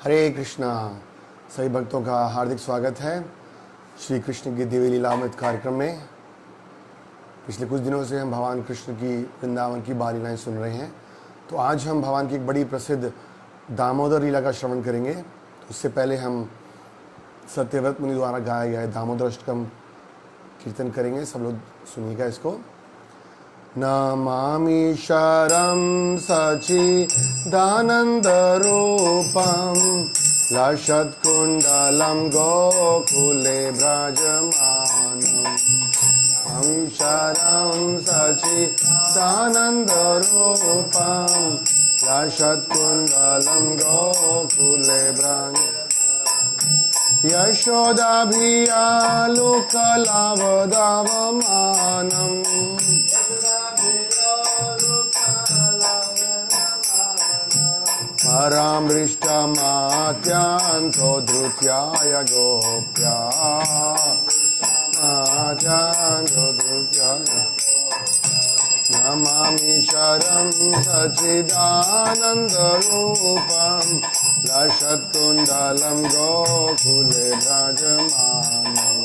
हरे कृष्णा। सभी भक्तों का हार्दिक स्वागत है श्री कृष्ण की दिव्य लीलामृत कार्यक्रम में। पिछले कुछ दिनों से हम भगवान कृष्ण की वृंदावन की बाल लीलाएं सुन रहे हैं। तो आज हम भगवान की एक बड़ी प्रसिद्ध दामोदर लीला का श्रवण करेंगे। तो उससे पहले हम सत्यव्रत मुनि द्वारा गाया गया दामोदर अष्टकम कीर्तन करेंगे। सब लोग सुनिएगा इसको। नमामि शरं सच्चिदानन्दरूपं लसत्कुण्डलं गोकुले व्रजमानम्। नमामि शरं सच्चिदानन्दरूपं लसत्कुण्डलं गोकुले व्रजमानम्। यशोदाभियालुकलावदावमानम् परामृष्टमात्यान्तो धृत्याय गोप्या मात्यान्तो धृत्याय। नमामि शरं सच्चिदानन्दरूपं लसत्कुण्डलं गोकुले व्रजमानम्।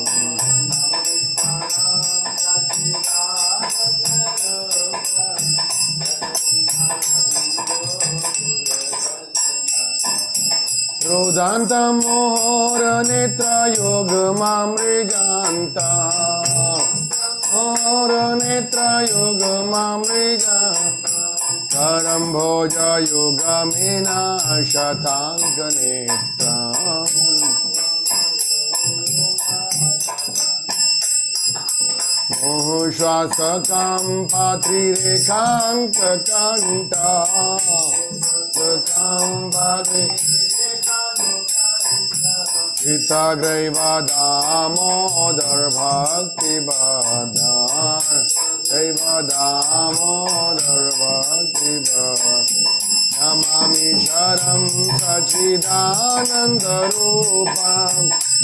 रुदान्तमोहरनेत्रयुग्ममृगान्ता मोहरनेत्रयुग्ममृगा करं भोजयुगमेना शताङ्गनेत्रम्। मोहश्वासकां पात्रिरेखाङ्ककण्ठा दामोदर भक्ति नमामि शरं सच्चिदानन्दरूपं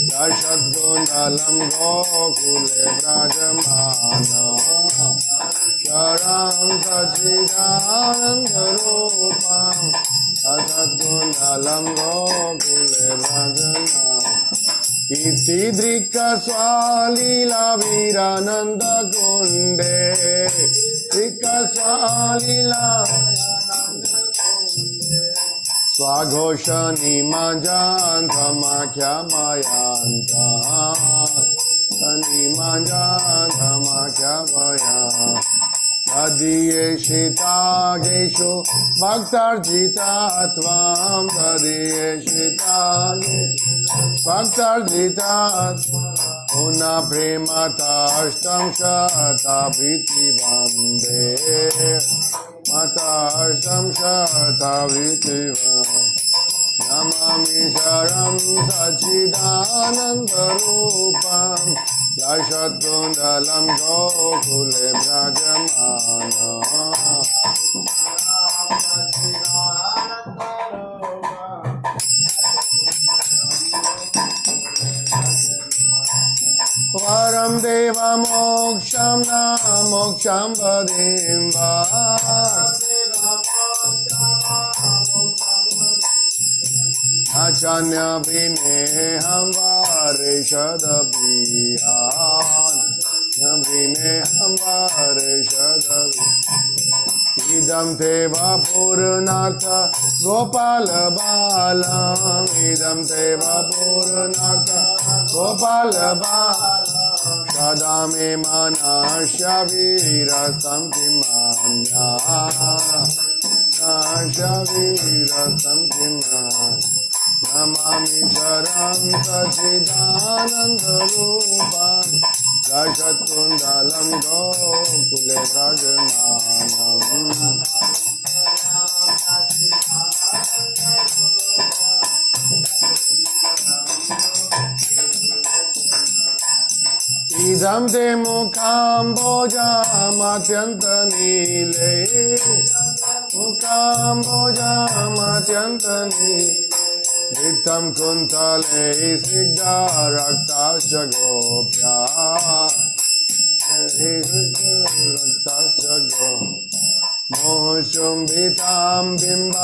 लसत्कुण्डलं गोकुले व्रजमानम्। शरं सच्चिदानन्दरूपं लसत्कुण्डलं गोकुले व्रजमानम्। इति दृक्स्वालीला वीरानन्दकुण्डे दृक्स्वालीला स्वाघोषनिमजान्तमाख्यामयान्तनिमजान्तमाख्यामया तदीयेषितागेषु भक्तार्जिता त्वां तदीयेषिता भक्तार्जिता पुनः प्रेमताष्टं शतावृत्ति वन्दे मताष्टं शतावृत्ति नमामि शरं सच्चिदानन्दरूपं लसत्कुण्डलं गोकुले व्रजमानम्। वरं देवमोक्षं न मोक्षं वदें वा अचान्यभिनेहं वारिषदभियान् इदं ते वपुरनाथ गोपालबालम् इदं ते वपुरनाथ गोपालबालम् सदा मे मनस्य वीरस्तं किमन्या वीरस्तं किमन्या। नमामि शरं सच्चिदानन्दरूपं लसत्कुण्डलं गोकुले व्रजमानम्। इदं ते मुखाम्बोजामत्यन्तनीले मुखाम्बोजामत्यन्तनीले वृत्तं कुन्तले स्निग्धरक्ताश्च गोप्या रक्ताश्च मोहशुम्भितां बिम्ब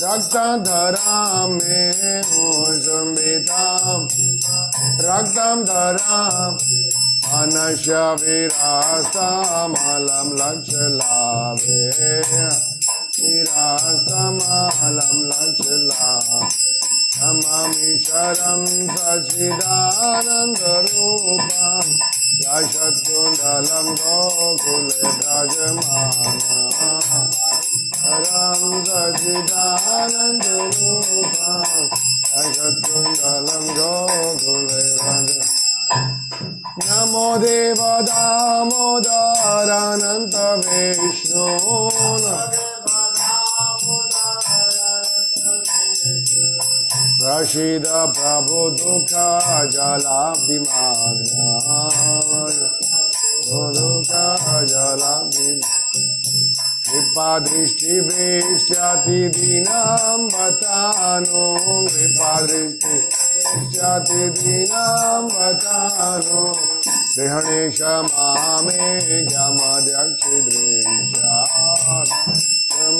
रक्तधरां मे मोहशुम्भितां रक्तधरां अनश्य विरास्तामलं लक्ष्यलाभे विरास्तामलं लक्ष्यलाभे नमामीश्वरं सच्चिदानन्दरूपं यशत्कुण्डलं गोकुले व्रजमानं सच्चिदानन्दरूपं यशत्कुण्डलं गोकुले व्रजमानं नमो देव दामोदरानन्त विष्णु प्रसीद प्रभु दुःख जलाब्धिमग्ना दुःख जलाब्धिमग्ना कृपा दृष्टि वृष्ट्यातिदीनां बतानो कृपा दृष्टि वृष्ट्यातिदीनां बतानो गृहणेश मामे ज्ञामध्यक्षिदृश्यात्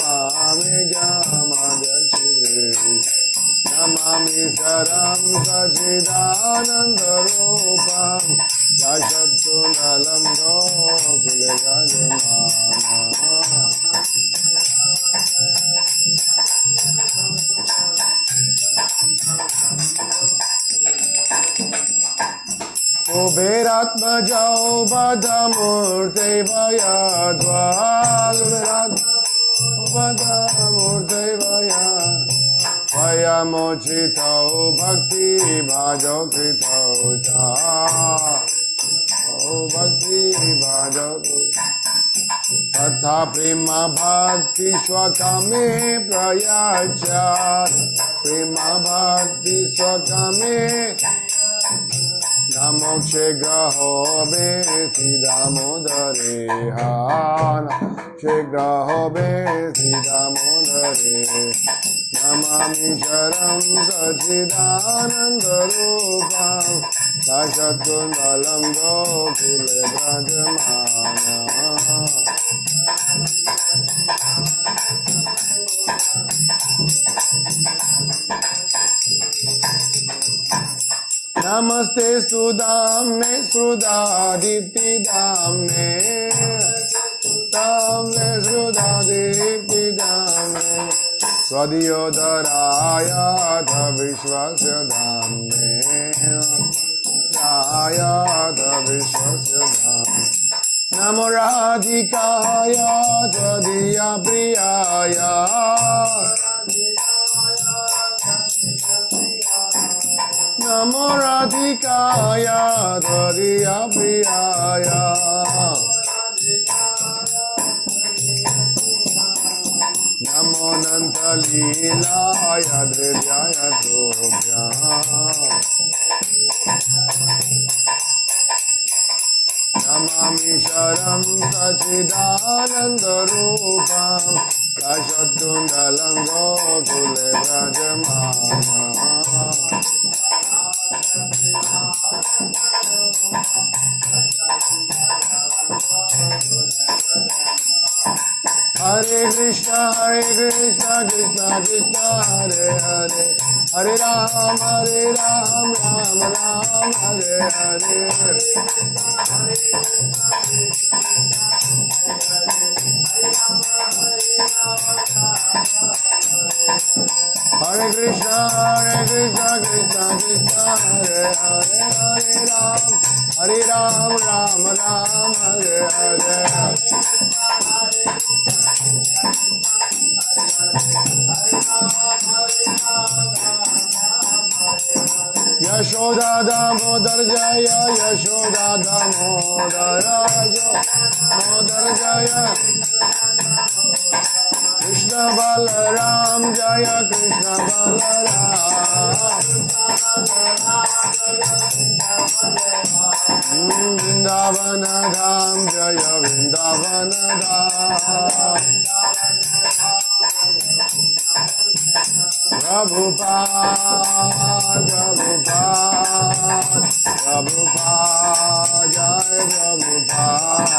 मामे ज्ञामध्यक्षिदृश्यात् नमामीश्वरं सच्चिदानन्दरूपं यशत्कुण्डलं गोकुले व्रजमानं कुबेरात्मजौ बद्धमूर्ते वयध्वजमूर्ते वयमोचितौ भक्तिभाजौ कृतौ च भक्तिभाजौ तथा प्रेम भक्ति स्वकामे प्रयाचार प्रेम भक्ति स्वकामे नमोक्षे ग्रहो बेति दामोदरे हान शीघ्रो बेति दामोदरे नमामीश्वरं सच्चिदानन्दरूपं सशत्कुण्डलं गोकुले व्रजमानं नमस्ते सुदाम्ने श्रुदादीप्तिदाम्ने दाम्ने श्रुदादीप्तिदाम्ने स्वदीयोदरायाथ विश्वस्य धाम्ने रायाथ विश्वस्य धाम्ने नमो राधिकाय त्वदीया प्रियाय नमो राधिकाय त्वदीया प्रियाय नमो नन्तलीलाय द्रव्याय तुभ्यम् नमामीश्वरं सच्चिदानन्दरूपं यशत्कुण्डलं गोकुले व्रजमानं हरे कृष्ण कृष्ण कृष्ण हरे हरे हरे राम राम राम हरे हरे हरे कृष्ण कृष्ण कृष्ण हरे हरे हरे राम राम राम हरे हरे यशोदा दामोदर जय यशोदा दामोदर मोदर जय कृष्ण बलराम जय कृष्ण बलराम वृंदावन धाम जय वृंदावन धाम प्रभुपाद प्रभुपाद जय प्रभुपाद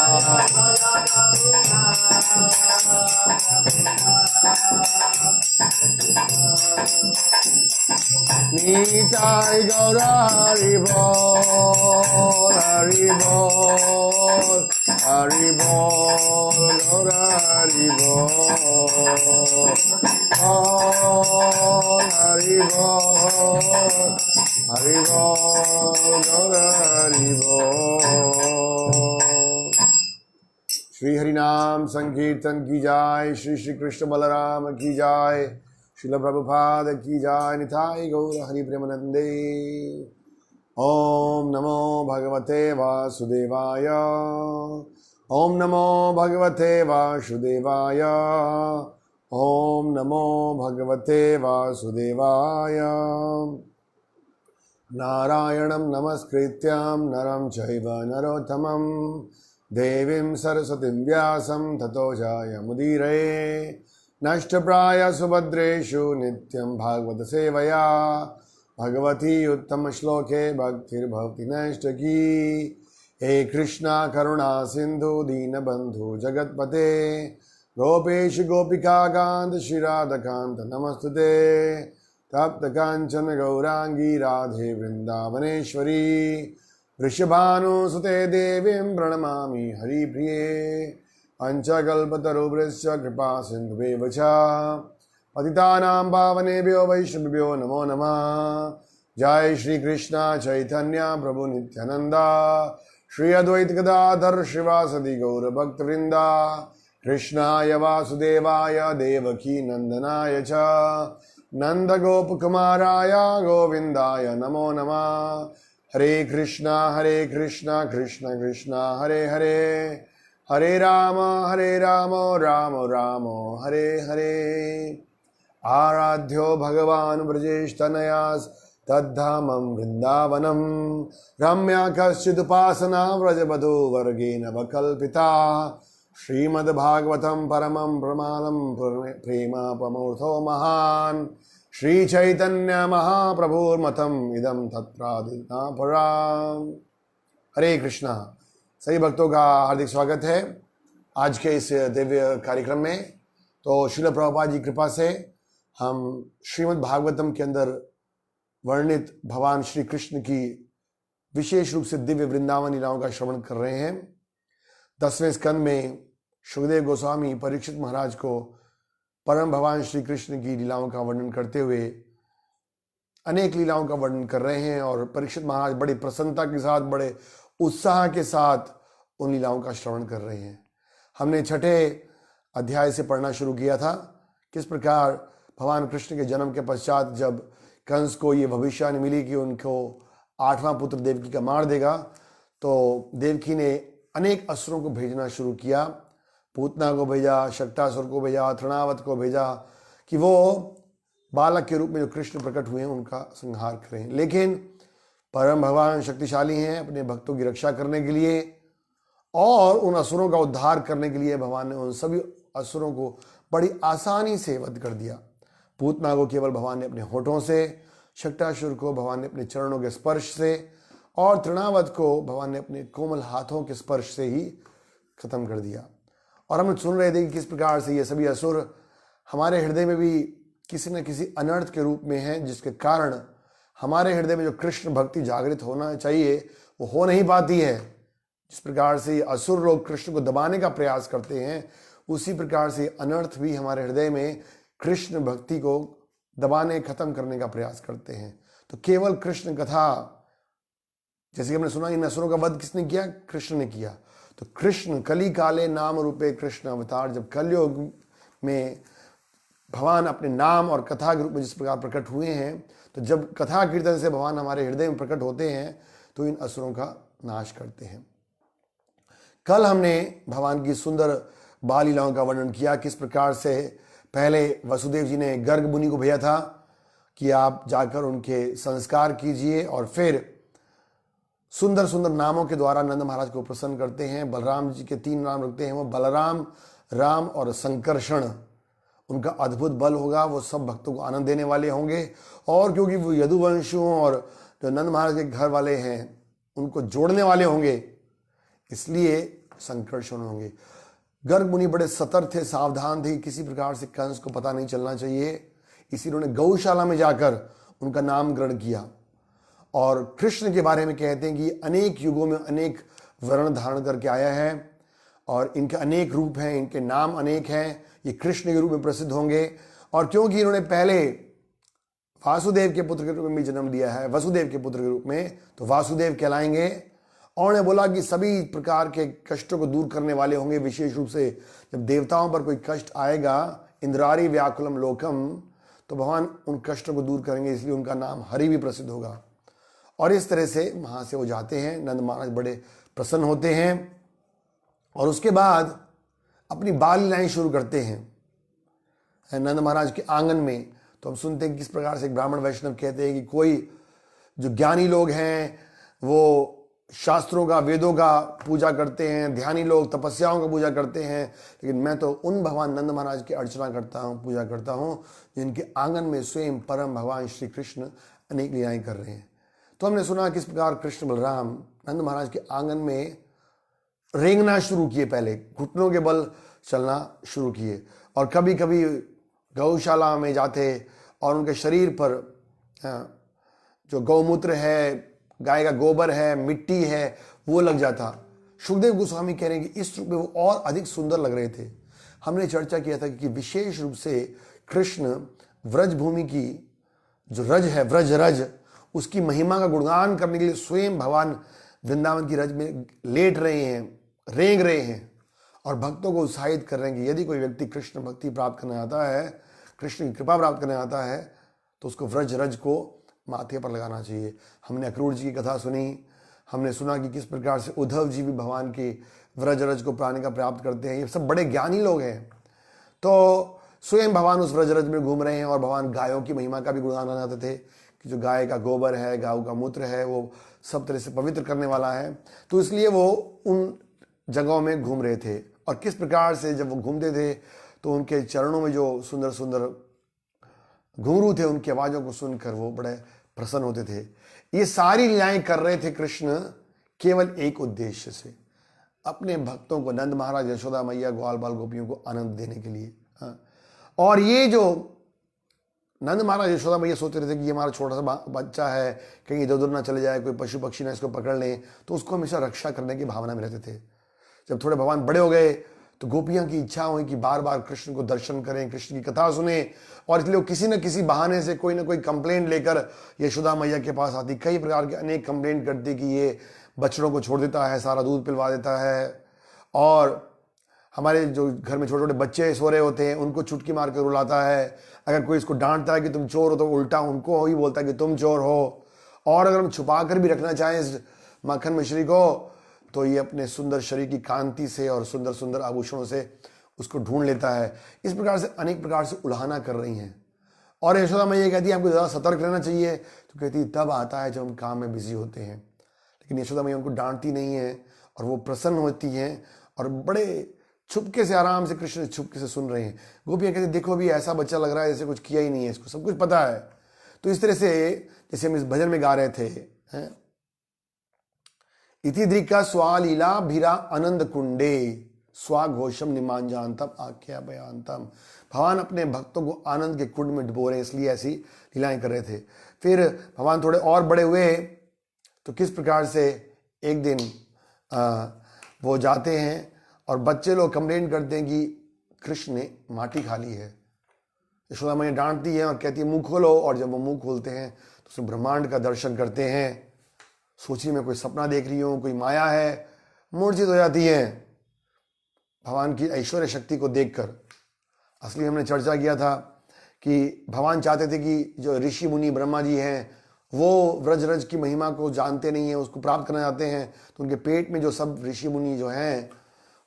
निताय गौर हरि बोल हरि बोल हरि बोल गौर हरि बोल हरि बोल हरि बोल गौर हरि बोल। श्री हरिनाम संकीर्तन की जाय, श्री श्री कृष्ण बलराम की जाय, श्रील प्रभुपाद की जाय, निताय गौर हरि प्रेमानंदे। ओम नमो भगवते वासुदेवाय, ओम नमो भगवते वासुदेवाय, ओम नमो भगवते वासुदेवाय। नारायणं नमस्कृत्यं नरं चैव नरोत्तमं देवीं सरस्वतीं व्यासं ततो जयमुदीरये। नष्टप्राय सुभद्रेषु नित्यं भागवत सेवया भगवती उत्तम श्लोके भक्तिर्भवति नैष्टकी। हे कृष्णा करुणा सिंधु दीनबंधु जगत्पते गोपेश गोपिका कांत श्री राधाकांत नमस्तुते। तप्त कांचन गौरांगी राधे वृंदावनेश्वरी वृषभानुसुते देवीं प्रणमामि हरिप्रिये। पंचकल्पतरुभ्यश्च कृपा सिन्धुभ्येव च पतितानां पावनेभ्यो वैष्णवेभ्यो नमो नमः। जय श्री कृष्ण चैतन्य प्रभु नित्यानंदा श्री अद्वैत गदाधर श्रीवासदि गौर भक्तवृंदा। कृष्णाय वासुदेवाय देवकी नंदनाय च नंदगोपकुमाराय गोविंदाय नमो नमः। हरे कृष्णा कृष्ण कृष्ण हरे हरे, हरे राम राम राम हरे हरे। आराध्यो भगवान् ब्रजेशतनयास् तद्धामं वृंदावनम रम्या कश्चिदुपासना व्रजवधू वर्गेण वकल्पिता। श्रीमद्भागवतं परमं प्रमाणं प्रेमापमूर्तो महान् श्री चैतन्य महाप्रभुर्मतम् इदं तत्रादिना पराम्। हरे कृष्णा। सभी भक्तों का हार्दिक स्वागत है आज के इस दिव्य कार्यक्रम में। तो श्रील प्रभुपाद जी कृपा से हम श्रीमद् भागवतम के अंदर वर्णित भगवान श्री कृष्ण की विशेष रूप से दिव्य वृंदावन लीलाओं का श्रवण कर रहे हैं। 10वें स्कंद में सुखदेव गोस्वामी परीक्षित महाराज को परम भगवान श्री कृष्ण की लीलाओं का वर्णन करते हुए अनेक लीलाओं का वर्णन कर रहे हैं और परीक्षित महाराज बड़ी प्रसन्नता के साथ, बड़े उत्साह के साथ उन लीलाओं का श्रवण कर रहे हैं। हमने 6ठे अध्याय से पढ़ना शुरू किया था किस प्रकार भगवान कृष्ण के जन्म के पश्चात जब कंस को ये भविष्यवाणी मिली कि उनको 8वां पुत्र देवकी का मार देगा, तो देवकी ने अनेक असुरों को भेजना शुरू किया। पूतना को भेजा, शक्टासुर को भेजा, तृणावत को भेजा कि वो बालक के रूप में जो कृष्ण प्रकट हुए हैं उनका संहार करें। लेकिन परम भगवान शक्तिशाली हैं अपने भक्तों की रक्षा करने के लिए और उन असुरों का उद्धार करने के लिए भगवान ने उन सभी असुरों को बड़ी आसानी से वध कर दिया। पूतना को केवल भगवान ने अपने होठों से, शक्टासुर को भगवान ने अपने चरणों के स्पर्श से और तृणावत को भगवान ने अपने कोमल हाथों के स्पर्श से ही खत्म कर दिया। और हम सुन रहे थे कि किस प्रकार से ये सभी असुर हमारे हृदय में भी किसी न किसी अनर्थ के रूप में हैं, जिसके कारण हमारे हृदय में जो कृष्ण भक्ति जागृत होना चाहिए वो हो नहीं पाती है। जिस प्रकार से असुर लोग कृष्ण को दबाने का प्रयास करते हैं, उसी प्रकार से अनर्थ भी हमारे हृदय में कृष्ण भक्ति को दबाने, खत्म करने का प्रयास करते हैं। तो केवल कृष्ण कथा, जैसे कि हमने सुना, इन असुरों का वध किसने किया? कृष्ण ने किया। तो कृष्ण कली काले नाम रूपे कृष्ण अवतार, जब कलयुग में भगवान अपने नाम और कथा के रूप में जिस प्रकार प्रकट हुए हैं, तो जब कथा कीर्तन से भगवान हमारे हृदय में प्रकट होते हैं तो इन असुरों का नाश करते हैं। कल हमने भगवान की सुंदर बाल लीलाओं का वर्णन किया, किस प्रकार से पहले वसुदेव जी ने गर्ग मुनि को भेजा था कि आप जाकर उनके संस्कार कीजिए और फिर सुंदर सुंदर नामों के द्वारा नंद महाराज को प्रसन्न करते हैं। बलराम जी के 3 नाम रखते हैं, वो बलराम, राम और संकर्षण। उनका अद्भुत बल होगा, वो सब भक्तों को आनंद देने वाले होंगे। और क्योंकि वो यदुवंशियों और जो नंद महाराज के घर वाले हैं उनको जोड़ने वाले होंगे, इसलिए संकर्षण होंगे। गर्ग मुनि बड़े सतर्क थे, सावधान थे, किसी प्रकार से कंस को पता नहीं चलना चाहिए। इसी उन्होंने गौशाला में जाकर उनका नामकरण किया। और कृष्ण के बारे में कहते हैं कि अनेक युगों में अनेक वर्ण धारण करके आया है और इनके अनेक रूप हैं, इनके नाम अनेक हैं। ये कृष्ण के रूप में प्रसिद्ध होंगे। और क्योंकि इन्होंने पहले वासुदेव के पुत्र के रूप में भी जन्म लिया है, वसुदेव के पुत्र के रूप में, तो वासुदेव कहलाएंगे। और उन्होंने बोला कि सभी प्रकार के कष्टों को दूर करने वाले होंगे। विशेष रूप से जब देवताओं पर कोई कष्ट आएगा, इंद्रारी व्याकुलम लोकम, तो भगवान उन कष्टों को दूर करेंगे, इसलिए उनका नाम हरि भी प्रसिद्ध होगा। और इस तरह से वहाँ से वो जाते हैं। नंद महाराज बड़े प्रसन्न होते हैं और उसके बाद अपनी बाल लीलाएं शुरू करते हैं नंद महाराज के आंगन में। तो हम सुनते हैं किस प्रकार से एक ब्राह्मण वैष्णव कहते हैं कि कोई जो ज्ञानी लोग हैं वो शास्त्रों का, वेदों का पूजा करते हैं, ध्यानी लोग तपस्याओं का पूजा करते हैं, लेकिन मैं तो उन भगवान नंद महाराज की अर्चना करता हूँ, पूजा करता हूँ, जिनके आंगन में स्वयं परम भगवान श्री कृष्ण अनेक लीलाएं कर रहे हैं। तो हमने सुना किस प्रकार कृष्ण बलराम नंद महाराज के आंगन में रेंगना शुरू किए, पहले घुटनों के बल चलना शुरू किए, और कभी कभी गौशाला में जाते और उनके शरीर पर जो गौमूत्र है, गाय का गोबर है, मिट्टी है, वो लग जाता। सुखदेव गोस्वामी कह रहे हैं कि इस रूप में वो और अधिक सुंदर लग रहे थे। हमने चर्चा किया था कि विशेष रूप से कृष्ण व्रज भूमि की जो रज है, व्रज रज, उसकी महिमा का गुणगान करने के लिए स्वयं भगवान वृंदावन की रज में लेट रहे हैं, रेंग रहे हैं और भक्तों को उत्साहित कर रहे हैं कि यदि कोई व्यक्ति कृष्ण भक्ति प्राप्त करने आता है, कृष्ण की कृपा प्राप्त करने आता है, तो उसको व्रज रज को माथे पर लगाना चाहिए। हमने अक्रूर जी की कथा सुनी, हमने सुना कि किस प्रकार से उद्धव जी भी भगवान की व्रज रज को प्राणी का प्राप्त करते हैं। ये सब बड़े ज्ञानी लोग हैं। तो स्वयं भगवान उस व्रज रज में घूम रहे हैं और भगवान गायों की महिमा का भी गुणगान गाते थे कि जो गाय का गोबर है, गाय का मूत्र है, वो सब तरह से पवित्र करने वाला है। तो इसलिए वो उन जगहों में घूम रहे थे और किस प्रकार से जब वो घूमते थे तो उनके चरणों में जो सुंदर सुंदर घुंघरू थे, उनकी आवाज़ों को सुनकर वो बड़े प्रसन्न होते थे। ये सारी लीलाएं कर रहे थे कृष्ण केवल एक उद्देश्य से, अपने भक्तों को, नंद महाराज, यशोदा मैया, ग्वाल बाल गोपियों को आनंद देने के लिए। और ये जो नंद महाराज, यशोदा मैया सोचते रहते कि ये हमारा छोटा सा बच्चा है, कहीं इधर उधर ना चले जाए, कोई पशु पक्षी ना इसको पकड़ लें, तो उसको हमेशा रक्षा करने की भावना में रहते थे। जब थोड़े भगवान बड़े हो गए तो गोपियां की इच्छा हुई कि बार बार कृष्ण को दर्शन करें, कृष्ण की कथा सुने, और इसलिए वो किसी न किसी बहाने से कोई ना कोई कंप्लेंट लेकर यशोदा मैया के पास आती। कई प्रकार के अनेक कंप्लेंट करती कि ये बच्चों को छोड़ देता है, सारा दूध पिलवा देता है, और हमारे जो घर में छोटे छोटे बच्चे सो रहे होते हैं उनको चुटकी मार कर रुलाता है। अगर कोई इसको डांटता है कि तुम चोर हो तो उल्टा उनको ही बोलता है कि तुम चोर हो। और अगर हम छुपा कर भी रखना चाहें इस माखन मिश्री को, तो ये अपने सुंदर शरीर की कांति से और सुंदर सुंदर आभूषणों से उसको ढूंढ लेता है। इस प्रकार से अनेक प्रकार से उल्हाना कर रही हैं। और यशोदा मैया कहती है हमको ज़्यादा सतर्क रहना चाहिए, तो कहती है तब आता है जब हम काम में बिजी होते हैं। लेकिन यशोदा मैया उनको डांटती नहीं है और वो प्रसन्न होती हैं और बड़े छुपके से, आराम से कृष्ण छुपके से सुन रहे हैं। गोपियाँ कहती देखो अभी ऐसा बच्चा लग रहा है जैसे कुछ किया ही नहीं है, इसको सब कुछ पता है। तो इस तरह से जैसे हम इस भजन में गा रहे थे, इति दृक्का स्वालीला भीरा आनंद कुंडे स्वाघोषम निमांजानतम आख्या बयानतम। भगवान अपने भक्तों को आनंद के कुंड में डुबो रहे, इसलिए ऐसी लीलाएं कर रहे थे। फिर भगवान थोड़े और बड़े हुए तो किस प्रकार से एक दिन वो जाते हैं और बच्चे लोग कंप्लेंट करते हैं कि कृष्ण ने माटी खा ली है। यशोदा मैया डांटती है और कहती है मुंह खोलो, और जब वो मुंह खोलते हैं तो उसमें ब्रह्मांड का दर्शन करते हैं। सोचिए मैं कोई सपना देख रही हूँ, कोई माया है, मूर्छित हो जाती है भगवान की ऐश्वर्य शक्ति को देखकर। असली हमने चर्चा किया था कि भगवान चाहते थे कि जो ऋषि मुनि ब्रह्मा जी हैं वो व्रज रज की महिमा को जानते नहीं हैं, उसको प्राप्त करना चाहते हैं, तो उनके पेट में जो सब ऋषि मुनि जो हैं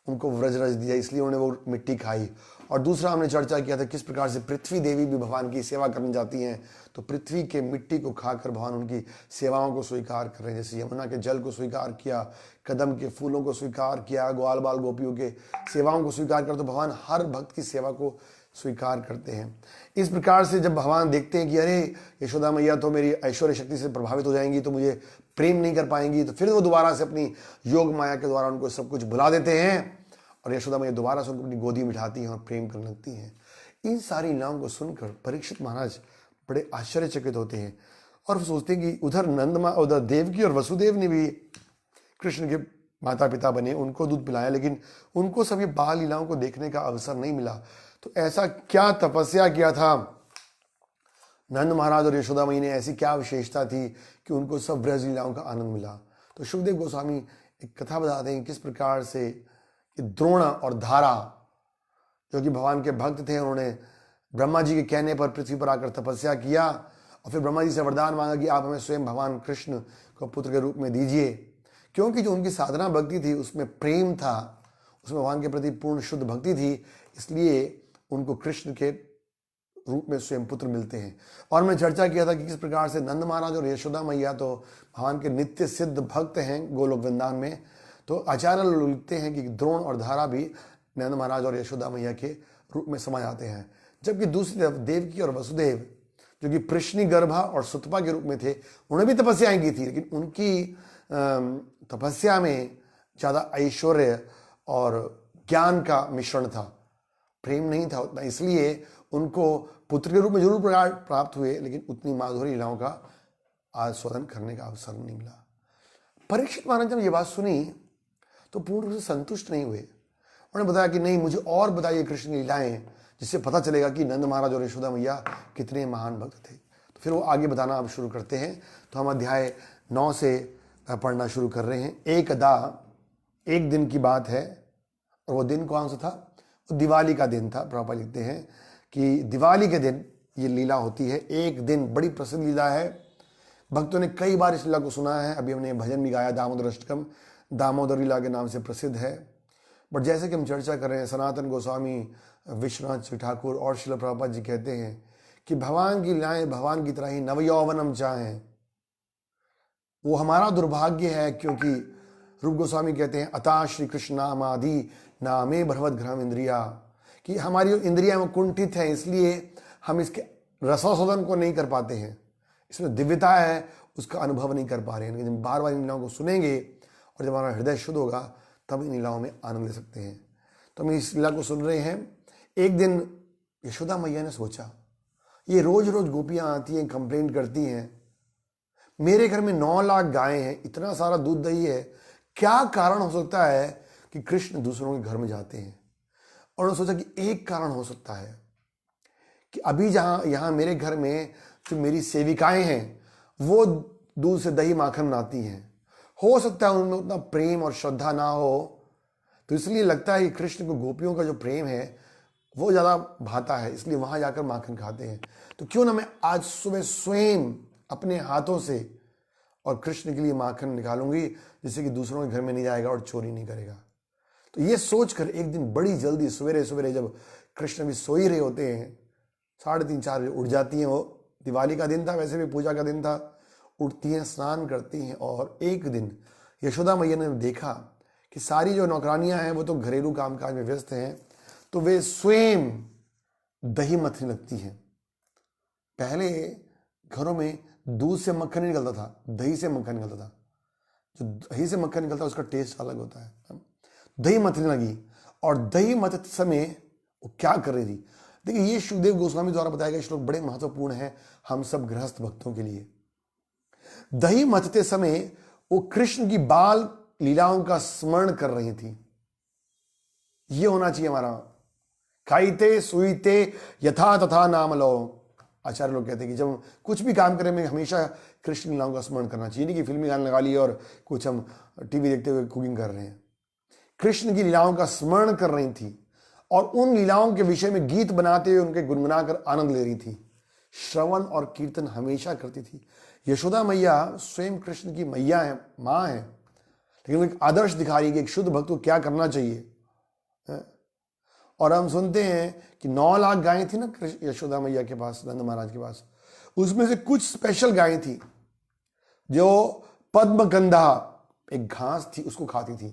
उनको व्रज रज दिया, इसलिए उन्होंने वो मिट्टी खाई। और दूसरा हमने चर्चा किया था किस प्रकार से पृथ्वी देवी भी भगवान की सेवा करने जाती हैं, तो पृथ्वी के मिट्टी को खाकर भगवान उनकी सेवाओं को स्वीकार कर रहे हैं। जैसे यमुना के जल को स्वीकार किया, कदम के फूलों को स्वीकार किया, ग्वाल बाल गोपियों के सेवाओं को स्वीकार कर, तो भगवान हर भक्त की सेवा को स्वीकार करते हैं। इस प्रकार से जब भगवान देखते हैं कि अरे यशोदा मैया तो मेरी ऐश्वर्य शक्ति से प्रभावित हो जाएंगी, तो मुझे प्रेम नहीं कर पाएंगी, तो फिर वो दोबारा से अपनी योग माया के द्वारा उनको सब कुछ भुला देते हैं और यशोदा मैया दोबारा से उनको अपनी गोदी में बिठाती हैं और प्रेम करने लगती हैं। इन सारी लीलाओं को सुनकर परीक्षित महाराज बड़े आश्चर्यचकित होते हैं और सोचते हैं कि उधर उधर देवकी और वसुदेव ने भी कृष्ण के माता पिता बने, उनको दूध पिलाया, लेकिन उनको सभी बाल लीलाओं को देखने का अवसर नहीं मिला। तो ऐसा क्या तपस्या किया था नंद महाराज और यशोदा मई ने, ऐसी क्या विशेषता थी कि उनको सब ब्रज लीलाओं का आनंद मिला। तो सुखदेव गोस्वामी एक कथा बताते हैं किस प्रकार से कि द्रोण और धारा जो कि भगवान के भक्त थे, उन्होंने ब्रह्मा जी के कहने पर पृथ्वी पर आकर तपस्या किया और फिर ब्रह्मा जी से वरदान मांगा कि आप हमें स्वयं भगवान कृष्ण को पुत्र के रूप में दीजिए, क्योंकि जो उनकी साधना भक्ति थी उसमें प्रेम था, उसमें भगवान के प्रति पूर्ण शुद्ध भक्ति थी, इसलिए उनको कृष्ण के रूप में स्वयं पुत्र मिलते हैं। और मैं चर्चा किया था कि किस प्रकार से नंद महाराज और यशोदा मैया तो भगवान के नित्य सिद्ध भक्त हैं गोलोक वृंदावन में। तो आचार्य लोग लिखते हैं कि द्रोण और धारा भी नंद महाराज और यशोदा मैया के रूप में समा जाते हैं, जबकि दूसरी तरफ देवकी और वसुदेव जो कि प्रश्नी गर्भा और सुतपा के रूप में थे, उन्होंने भी तपस्याएं की थी, लेकिन उनकी तपस्या में ज़्यादा ऐश्वर्य और ज्ञान का मिश्रण था, प्रेम नहीं था उतना, इसलिए उनको पुत्र के रूप में जरूर प्राप्त हुए, लेकिन उतनी माधुरी लीलाओं का आस्वादन करने का अवसर नहीं मिला। परीक्षित महाराज जब ये बात सुनी तो पूर्ण रूप से संतुष्ट नहीं हुए। उन्होंने बताया कि नहीं, मुझे और बताइए कृष्ण की लीलाएं, जिससे पता चलेगा कि नंद महाराज और यशोदा मैया कितने महान भक्त थे। तो फिर वो आगे बताना अब शुरू करते हैं। तो हम अध्याय 9 से पढ़ना शुरू कर रहे हैं। एक दिन की बात है, और वो दिन कौन सा था? वो दिवाली का दिन था। प्रभुपाद लिखते हैं कि दिवाली के दिन ये लीला होती है। एक दिन बड़ी प्रसिद्ध लीला है, भक्तों ने कई बार इस लीला को सुना है। अभी हमने भजन भी गाया, दामोदर अष्टकम दामोदर लीला के नाम से प्रसिद्ध है। बट जैसे कि हम चर्चा कर रहे हैं, सनातन गोस्वामी, विश्वनाथ जी ठाकुर और श्रील प्रभुपाद जी कहते हैं कि भगवान की लीलाएं भगवान की तरह ही नवयौवनम चाहें। वो हमारा दुर्भाग्य है, क्योंकि रूप गोस्वामी कहते हैं अता श्री कृष्ण नामादि नामे भगवत घ्रम इंद्रिया, कि हमारी इंद्रियां कुंठित हैं, इसलिए हम इसके रसास्वादन को नहीं कर पाते हैं, इसमें दिव्यता है उसका अनुभव नहीं कर पा रहे हैं। लेकिन जब बार बार इन लीलाओं को सुनेंगे और जब हमारा हृदय शुद्ध होगा तब इन लीलाओं में आनंद ले सकते हैं। तो हम इस लीला को सुन रहे हैं। एक दिन यशोदा मैया ने सोचा, ये रोज रोज गोपियां आती हैं, कंप्लेंट करती हैं, मेरे घर में 9 लाख गायें हैं, इतना सारा दूध दही है, क्या कारण हो सकता है कि कृष्ण दूसरों के घर में जाते हैं? और उन्होंने सोचा कि एक कारण हो सकता है कि अभी यहाँ मेरे घर में जो मेरी सेविकाएं हैं वो दूध से दही माखन बनाती हैं, हो सकता है उनमें उतना प्रेम और श्रद्धा ना हो, तो इसलिए लगता है कि कृष्ण को गोपियों का जो प्रेम है वो ज़्यादा भाता है, इसलिए वहाँ जाकर माखन खाते हैं। तो क्यों ना मैं आज सुबह स्वयं अपने हाथों से और कृष्ण के लिए माखन निकालूंगी, जिससे कि दूसरों के घर में नहीं जाएगा और चोरी नहीं करेगा। तो ये सोचकर एक दिन बड़ी जल्दी सवेरे सवेरे, जब कृष्ण भी सो ही रहे होते हैं, 3:30-4 बजे उठ जाती हैं। वो दिवाली का दिन था, वैसे भी पूजा का दिन था। उठती हैं, स्नान करती हैं, और एक दिन यशोदा मैया ने देखा कि सारी जो नौकरानियां हैं वो तो घरेलू कामकाज में व्यस्त हैं, तो वे स्वयं दही मथने लगती हैं। पहले घरों में दूध से मक्खन नहीं निकलता था, दही से मक्खन निकलता था। जो दही से मक्खन निकलता है उसका टेस्ट अलग होता है। दही मथने लगी, और दही मथते समय वो क्या कर रही थी? देखिए, ये सुखदेव गोस्वामी द्वारा बताया गया श्लोक बड़े महत्वपूर्ण है हम सब गृहस्थ भक्तों के लिए। दही मथते समय वो कृष्ण की बाल लीलाओं का स्मरण कर रही थी। ये होना चाहिए हमारा। खाइते सुईते यथा तथा नाम लो। आचार्य लोग कहते हैं कि जब कुछ भी काम करें में हमेशा कृष्ण लीलाओं का स्मरण करना चाहिए, नहीं कि फिल्मी गाने लगा लिए और कुछ हम टीवी देखते हुए कुकिंग कर रहे हैं। कृष्ण की लीलाओं का स्मरण कर रही थी और उन लीलाओं के विषय में गीत बनाते हुए उनके गुनगुना कर आनंद ले रही थी। श्रवण और कीर्तन हमेशा करती थी। यशोदा मैया स्वयं कृष्ण की मैया है, माँ है, लेकिन वो एक आदर्श दिखा रही है कि एक शुद्ध भक्त को क्या करना चाहिए। और हम सुनते हैं कि 9 लाख गायें थी ना यशोदा मैया के पास, नंद महाराज के पास। उसमें से कुछ स्पेशल गायें थी जो पद्मगंधा, एक घास थी, उसको खाती थी।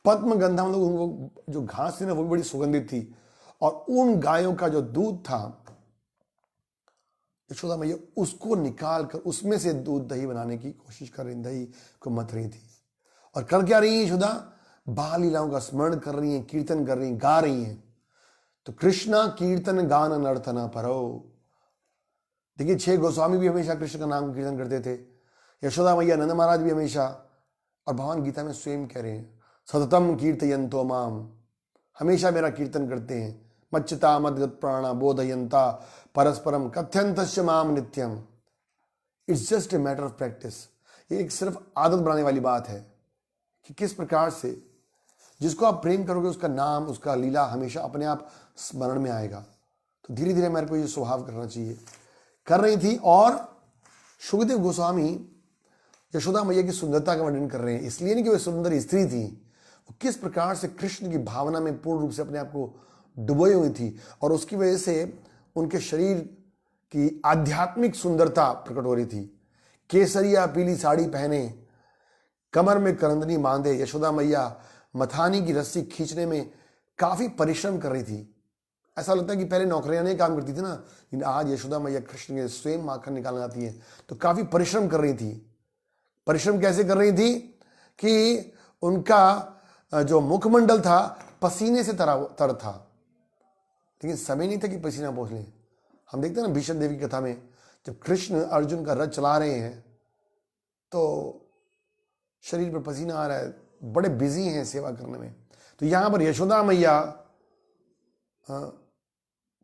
पद्मगंधा मतलब वो जो घास थी ना वो भी बड़ी सुगंधित थी, और उन गायों का जो दूध था यशोदा मैया उसको निकाल कर उसमें से दूध दही बनाने की कोशिश कर रही, दही को मथ रही थी। और कर क्या रही है यशोदा? बाल लीलाओं का स्मरण कर रही हैं, कीर्तन कर रही हैं, गा रही हैं। तो कृष्णा कीर्तन गान नर्तना परो, देखिए 6 गोस्वामी भी हमेशा कृष्ण का नाम कीर्तन करते थे, यशोदा मैया, नंद महाराज भी हमेशा, और भगवान गीता में स्वयं कह रहे हैं सततम कीर्तयन्तो माम, हमेशा मेरा कीर्तन करते हैं, मच्चिता मद्गत प्राणा बोधयंता परस्परम कथ्यंतस्य माम नित्यम। It's just a matter of practice. ये एक सिर्फ आदत बनाने वाली बात है कि किस प्रकार से जिसको आप प्रेम करोगे उसका नाम, उसका लीला हमेशा अपने आप स्मरण में आएगा। तो धीरे धीरे मेरे को ये स्वभाव करना चाहिए, कर रही थी। और शुकदेव गोस्वामी यशोदा मैया की सुंदरता का वर्णन कर रहे हैं, इसलिए नहीं कि वे सुंदर स्त्री थी, वो किस प्रकार से कृष्ण की भावना में पूर्ण रूप से अपने आप को डुबोई हुई थी, और उसकी वजह से उनके शरीर की आध्यात्मिक सुंदरता प्रकट हो रही थी। केसरिया पीली साड़ी पहने, कमर में करंदनी बांधे यशोदा मैया मथानी की रस्सी खींचने में काफी परिश्रम कर रही थी। ऐसा लगता है कि पहले नौकरियां नहीं काम करती थी ना, लेकिन आज यशोदा मैया कृष्ण के स्वयं माखन निकालना आती है, तो काफी परिश्रम कर रही थी। परिश्रम कैसे कर रही थी कि उनका जो मुखमंडल था पसीने से तर था, लेकिन समय नहीं था कि पसीना पोंछ लें। हम देखते हैं ना भीष्म देवी की कथा में, जब कृष्ण अर्जुन का रथ चला रहे हैं तो शरीर पर पसीना आ रहा है, बड़े बिजी हैं सेवा करने में। तो यहां पर यशोदा मैया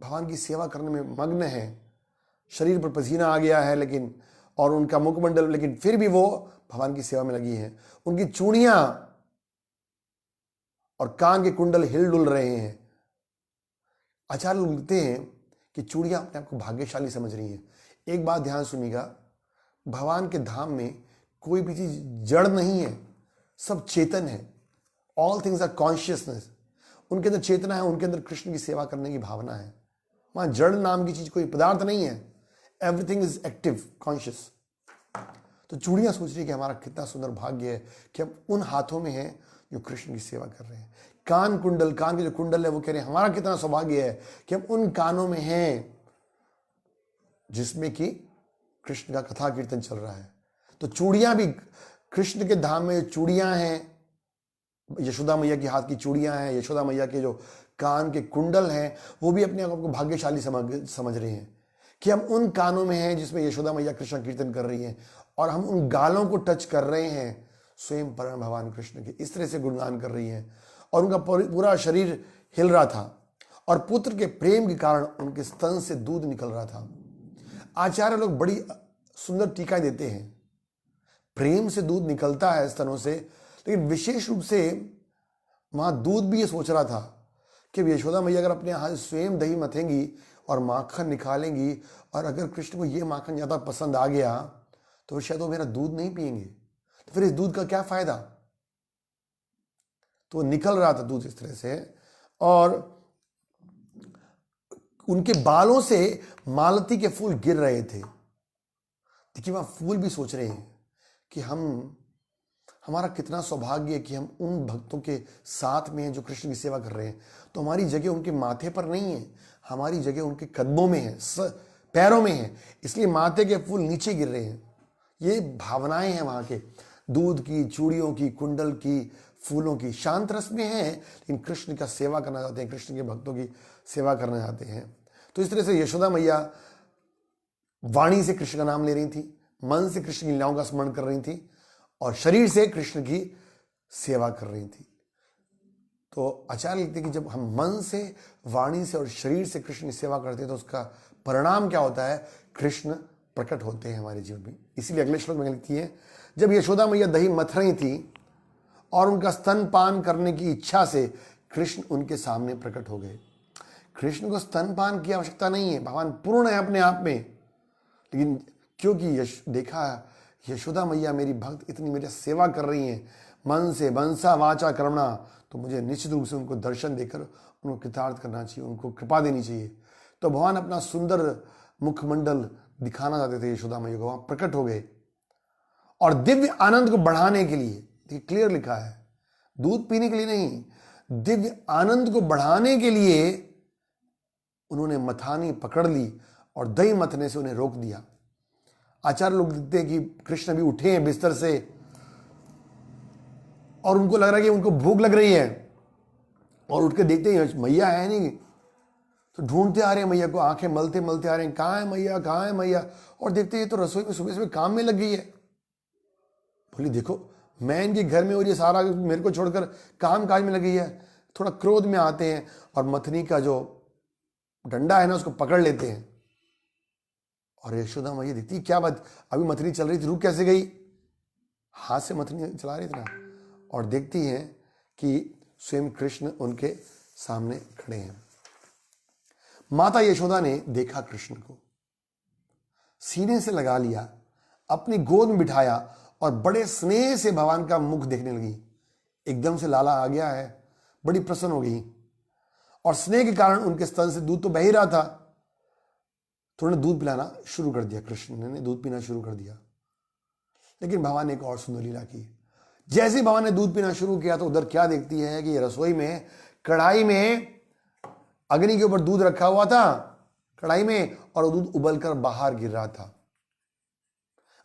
भगवान की सेवा करने में मग्न है, शरीर पर पसीना आ गया है लेकिन, और उनका मुखमंडल, लेकिन फिर भी वो भगवान की सेवा में लगी हैं। उनकी चूड़ियां और कान के कुंडल हिल डुल रहे हैं। आचार्य लोग लिखते हैं कि चूड़ियां अपने आप को भाग्यशाली समझ रही हैं। एक बात ध्यान सुनिएगा, भगवान के धाम में कोई भी चीज जड़ नहीं है, सब चेतन है। All things are consciousness. उनके अंदर चेतना है, उनके अंदर कृष्ण की सेवा करने की भावना है। वहां जड़ नाम की चीज कोई पदार्थ नहीं है, एवरीथिंग इज एक्टिव कॉन्शियस। तो चूड़ियां सोच रही है कि हमारा कितना सुंदर भाग्य है कि हम उन हाथों में हैं जो कृष्ण की सेवा कर रहे हैं। कान कुंडल, कान के जो कुंडल है वो कह रहे हैं हमारा कितना सौभाग्य है कि हम उन कानों में हैं जिसमें कि कृष्ण का कथा कीर्तन चल रहा है। तो चूड़ियां भी कृष्ण के धाम में चूड़ियां हैं, यशोदा मैया की हाथ की चूड़ियां हैं, यशोदा मैया के जो कान के कुंडल हैं वो भी अपने आप को भाग्यशाली समझ रहे हैं कि हम उन कानों में हैं जिसमें यशोदा मैया कृष्ण कीर्तन कर रही हैं, और हम उन गालों को टच कर रहे हैं स्वयं परम भगवान कृष्ण के। इस तरह से गुणगान कर रही हैं, और उनका पूरा शरीर हिल रहा था, और पुत्र के प्रेम के कारण उनके स्तन से दूध निकल रहा था। आचार्य लोग बड़ी सुंदर टीका देते हैं, प्रेम से दूध निकलता है स्तनों से, लेकिन विशेष रूप से वहां दूध भी ये सोच रहा था कि यशोदा मैया अगर अपने हाथ स्वयं दही मथेंगी और माखन निकालेंगी, और अगर कृष्ण को ये माखन ज्यादा पसंद आ गया तो शायद वो मेरा दूध नहीं पिएंगे, तो फिर इस दूध का क्या फायदा। तो निकल रहा था दूध इस तरह से, और उनके बालों से मालती के फूल गिर रहे थे। देखिए वहां फूल भी सोच रहे हैं कि हमारा कितना सौभाग्य है कि हम उन भक्तों के साथ में हैं जो कृष्ण की सेवा कर रहे हैं। तो हमारी जगह उनके माथे पर नहीं है, हमारी जगह उनके कदमों में है, पैरों में है, इसलिए माथे के फूल नीचे गिर रहे हैं। ये भावनाएं हैं वहां के, दूध की, चूड़ियों की, कुंडल की, फूलों की। शांत रस में है लेकिन कृष्ण का सेवा करना चाहते हैं, कृष्ण के भक्तों की सेवा करना चाहते हैं। तो इस तरह से यशोदा मैया वाणी से कृष्ण का नाम ले रही थी, मन से कृष्ण की लीलाओं का स्मरण कर रही थी, और शरीर से कृष्ण की सेवा कर रही थी। तो आचार्य लिखते हैं कि जब हम मन से, वाणी से और शरीर से कृष्ण की सेवा करते हैं तो उसका परिणाम क्या होता है, कृष्ण प्रकट होते हैं हमारे जीवन में। इसीलिए अगले श्लोक में लिखती है, जब यशोदा मैया दही मथ रही थी और उनका स्तनपान करने की इच्छा से कृष्ण उनके सामने प्रकट हो गए। कृष्ण को स्तनपान की आवश्यकता नहीं है, भगवान पूर्ण है अपने आप में, लेकिन क्योंकि देखा यशोदा मैया मेरी भक्त इतनी मेरी सेवा कर रही हैं मन से, मनसा वाचा कर्मणा, तो मुझे निश्चित रूप से उनको दर्शन देकर उनको कृतार्थ करना चाहिए, उनको कृपा देनी चाहिए। तो भगवान अपना सुंदर मुखमंडल दिखाना चाहते थे यशोदा मैया को, वहां प्रकट हो गए। और दिव्य आनंद को बढ़ाने के लिए, देखिए क्लियर लिखा है, दूध पीने के लिए नहीं, दिव्य आनंद को बढ़ाने के लिए उन्होंने मथानी पकड़ ली और दही मथने से उन्हें रोक दिया। आचार्य लोग देखते हैं कि कृष्ण भी उठे हैं बिस्तर से और उनको लग रहा है कि उनको भूख लग रही है, और उठ के देखते हैं मैया है नहीं, तो ढूंढते आ रहे हैं मैया को, आंखें मलते मलते आ रहे हैं, कहाँ है मैया, कहाँ है मैया। और देखते हैं तो रसोई में सुबह सुबह काम में लग गई है। बोली देखो मैं इनके घर में और ये सारा मेरे को छोड़कर काम काज में लगी है। थोड़ा क्रोध में आते हैं और मथनी का जो डंडा है ना उसको पकड़ लेते हैं। और यशोदा मैया देखती क्या बात, अभी मथनी चल रही थी, रुक कैसे गई, हाथ से मथनी चला रही थी ना। और देखती हैं कि स्वयं कृष्ण उनके सामने खड़े हैं। माता यशोदा ने देखा कृष्ण को, सीने से लगा लिया, अपनी गोद में बिठाया और बड़े स्नेह से भगवान का मुख देखने लगी। एकदम से लाला आ गया है, बड़ी प्रसन्न हो गई और स्नेह के कारण उनके स्तन से दूध तो बह ही रहा था, तो उन्होंने दूध पिलाना शुरू कर दिया। कृष्ण ने दूध पीना शुरू कर दिया। लेकिन भगवान ने एक और सुंदर लीला की। जैसे भगवान ने दूध पीना शुरू किया तो उधर क्या देखती है कि रसोई में कढ़ाई में अग्नि के ऊपर दूध रखा हुआ था कढ़ाई में, और वो दूध उबलकर बाहर गिर रहा था।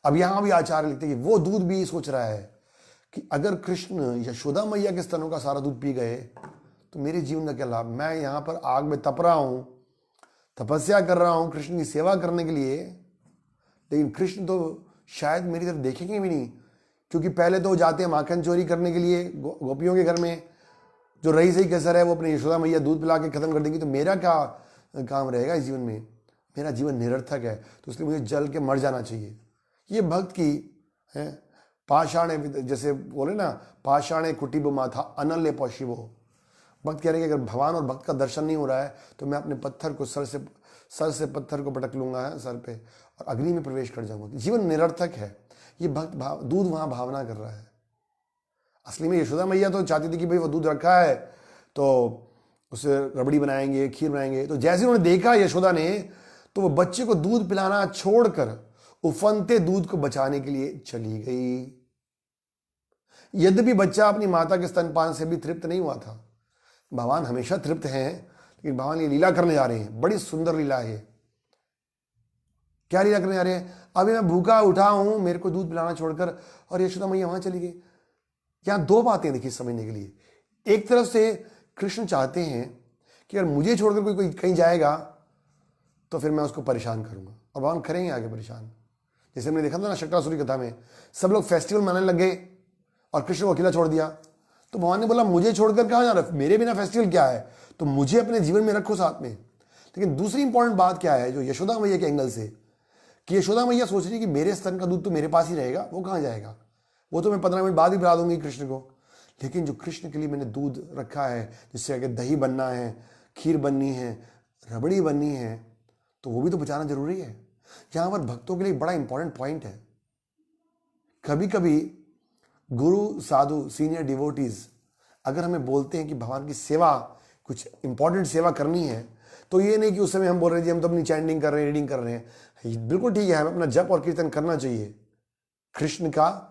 अब यहां भी आचार्य लिखते हैं कि वो दूध भी सोच रहा है कि अगर कृष्ण यशोदा मैया के स्तनों का सारा दूध पी गए तो मेरे जीवन का क्या लाभ। मैं यहां पर आग में तप रहा हूं, तपस्या कर रहा हूं कृष्ण की सेवा करने के लिए, लेकिन कृष्ण तो शायद मेरी तरफ देखेंगे भी नहीं, क्योंकि पहले तो जाते हैं माखन चोरी करने के लिए गोपियों के घर में, जो रही सही कसर है वो अपनी यशोदा मैया दूध पिला के खत्म कर देंगी, तो मेरा क्या काम रहेगा इस जीवन में, मेरा जीवन निरर्थक है। तो इसलिए मुझे जल के मर जाना चाहिए। ये भक्त की है पाषाणे, जैसे बोले ना पाषाणे कुटिब माथा अनल्य पौशिवो। भक्त कह रहे हैं कि अगर भगवान और भक्त का दर्शन नहीं हो रहा है तो मैं अपने पत्थर को सर से पत्थर को पटक लूंगा सर पे और अग्नि में प्रवेश कर जाऊंगा। जीवन निरर्थक है। ये भक्त दूध वहां भावना कर रहा है। असली में यशोदा मैया तो चाहती थी कि भाई वो दूध रखा है तो उसे रबड़ी बनाएंगे, खीर बनाएंगे। तो जैसे उन्होंने देखा यशोदा ने, तो वो बच्चे को दूध पिलाना छोड़कर उफनते दूध को बचाने के लिए चली गई। यद्यपि बच्चा अपनी माता के स्तनपान से भी तृप्त नहीं हुआ था। भगवान हमेशा तृप्त हैं, लेकिन भगवान ये लीला करने जा रहे हैं, बड़ी सुंदर लीला है। क्या लीला करने जा रहे हैं, अभी मैं भूखा उठा हूं, मेरे को दूध पिलाना छोड़कर, और यशोदा मैया वहां चली गई। यहां दो बातें देखिए समझने के लिए। एक तरफ से कृष्ण चाहते हैं कि अगर मुझे छोड़कर कोई कहीं जाएगा तो फिर मैं उसको परेशान करूंगा, और भगवान करेंगे आगे परेशान। जैसे हमने देखा था ना शक्रासुरी कथा में, सब लोग फेस्टिवल मनाने लग गए और कृष्ण को अकेला छोड़ दिया। तो भगवान ने बोला मुझे छोड़कर कहां जा रहा है, मेरे बिना फेस्टिवल क्या है, तो मुझे अपने जीवन में रखो साथ में। लेकिन दूसरी इंपॉर्टेंट बात क्या है, जो यशोदा मैया के एंगल से, कि यशोदा मैया सोच रही है कि मेरे स्तन का दूध तो मेरे पास ही रहेगा, वो कहां जाएगा, वो तो मैं 15 मिनट बाद ही पिला दूंगी कृष्ण को। लेकिन जो कृष्ण के लिए मैंने दूध रखा है, जिससे आगे दही बनना है, खीर बननी है, रबड़ी बननी है, तो वो भी तो बचाना जरूरी है। यहां पर भक्तों के लिए बड़ा इंपॉर्टेंट पॉइंट है। कभी कभी गुरु साधु सीनियर डिवोटीज अगर हमें बोलते हैं कि भगवान की सेवा, कुछ इंपॉर्टेंट सेवा करनी है, तो ये नहीं कि उस समय हम बोल रहे हैं जी हम तो अपनी चैंटिंग कर रहे हैं, रीडिंग कर रहे हैं। बिल्कुल ठीक है, हमें अपना जप और कीर्तन करना चाहिए, कृष्ण का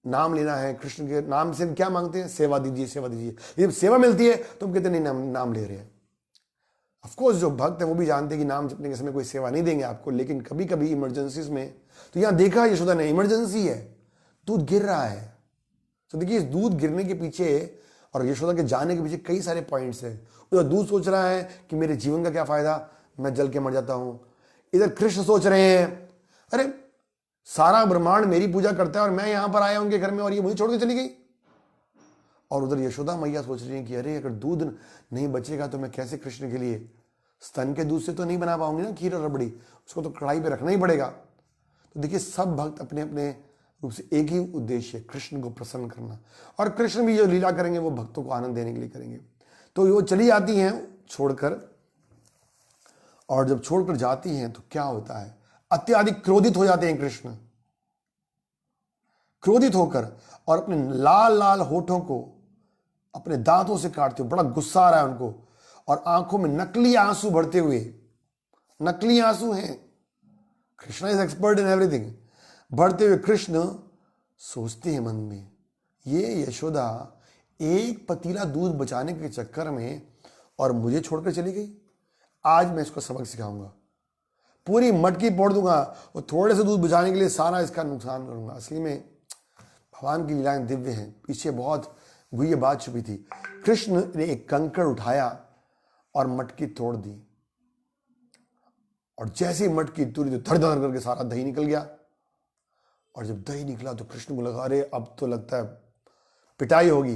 नाम लेना है, कृष्ण के नाम से हम क्या मांगते हैं, सेवा दीजिए सेवा दीजिए। जब सेवा मिलती है तो हम कहते नहीं नाम ले रहे हैं। ऑफकोर्स जो भक्त है वो भी जानते हैं कि नाम जपने के समय कोई सेवा नहीं देंगे आपको, लेकिन कभी कभी इमरजेंसीज में, तो यहां देखा यशोदा ने इमरजेंसी है, दूध गिर रहा है। तो देखिए इस दूध गिरने के पीछे और यशोदा के जाने के पीछे कई सारे पॉइंट्स हैं। उधर दूध सोच रहा है कि मेरे जीवन का क्या फायदा, मैं जल के मर जाता हूं। इधर कृष्ण सोच रहे हैं अरे सारा ब्रह्मांड मेरी पूजा करता है और मैं यहां पर आया उनके घर में और ये मुझे छोड़ के चली गई। और उधर यशोदा मैया सोच रही है कि अरे अगर दूध नहीं बचेगा तो मैं कैसे कृष्ण के लिए, स्तन के दूध से तो नहीं बना पाऊंगी ना खीर और रबड़ी, उसको तो कढ़ाई पे रखना ही पड़ेगा। तो देखिए सब भक्त अपने अपने रूप से एक ही उद्देश्य है, कृष्ण को प्रसन्न करना। और कृष्ण भी जो लीला करेंगे वो भक्तों को आनंद देने के लिए करेंगे। तो वो चली जाती हैं छोड़कर, और जब छोड़कर जाती हैं तो क्या होता है, अत्यधिक क्रोधित हो जाते हैं कृष्ण। क्रोधित होकर और अपने लाल लाल होठों को अपने दांतों से काटते हुए, बड़ा गुस्सा आ रहा है उनको, और आंखों में नकली आंसू भरते हुए, नकली आंसू हैं, Krishna is expert in everything, भरते हुए कृष्ण सोचते हैं मन में, ये यशोदा एक पतीला दूध बचाने के चक्कर में और मुझे छोड़कर चली गई। आज मैं इसको सबक सिखाऊंगा, पूरी मटकी फोड़ दूंगा और थोड़े से दूध बचाने के लिए सारा इसका नुकसान करूंगा। असली में भगवान की लीलाएं दिव्य हैं, पीछे बहुत गुह्य बात छुपी थी। कृष्ण ने एक कंकड़ उठाया और मटकी तोड़ दी। और जैसे ही मटकी तुरी तो धड़ धड़ करके सारा दही निकल गया। और जब दही निकला तो कृष्ण को लगा अरे अब तो लगता है पिटाई होगी।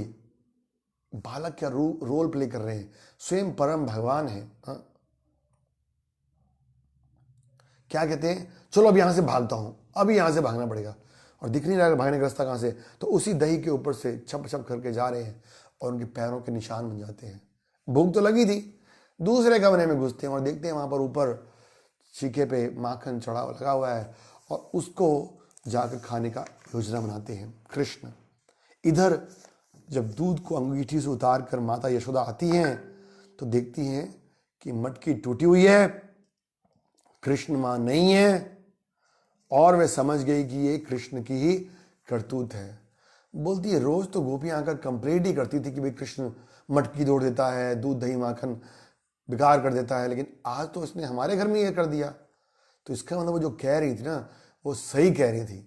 बालक क्या रोल प्ले कर रहे हैं, स्वयं परम भगवान है। क्या कहते हैं, चलो अब यहां से भागता हूं, अभी यहां से भागना पड़ेगा। और दिख नहीं रहा भागने का रास्ता कहां से, तो उसी दही के ऊपर से छप छप करके जा रहे हैं और उनके पैरों के निशान बन जाते हैं। भूख तो लगी थी, दूसरे कमरे में घुसते हैं और देखते हैं वहां पर ऊपर चीखे पे माखन चढ़ा लगा हुआ है और उसको जाकर खाने का योजना बनाते हैं कृष्ण। इधर जब दूध को अंगीठी से उतार कर माता यशोदा आती हैं तो देखती हैं कि मटकी टूटी हुई है, कृष्ण मां नहीं है, और वे समझ गई कि ये कृष्ण की ही करतूत है। बोलती है रोज तो गोपियां आकर कंप्लेंट ही करती थी कि भाई कृष्ण मटकी तोड़ देता है, दूध दही माखन बेकार कर देता है, लेकिन आज तो इसने हमारे घर में ये कर दिया। तो इसका मतलब वो जो कह रही थी ना वो सही कह रही थी।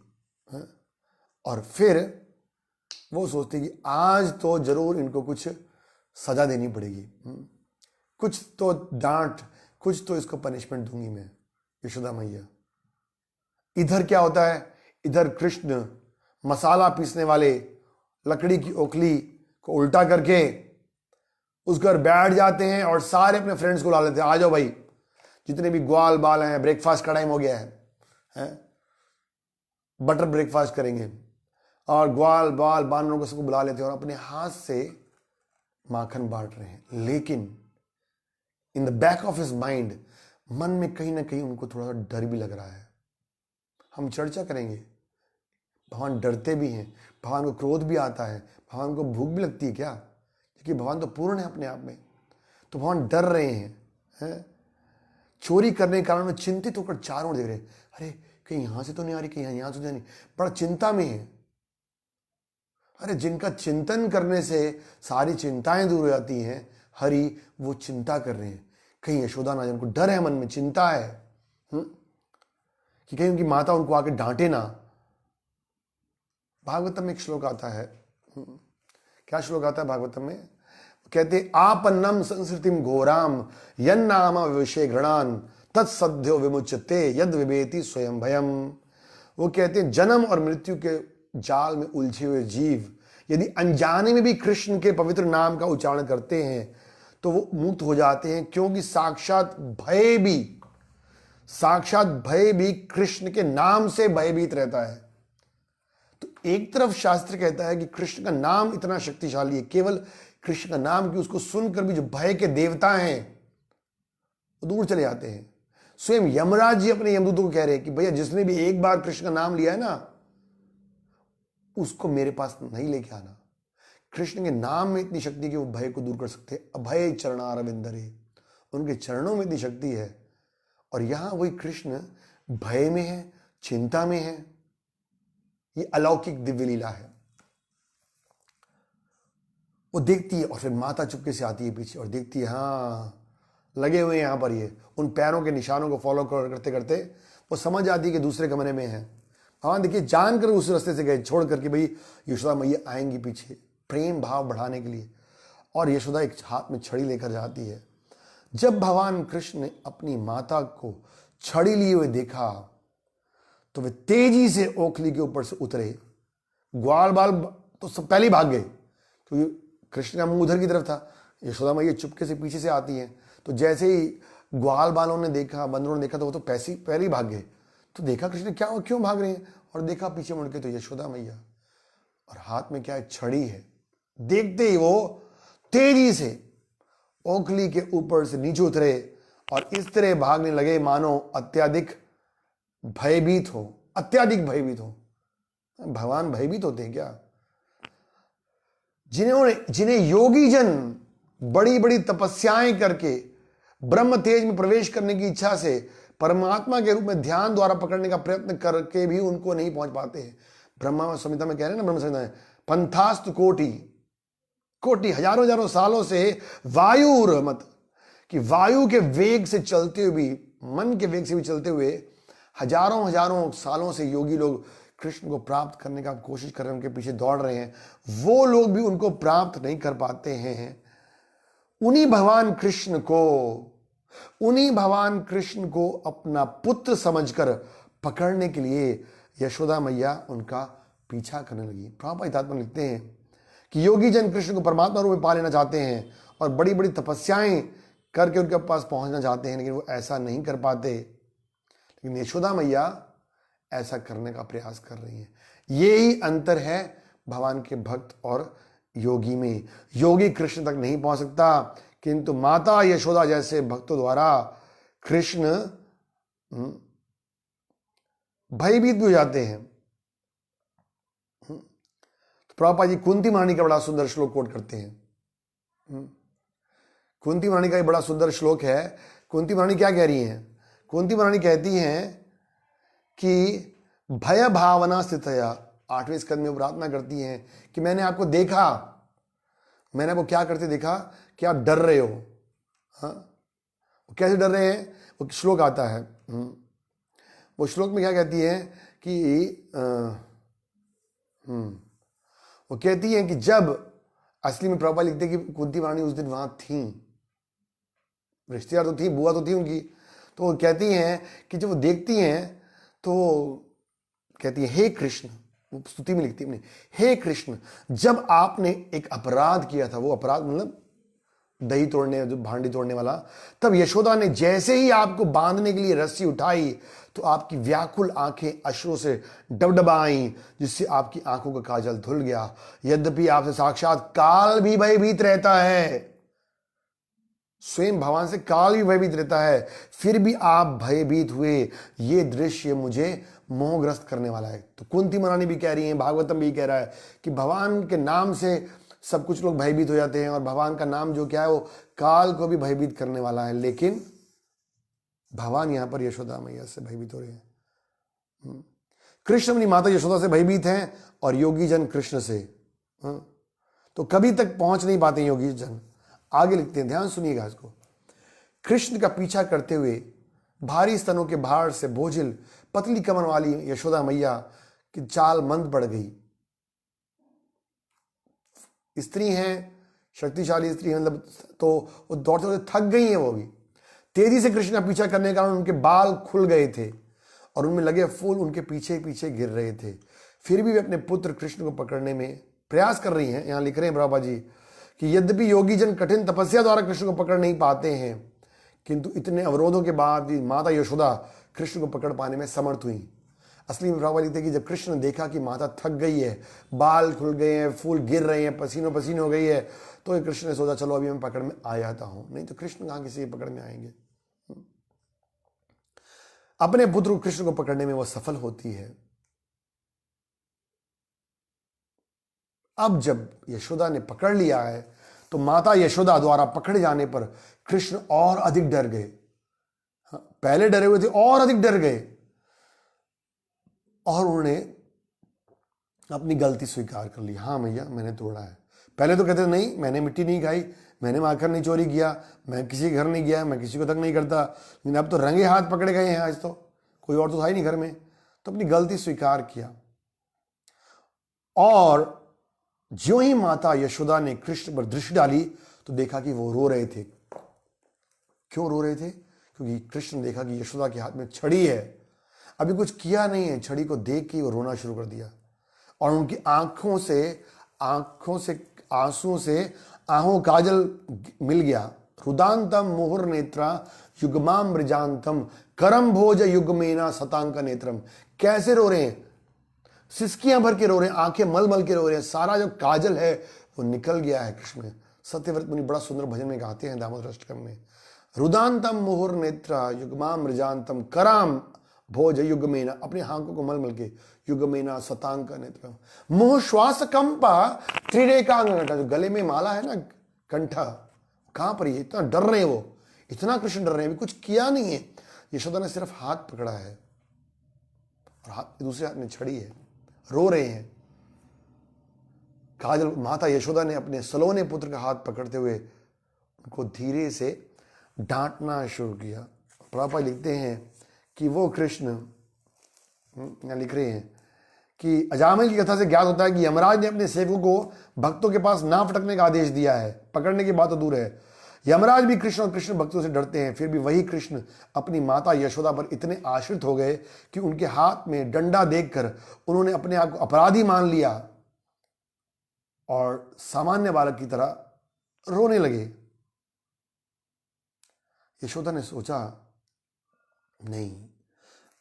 और फिर वो सोचती कि आज तो जरूर इनको कुछ सजा देनी पड़ेगी, कुछ तो डांट, कुछ तो इसको पनिशमेंट दूंगी मैं यशोदा मैया। इधर क्या होता है, इधर कृष्ण मसाला पीसने वाले लकड़ी की ओखली को उल्टा करके उस घर बैठ जाते हैं और सारे अपने फ्रेंड्स को ला लेते हैं, आ जाओ भाई जितने भी ग्वाल बाल हैं, ब्रेकफास्ट का टाइम हो गया है? बटर ब्रेकफास्ट करेंगे। और ग्वाल बाल बानरों को सबको बुला लेते हैं और अपने हाथ से माखन बांट रहे हैं। लेकिन in the back of his mind, मन में कहीं ना कहीं उनको थोड़ा सा डर भी लग रहा है। हम चर्चा करेंगे, भगवान डरते भी हैं, भगवान को क्रोध भी आता है, भगवान को भूख भी लगती है क्या, क्योंकि भगवान तो पूर्ण है अपने आप में। तो भगवान डर रहे हैं, चोरी करने के कारण में चिंतित होकर चारों ओर देख रहे हैं, अरे कहीं यहां से तो नहीं आ रही, कहीं यहां से तो नहीं, बड़ा चिंता में है। अरे जिनका चिंतन करने से सारी चिंताएं दूर हो जाती हैं, हरि वो चिंता कर रहे हैं। कहीं यशोदा ना, जिनको डर है, मन में चिंता है कि कहीं उनकी माता उनको आके डांटे ना। भागवतम में एक श्लोक आता है, क्या श्लोक आता है भागवतम में, कहते आपन्नम संस्कृतिम घोराम यन्नाम विषय घृणान तत्सद्यो विमुच्यते यद विवेति स्वयं भयम। वो कहते हैं जन्म और मृत्यु के जाल में उलझे हुए जीव यदि अनजाने में भी कृष्ण के पवित्र नाम का उच्चारण करते हैं तो वो मुक्त हो जाते हैं, क्योंकि साक्षात भय भी कृष्ण के नाम से भयभीत रहता है। तो एक तरफ शास्त्र कहता है कि कृष्ण का नाम इतना शक्तिशाली है, केवल कृष्ण का नाम कि उसको सुनकर भी जो भय के देवता हैं वो दूर चले जाते हैं। स्वयं यमराज जी अपने यमदूतों को कह रहे हैं कि भैया जिसने भी एक बार कृष्ण का नाम लिया है ना उसको मेरे पास नहीं लेके आना। कृष्ण के नाम में इतनी शक्ति कि वो भय को दूर कर सकते हैं। अभय चरणारविंदरे, उनके चरणों में इतनी शक्ति है। और यहां वही कृष्ण भय में है, चिंता में है। ये अलौकिक दिव्य लीला है। वो देखती है और फिर माता चुपके से आती है पीछे और देखती है, हाँ लगे हुए हैं यहां पर, ये उन पैरों के निशानों को फॉलो करते करते वो समझ आती है कि दूसरे कमरे में है। हाँ देखिए, जानकर उस रास्ते से गए, छोड़ करके भाई यशोदा मैया आएंगी पीछे, प्रेम भाव बढ़ाने के लिए। और यशोदा एक हाथ में छड़ी लेकर जाती है। जब भगवान कृष्ण ने अपनी माता को छड़ी लिए हुए देखा तो वे तेजी से ओखली के ऊपर से उतरे। ग्वाल बाल तो सब पहले ही भाग गए क्योंकि कृष्ण का मुंह उधर की तरफ था। यशोदा मैया चुपके से पीछे से आती है, तो जैसे ही ग्वाल बालों ने देखा, बंदरों ने देखा, तो वो तो पहले ही भाग गए। तो देखा कृष्ण क्या, क्यों भाग रहे हैं, और देखा पीछे मुड़ के तो यशोदा मैया, और हाथ में क्या है, छड़ी है। देखते ही वो तेजी से ओखली के ऊपर से नीचे उतरे और इस तरह भागने लगे मानो अत्यधिक भयभीत हो। भगवान भयभीत होते हैं क्या? जिन्हें योगी जन बड़ी बड़ी तपस्याएं करके ब्रह्म तेज में प्रवेश करने की इच्छा से परमात्मा के रूप में ध्यान द्वारा पकड़ने का प्रयत्न करके भी उनको नहीं पहुंच पाते हैं। ब्रह्मा संहिता में कह रहे हैं ना, ब्रह्म संहिता में पंथास्तु कोटि हजारों सालों से वायुर्मत, कि वायु के वेग से चलते हुए भी, मन के वेग से भी चलते हुए हजारों सालों से योगी लोग कृष्ण को प्राप्त करने का कोशिश कर रहे हैं, उनके पीछे दौड़ रहे हैं। वो लोग भी उनको प्राप्त नहीं कर पाते हैं। उन्हीं भगवान कृष्ण को उन्हीं भगवान कृष्ण को अपना पुत्र समझकर पकड़ने के लिए यशोदा मैया उनका पीछा करने लगी। प्रभुपाद हितात्मा लिखते हैं कि योगी जन कृष्ण को परमात्मा रूप में पा लेना चाहते हैं और बड़ी बड़ी तपस्याएं करके उनके पास पहुंचना चाहते हैं, लेकिन वो ऐसा नहीं कर पाते। लेकिन यशोदा मैया ऐसा करने का प्रयास कर रही हैं। यही अंतर है भगवान के भक्त और योगी में। योगी कृष्ण तक नहीं पहुंच सकता, किंतु माता यशोदा जैसे भक्तों द्वारा कृष्ण भयभीत भी हो जाते हैं। तो प्रभुपाद जी कुंती महारानी का बड़ा सुंदर श्लोक कोट करते हैं। कुंती महारानी का एक बड़ा सुंदर श्लोक है। कुंती महारानी क्या कह रही हैं? कुंती महारानी कहती हैं कि भय भावना स्थितया, 8वें स्कंद में प्रार्थना करती हैं कि मैंने आपको देखा, मैंने आपको क्या करते देखा कि आप डर रहे हो। हाँ, कैसे डर रहे हैं? वो श्लोक आता है। वो श्लोक में क्या कहती है कि वो कहती है कि जब, असली में प्रभुपाद लिखते हैं कि कुंती महारानी उस दिन वहां थी, रिश्तेदार तो थी, बुआ तो थी उनकी, तो वो कहती हैं कि जब वो देखती हैं तो कहती है हे कृष्ण, वो स्तुति में लिखती है, हे कृष्ण, जब आपने एक अपराध किया था, वो अपराध मतलब दही तोड़ने, जो भांडी तोड़ने वाला, तब यशोदा ने जैसे ही आपको बांधने के लिए रस्सी उठाई तो आपकी व्याकुल आंखें अश्रु से डबडबाई, जिससे आपकी आंखों का काजल धुल गया। यद्यपि आपसे साक्षात काल भी भयभीत रहता है, स्वयं भगवान से काल भी भयभीत रहता है, फिर भी आप भयभीत हुए। ये दृश्य मुझे मोहग्रस्त करने वाला है। तो कुंती महारानी भी कह रही हैं, भागवतम भी कह रहा है कि भगवान के नाम से सब कुछ लोग भयभीत हो जाते हैं, और भगवान का नाम जो क्या है वो काल को भी भयभीत करने वाला है। लेकिन भगवान यहां पर यशोदा मैया से भयभीत हो रहे हैं। कृष्ण अपनी माता यशोदा से भयभीत हैं और योगी जन कृष्ण से। तो कभी तक पहुंच नहीं पाते योगी जन। आगे लिखते हैं, ध्यान सुनिएगा इसको। कृष्ण का पीछा करते हुए भारी स्तनों के भार से बोझिल पतली कमर वाली यशोदा मैया की चाल मंद पड़ गई। स्त्री हैं, शक्तिशाली स्त्री, मतलब तो वो दौड़ते दौड़ते थक गई हैं। वो भी तेजी से कृष्ण का पीछा करने के कारण उनके बाल खुल गए थे और उनमें लगे फूल उनके पीछे पीछे गिर रहे थे। फिर भी वे अपने पुत्र कृष्ण को पकड़ने में प्रयास कर रही हैं। यहां लिख रहे हैं प्रभुपाद जी कि यद्यपि योगी जन कठिन तपस्या द्वारा कृष्ण को पकड़ नहीं पाते हैं, किंतु इतने अवरोधों के बाद भी माता यशोदा कृष्ण को पकड़ पाने में समर्थ हुई। असली में प्रभुपाद लिखते हैं कि जब कृष्ण ने देखा कि माता थक गई है, बाल खुल गए हैं, फूल गिर रहे हैं, पसीनो पसीन हो गई है, तो कृष्ण ने सोचा चलो अभी मैं पकड़ में आ जाता हूं, नहीं तो कृष्ण कहां किसी पकड़ में आएंगे। अपने पुत्र कृष्ण को पकड़ने में वो सफल होती है। अब जब यशोदा ने पकड़ लिया है तो माता यशोदा द्वारा पकड़े जाने पर कृष्ण और अधिक डर गए। पहले डरे हुए थे और अधिक डर गए और उन्होंने अपनी गलती स्वीकार कर ली। हाँ मैया मैंने तोड़ा है। पहले तो कहते नहीं मैंने मिट्टी नहीं खाई, मैंने माखन नहीं चोरी किया, मैं किसी के घर नहीं गया, मैं किसी को तक नहीं करता, लेकिन अब तो रंगे हाथ पकड़े गए हैं, आज तो कोई और तो था ही नहीं घर में। तो अपनी गलती स्वीकार किया। और ज्यों ही माता यशोदा ने कृष्ण पर दृष्टि डाली तो देखा कि वो रो रहे थे। क्यों रो रहे थे? क्योंकि कृष्ण ने देखा कि यशोदा के हाथ में छड़ी है, अभी कुछ किया नहीं है, छड़ी को देख के वो रोना शुरू कर दिया और उनकी आंखों से आंसुओं से आहों काजल मिल गया। रुदांतम मुहुर नेत्रा युगमाम मृजांतम करम भोज युगमेना शतांक नेत्रम। कैसे रो रहे हैं? सिसकियां भर के रो रहे हैं, आंखें मल मल के रो रहे हैं, सारा जो काजल है वो निकल गया है कृष्ण में। सत्यव्रत मुनि बड़ा सुंदर भजन में गाते हैं दामोदर अष्टकम में, रुदांतम मुहुर नेत्रा युगमाम मृजांतम कराम भोज युगमेना, अपनी आंखों को मल मल के युगमेना शतांक नेत्रम मोह श्वास कंपा त्रिरेकांग घंटा। जो गले में माला है ना कंठा, कहां पर? ये इतना डर रहे हैं, वो इतना कृष्ण डर रहे हैं, अभी कुछ किया नहीं है। यशोदा ने सिर्फ हाथ पकड़ा है और हाथ दूसरे हाथ में छड़ी है, रो रहे हैं। काजल माता यशोदा ने अपने सलोने पुत्र का हाथ पकड़ते हुए उनको धीरे से डांटना शुरू किया। प्रभुपाद लिखते हैं कि वो कृष्ण, यहां लिख रहे हैं कि अजामिल की कथा से ज्ञात होता है कि यमराज ने अपने सेवकों को भक्तों के पास ना फटकने का आदेश दिया है। पकड़ने की बात तो दूर है, यमराज भी कृष्ण और कृष्ण भक्तों से डरते हैं, फिर भी वही कृष्ण अपनी माता यशोदा पर इतने आश्रित हो गए कि उनके हाथ में डंडा देखकर उन्होंने अपने आप को अपराधी मान लिया और सामान्य बालक की तरह रोने लगे। यशोदा ने सोचा, नहीं,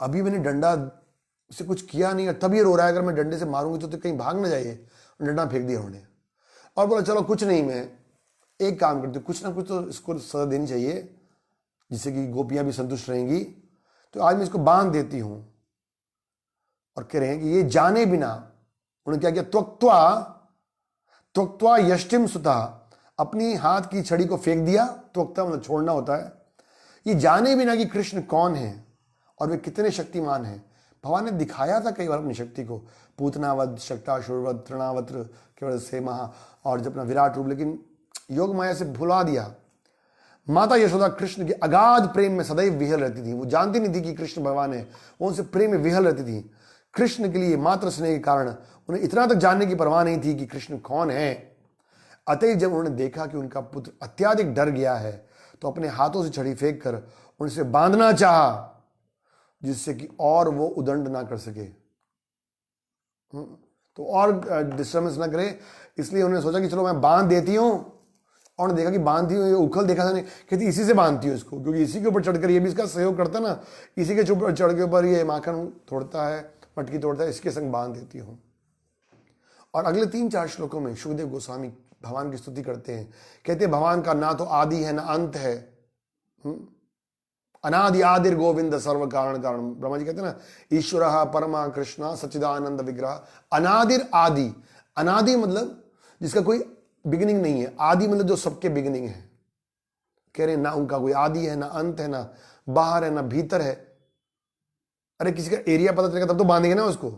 अभी मैंने डंडा से कुछ किया नहीं और तब ये रो रहा है, अगर मैं डंडे से मारूंगी तो कहीं भाग ना जाइए। डंडा फेंक दिया उन्होंने और बोला, चलो कुछ नहीं, मैं एक काम करती हूँ, कुछ ना कुछ तो इसको सजा देनी चाहिए जिससे कि गोपियां भी संतुष्ट रहेंगी, तो आज मैं इसको बांध देती हूं। और कह रहे हैं कि ये जाने बिना उन्होंने क्या किया, त्वक्त्वा त्वक्त्वा यष्टिम सुता, अपनी हाथ की छड़ी को फेंक दिया। त्वक्ता मतलब छोड़ना होता है। ये जाने बिना कि कृष्ण कौन है और वे कितने शक्तिमान हैं। भगवान ने दिखाया था कई बार अपनी शक्ति को, पूतनावध, शक्टासुरवध, तृणावत्र केवल से महा और जब अपना विराट रूप, लेकिन योग माया से भुला दिया। माता यशोदा कृष्ण के अगाध प्रेम में सदैव विहल रहती थी। वो जानती नहीं थी कि कृष्ण भगवान है, वो उनसे प्रेम में विहल रहती थी। कृष्ण के लिए मात्र स्नेह के कारण उन्हें इतना तक जानने की परवाह नहीं थी कि कृष्ण कौन है। अतः जब उन्होंने देखा कि उनका पुत्र अत्याधिक डर गया है तो अपने हाथों से छड़ी फेंक कर उनसे बांधना चाहा, जिससे कि और वो उदंड ना कर सके, तो और डिस्टर्बेंस ना करे। इसलिए उन्होंने सोचा कि चलो मैं बांध देती हूं। और उन्होंने देखा कि बांधती हूँ, ये उखल देखा था नहीं, कहती इसी से बांधती हूँ इसको, क्योंकि इसी के ऊपर चढ़कर ये भी इसका सहयोग करता है ना, इसी के ऊपर चढ़ के ऊपर ये माखन तोड़ता है, मटकी तोड़ता है, इसके संग बांध देती हूँ। और अगले 3-4 श्लोकों में शुकदेव गोस्वामी भगवान की स्तुति करते हैं। कहते हैं भगवान का ना तो आदि है ना अंत है, अनादि आदिर गोविंद सर्व कारण कारण। ब्रह्मा जी कहते हैं ना, ईश्वर परमा कृष्ण सच्चिदानंद विग्रह। अनादिर आदि, अनादि मतलब जिसका कोई बिगिनिंग नहीं है, आदि मतलब जो सबके बिगिनिंग है। कह रहे हैं ना उनका कोई आदि है, ना अंत है, ना बाहर है, ना भीतर है। अरे किसी का एरिया पता चलेगा तब तो बांधेंगे ना उसको।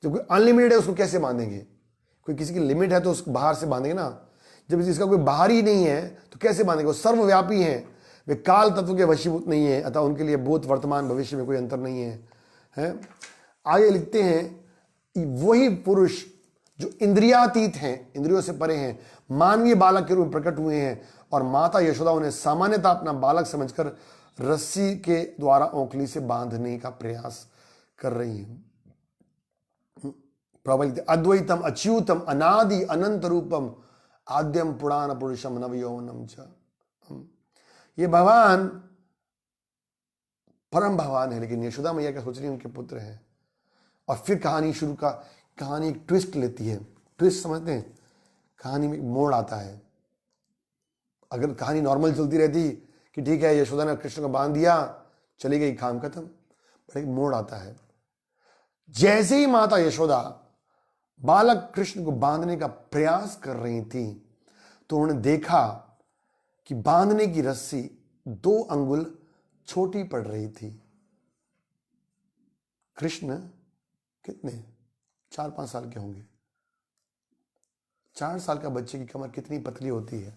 जब कोई अनलिमिटेड है उसको कैसे बांधेंगे? कोई किसी की लिमिट है तो उसको बाहर से बांधेंगे ना। जब इसका कोई बाहर ही नहीं है तो कैसे बांधेंगे? वो सर्वव्यापी है, वे काल तत्व के वशीभूत नहीं है, अतः उनके लिए भूत वर्तमान भविष्य में कोई अंतर नहीं है? आगे लिखते हैं वही पुरुष जो इंद्रियातीत हैं, इंद्रियों से परे हैं, मानवीय बालक के रूप में प्रकट हुए हैं और माता यशोदा उन्हें सामान्यतः अपना बालक समझकर रस्सी के द्वारा औंकली से बांधने का प्रयास कर रही हैं। अद्वैतम अच्युतम अनादि अनंत रूपम आद्यम पुराण पुरुषम नवयौवनम च। ये भगवान परम भगवान है, लेकिन यशोदा मैया क्या सोच रही है, उनके पुत्र हैं। और फिर कहानी शुरू का, कहानी एक ट्विस्ट लेती है। ट्विस्ट समझते हैं, कहानी में मोड़ आता है। अगर कहानी नॉर्मल चलती रहती कि ठीक है यशोदा ने कृष्ण को बांध दिया, चली गई, काम खत्म, पर एक मोड़ आता है। जैसे ही माता यशोदा बालक कृष्ण को बांधने का प्रयास कर रही थी तो उन्होंने देखा कि बांधने की रस्सी 2 अंगुल छोटी पड़ रही थी। कृष्ण कितने 4-5 साल के होंगे। 4 साल का बच्चे की कमर कितनी पतली होती है।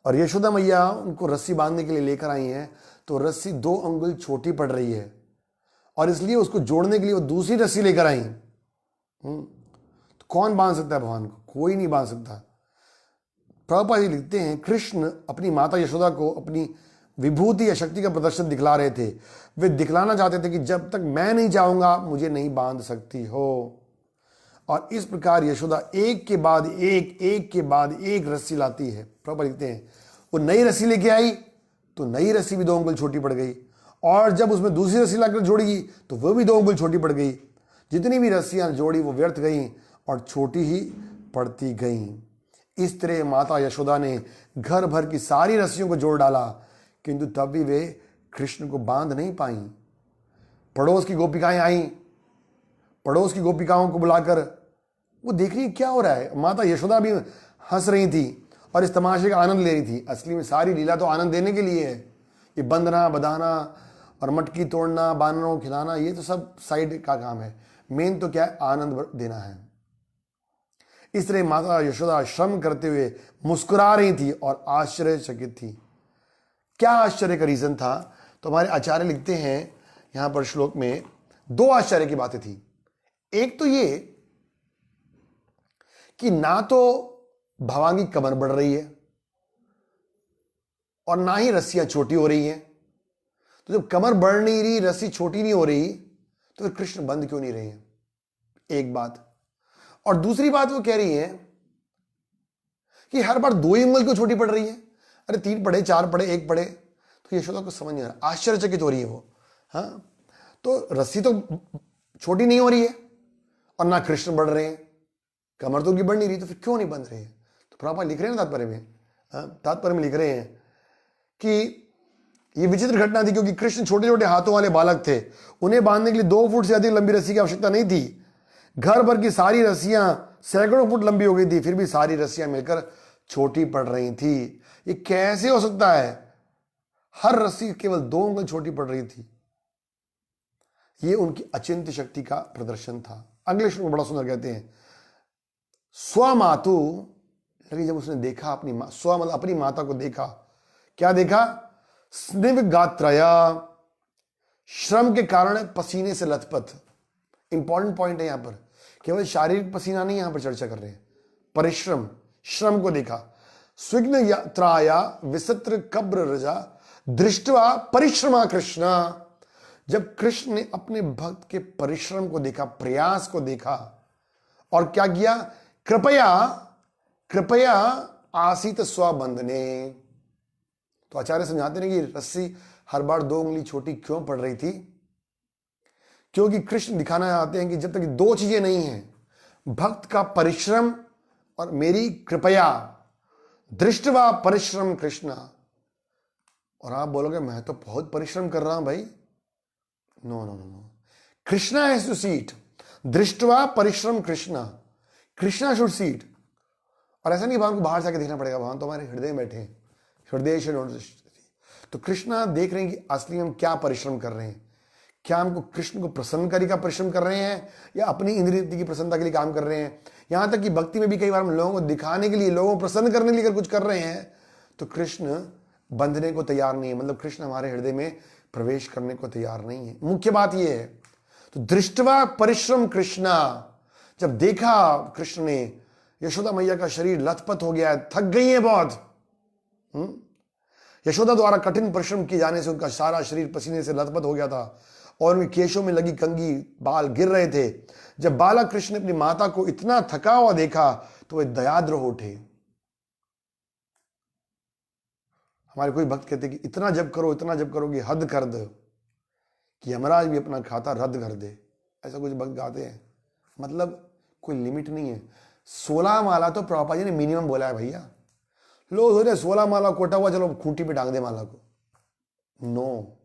और यशोदा मैया उनको रस्सी बांधने के लिए लेकर आई हैं तो रस्सी 2 अंगुल छोटी पड़ रही है और इसलिए उसको जोड़ने के लिए वो दूसरी रस्सी लेकर आई। तो कौन बांध सकता है भगवान को? कोई नहीं बांध सकता। प्रभुपाद जी लिखते हैं कृष्ण अपनी माता यशोदा को अपनी विभूति या शक्ति का प्रदर्शन दिखला रहे थे। वे दिखलाना चाहते थे कि जब तक मैं नहीं चाहूंगा मुझे नहीं बांध सकती हो। और इस प्रकार यशोदा एक के बाद एक रस्सी लाती है। प्रभुपाद लिखते हैं वो नई रस्सी लेके आई तो नई रस्सी भी 2 अंगुल छोटी पड़ गई, और जब उसमें दूसरी रस्सी लाकर जोड़ी तो वो भी 2 अंगुल छोटी पड़ गई। जितनी भी रस्सियां जोड़ी वो व्यर्थ गई और छोटी ही पड़ती गईं। इस तरह माता यशोदा ने घर भर की सारी रस्सियों को जोड़ डाला, किंतु तब भी वे कृष्ण को बांध नहीं पाई। पड़ोस की गोपिकाएं आईं, पड़ोस की गोपिकाओं को बुलाकर वो देख रही क्या हो रहा है। माता यशोदा भी हंस रही थी और इस तमाशे का आनंद ले रही थी। असली में सारी लीला तो आनंद देने के लिए है। ये बंधना बधाना और मटकी तोड़ना, बानरों को खिलाना, ये तो सब साइड का काम है। मेन तो क्या है, आनंद देना है। इस तरह माता यशोदा श्रम करते हुए मुस्कुरा रही थी और आश्चर्यचकित थी। क्या आश्चर्य का रीजन था? तो हमारे आचार्य लिखते हैं यहां पर श्लोक में 2 आश्चर्य की बातें थी। एक तो ये कि ना तो भगवान की कमर बढ़ रही है, और ना ही रस्सियां छोटी हो रही हैं। तो जब कमर बढ़ नहीं रही, रस्सी छोटी नहीं हो रही, तो फिर कृष्ण बंद क्यों नहीं रहे हैं? एक बात। और दूसरी बात वो कह रही है कि हर बार 2 ही उंगल क्यों छोटी पड़ रही है? अरे 3 पढ़े, 4 पढ़े, 1 पढ़े। तो यशोदा को समझ नहीं आ रहा, आश्चर्यचकित हो रही है वो। हाँ, तो रस्सी तो छोटी नहीं हो रही है और ना कृष्ण बढ़ रहे हैं, कमर तो उनकी बढ़ नहीं रही, तो फिर क्यों नहीं बंध रहे हैं? तो प्रभुपाद लिख रहे हैं तात्पर्य में, तात्पर्य में लिख रहे हैं कि ये विचित्र घटना थी, क्योंकि कृष्ण छोटे छोटे हाथों वाले बालक थे। उन्हें बांधने के लिए 2 फुट से अधिक लंबी रस्सी की आवश्यकता नहीं थी। घर भर की सारी रस्सियां सैकड़ों फुट लंबी हो गई थी, फिर भी सारी रस्सियां मिलकर छोटी पड़ रही थी। ये कैसे हो सकता है? हर रस्सी केवल 2 उंगल छोटी पड़ रही थी। ये उनकी अचिंत्य शक्ति का प्रदर्शन था। अगले श्लोक में बड़ा सुंदर कहते हैं, स्वमातु, जब उसने देखा अपनी मां, स्व मतलब अपनी माता को देखा, क्या देखा? स्निग्ध गात्रया, श्रम के कारण पसीने से लथपथ। इंपॉर्टेंट पॉइंट है यहां पर, केवल शारीरिक पसीना नहीं यहां पर चर्चा कर रहे हैं, परिश्रम, श्रम को देखा। स्विग्न यात्राया विचित्र कब्र रजा दृष्टवा परिश्रमा कृष्ण। जब कृष्ण ने अपने भक्त के परिश्रम को देखा, प्रयास को देखा, और क्या किया? कृपया कृपया आसीत स्वबंधने। तो आचार्य समझाते हैं कि रस्सी हर बार 2 उंगली छोटी क्यों पड़ रही थी? क्योंकि कृष्ण दिखाना चाहते हैं कि जब तक 2 चीजें नहीं हैं, भक्त का परिश्रम और मेरी कृपया, दृष्टवा परिश्रम कृष्ण। और आप बोलोगे मैं तो बहुत परिश्रम कर रहा हूं भाई। No no no no, Krishna has to see it. दृष्टवा परिश्रम Krishna, Krishna should see it. और ऐसा नहीं भगवान को बाहर जाके देखना पड़ेगा, भगवान तो हमारे हृदय में बैठे हैं, हृदय से। तो कृष्णा देख रहे हैं कि असली हम क्या परिश्रम कर रहे हैं। क्या हमको कृष्ण को प्रसन्न करने का परिश्रम कर रहे हैं, या अपनी इंद्रिय की प्रसन्नता के लिए काम कर रहे हैं? यहां तक कि भक्ति में भी कई बार हम लोगों को दिखाने के लिए, लोगों को प्रसन्न करने के लिए अगर कुछ कर रहे हैं, तो कृष्ण बंधने को तैयार नहीं है, मतलब कृष्ण हमारे हृदय में प्रवेश करने को तैयार नहीं है। मुख्य बात यह है। तो दृष्टवा परिश्रम कृष्णा, जब देखा कृष्ण ने यशोदा मैया का शरीर लथपथ हो गया है, थक गई है बहुत। यशोदा द्वारा कठिन परिश्रम किए जाने से उनका सारा शरीर पसीने से लथपथ हो गया था और उनके केशों में लगी कंघी, बाल गिर रहे थे। जब बालक कृष्ण ने अपनी माता को इतना थका हुआ देखा तो वे दयाद्र हो उठे। हमारे कोई भक्त कहते कि इतना जप करो, इतना जप करो कि हद कर दो, कि यमराज भी अपना खाता रद्द कर दे। ऐसा कुछ भक्त गाते हैं, मतलब कोई लिमिट नहीं है। 16 माला तो प्रभुपाद जी ने मिनिमम बोला है भैया। लोग सोच रहे 16 माला कोटा हुआ, चलो खूंटी पे टांग दे माला को। No,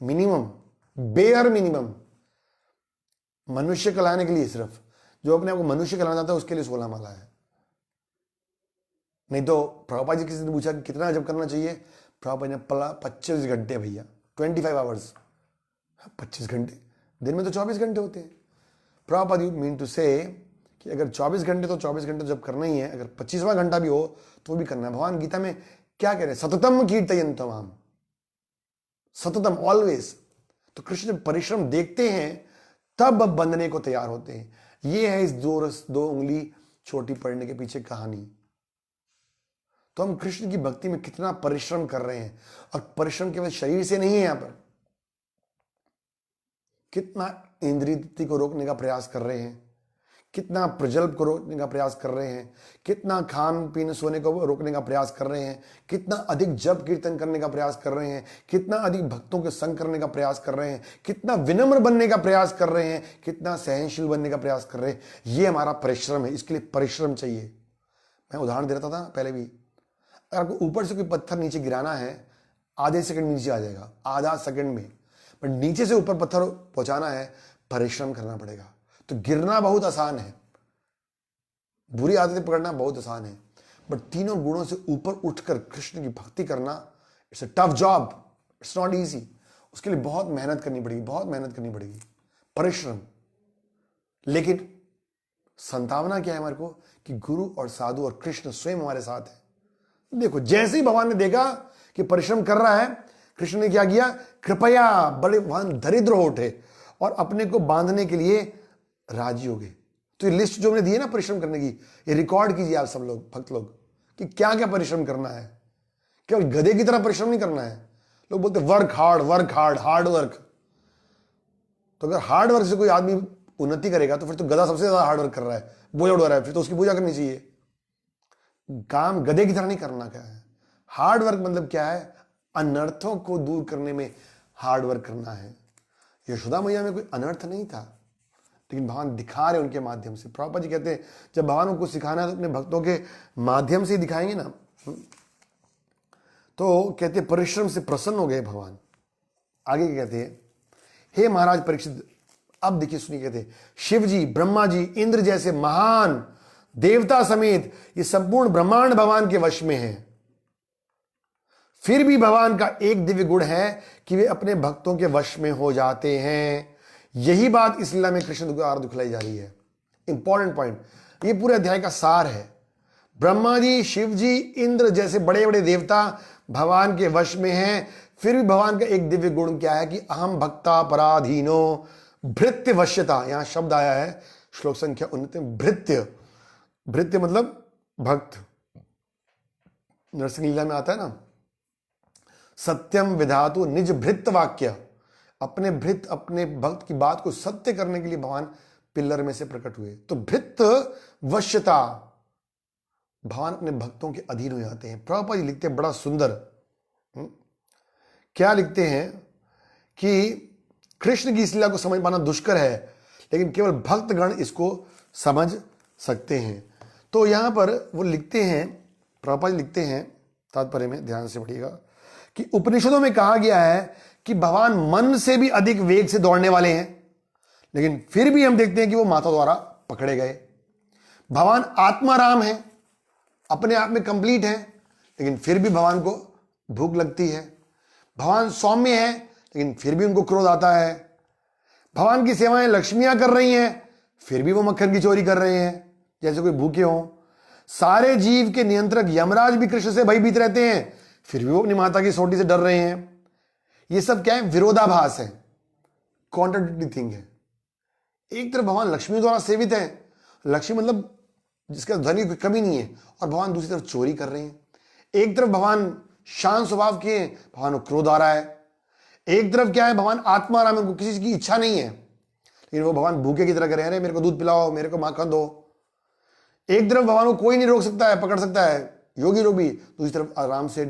minimum, bare minimum. मनुष्य कहलाने के लिए, सिर्फ जो अपने आप को मनुष्य कहलाना चाहता है उसके लिए 16 माला है। नहीं तो प्रभुपाद जी किसी ने पूछा कि कितना जब करना चाहिए, प्रभुपाद ने 25 घंटे भैया, 25 आवर्स। 25 घंटे, दिन में तो 24 घंटे होते हैं। प्रभुपाद यू मीन टू से कि अगर 24 घंटे तो 24 घंटे जब करना ही है, अगर 25वां घंटा भी हो तो भी करना है। भगवान गीता में क्या कह रहे हैं? सततम कीर्तयन्तम, सततम, ऑलवेज। तो कृष्ण परिश्रम देखते हैं तब बंधने को तैयार होते हैं। यह है इस 2 उंगली छोटी पड़ने के पीछे कहानी। तो हम कृष्ण की भक्ति में कितना परिश्रम कर रहे हैं, और परिश्रम केवल शरीर से नहीं है। यहां पर कितना इंद्रिय को रोकने का प्रयास कर रहे हैं, कितना प्रजल्प को रोकने का प्रयास कर रहे हैं, कितना खान पीने सोने को रोकने का प्रयास कर रहे हैं, कितना अधिक जप कीर्तन करने का प्रयास कर रहे हैं, कितना अधिक भक्तों के संग करने का प्रयास कर रहे हैं, कितना विनम्र बनने का प्रयास कर रहे हैं, कितना सहनशील बनने का प्रयास कर रहे हैं। ये हमारा परिश्रम है। इसके लिए परिश्रम चाहिए। मैं उदाहरण दे रहा था पहले भी, अगर आपको ऊपर से कोई पत्थर नीचे गिराना है, आधे सेकंड में नीचे आ जाएगा, आधा सेकंड में। बट नीचे से ऊपर पत्थर पहुंचाना है, परिश्रम करना पड़ेगा। तो गिरना बहुत आसान है, बुरी आदतें पकड़ना बहुत आसान है, बट तीनों गुणों से ऊपर उठकर कृष्ण की भक्ति करना, it's a tough job, it's not easy. उसके लिए बहुत मेहनत करनी पड़ेगी, बहुत मेहनत करनी पड़ेगी, परिश्रम। लेकिन संभावना क्या है हमारे को? कि गुरु और साधु और कृष्ण स्वयं हमारे साथ है। देखो, जैसे ही भगवान ने देखा कि परिश्रम कर रहा है, कृष्ण ने क्या किया? कृपया, बड़े भगवान दरिद्र हो उठे और अपने को बांधने के लिए राजी हो गए। तो ये लिस्ट जो हमने दी है ना परिश्रम करने की, ये रिकॉर्ड कीजिए आप सब लोग, भक्त लोग, कि क्या क्या परिश्रम करना है, केवल गधे की तरह परिश्रम नहीं करना है। लोग बोलते वर्क हार्ड हार्ड वर्क। तो अगर हार्ड वर्क से कोई आदमी उन्नति करेगा तो फिर तो गधा सबसे ज्यादा हार्ड वर्क कर रहा है, बोझ उड़ा रहा है, फिर तो उसकी पूजा करनी चाहिए। काम गधे की तरह नहीं करना। क्या है हार्ड वर्क? मतलब क्या है? अनर्थों को दूर करने में हार्ड वर्क करना है। यशोदा मैया में कोई अनर्थ नहीं था, लेकिन भगवान दिखा रहे उनके माध्यम से। प्रभुपाद जी कहते हैं जब भगवान को सिखाना है तो अपने भक्तों के माध्यम से ही दिखाएंगे ना। तो कहते परिश्रम से प्रसन्न हो गए भगवान। आगे क्या कहते हैं, हे महाराज परीक्षित, अब देखिए सुनिए, कहते शिव जी, ब्रह्मा जी, इंद्र जैसे महान देवता समेत ये संपूर्ण ब्रह्मांड भगवान के वश में है। फिर भी भगवान का एक दिव्य गुण है कि वे अपने भक्तों के वश में हो जाते हैं। यही बात इस लीला में कृष्ण द्वारा दिखलाई जा रही है। इंपॉर्टेंट पॉइंट, ये पूरे अध्याय का सार है। ब्रह्मा जी, शिव जी, इंद्र जैसे बड़े बड़े देवता भगवान के वश में हैं, फिर भी भगवान का एक दिव्य गुण क्या है कि अहम भक्ता पराधीनो भृत्य वश्यता। यहां शब्द आया है श्लोक संख्या 19 में, भृत्य। भृत्य मतलब भक्त। नरसिंह लीला में आता है ना, सत्यम विधातु निज भृत्य वाक्य। अपने भृत्य, अपने भक्त की बात को सत्य करने के लिए भगवान पिल्लर में से प्रकट हुए। तो भृत्य वश्यता, भगवान अपने भक्तों के अधीन हो जाते हैं। प्रभुपाद जी लिखते हैं बड़ा सुंदर, क्या लिखते हैं कि कृष्ण की इस लीला को समझ पाना दुष्कर है, लेकिन केवल भक्तगण इसको समझ सकते हैं। तो यहां पर वो लिखते हैं, प्रभुपाद जी लिखते हैं तात्पर्य में, ध्यान से पढ़िएगा, कि उपनिषदों में कहा गया है कि भगवान मन से भी अधिक वेग से दौड़ने वाले हैं, लेकिन फिर भी हम देखते हैं कि वो माता द्वारा पकड़े गए। भगवान आत्माराम है, अपने आप में कंप्लीट है, लेकिन फिर भी भगवान को भूख लगती है। भगवान सौम्य है, लेकिन फिर भी उनको क्रोध आता है। भगवान की सेवाएं लक्ष्मियां कर रही हैं, फिर भी वो मक्खन की चोरी कर रहे हैं जैसे कोई भूखे हों। सारे जीव के नियंत्रक यमराज भी कृष्ण से भयभीत रहते हैं, फिर भी वो अपनी माता की सोटी से डर रहे हैं। ये सब क्या है? विरोधाभास है, कॉन्ट्राडिक्टरी थिंग है। एक तरफ भगवान लक्ष्मी द्वारा सेवित है, लक्ष्मी मतलब जिसका धनी की कमी नहीं है, और भगवान दूसरी तरफ चोरी कर रहे हैं। एक तरफ भगवान शांत स्वभाव के हैं, भगवान को क्रोध आ रहा है। एक तरफ क्या है? भगवान आत्माराम है, उनको किसी चीज की इच्छा नहीं है, लेकिन वो भगवान भूखे की तरह कह रहे हैं, मेरे को दूध पिलाओ, मेरे को माखन दो। एक तरफ भगवान को कोई नहीं रोक सकता है, पकड़ सकता है, योगी लोग भी। दूसरी तरफ आराम से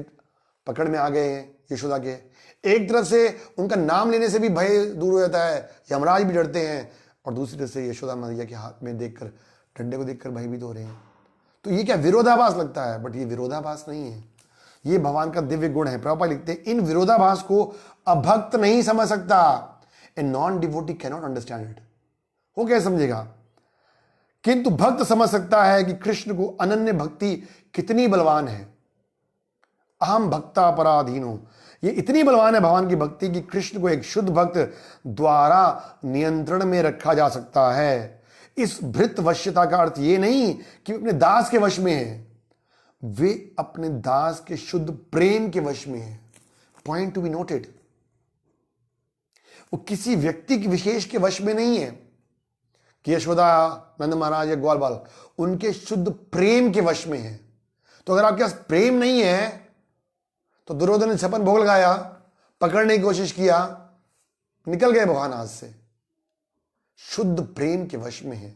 पकड़ में आ गए हैं यशोदा के। एक तरफ से उनका नाम लेने से भी भय दूर हो जाता है, यमराज भी डरते हैं, और दूसरी तरफ से यशोदा मैया के हाथ में देखकर, डंडे को देखकर भयभीत हो रहे हैं। तो ये क्या विरोधाभास लगता है, बट ये विरोधाभास नहीं है, ये भगवान का दिव्य गुण है। प्रभुपाद लिखते हैं इन विरोधाभास को अभक्त नहीं समझ सकता, a non devotee can not understand it. वो कैसे समझेगा? किंतु भक्त समझ सकता है कि कृष्ण को अनन्य भक्ति कितनी बलवान है। अहम भक्ता पराधीनो, ये इतनी बलवान है भगवान की भक्ति कि कृष्ण को एक शुद्ध भक्त द्वारा नियंत्रण में रखा जा सकता है। इस भृत वश्यता का अर्थ ये नहीं कि अपने दास के वश में है, वे अपने दास के शुद्ध प्रेम के वश में है। पॉइंट टू बी नोटेड, वो किसी व्यक्ति के विशेष के वश में नहीं है कि यशोदा, नंद महाराज या ग्वाल बाल, उनके शुद्ध प्रेम के वश में है। तो अगर आपके पास प्रेम नहीं है तो दुर्योधन ने छप्पन भोग लगाया, पकड़ने की कोशिश किया, निकल गए भगवान हाथ से। शुद्ध प्रेम के वश में है।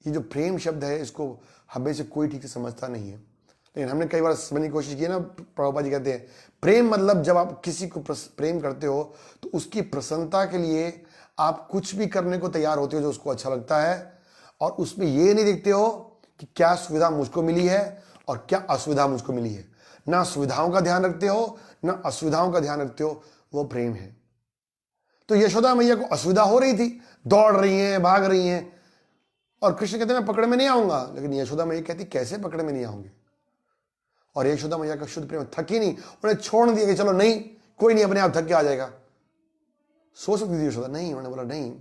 ये जो प्रेम शब्द है, इसको हमें से कोई ठीक से समझता नहीं है, लेकिन हमने कई बार समझने की कोशिश की ना। प्रभुपाद जी कहते हैं प्रेम मतलब जब आप किसी को प्रेम करते हो तो उसकी प्रसन्नता के लिए आप कुछ भी करने को तैयार होते हो जो उसको अच्छा लगता है, और उसमें ये नहीं देखते हो कि क्या सुविधा मुझको मिली है और क्या असुविधा मुझको मिली है। ना सुविधाओं का ध्यान रखते हो, ना असुविधाओं का ध्यान रखते हो, वो प्रेम है। तो यशोदा मैया को असुविधा हो रही थी, दौड़ रही हैं, भाग रही हैं, और कृष्ण कहते मैं पकड़ में नहीं आऊंगा, लेकिन यशोदा मैया कहती कैसे पकड़ में नहीं आऊंगे। और यशोदा मैया का शुद्ध प्रेम थकी नहीं, उन्हें छोड़ दिया कि चलो नहीं, कोई नहीं, अपने आप थक के आ जाएगा। सो सकती थी यशोदा, नहीं, उन्होंने बोला नहीं,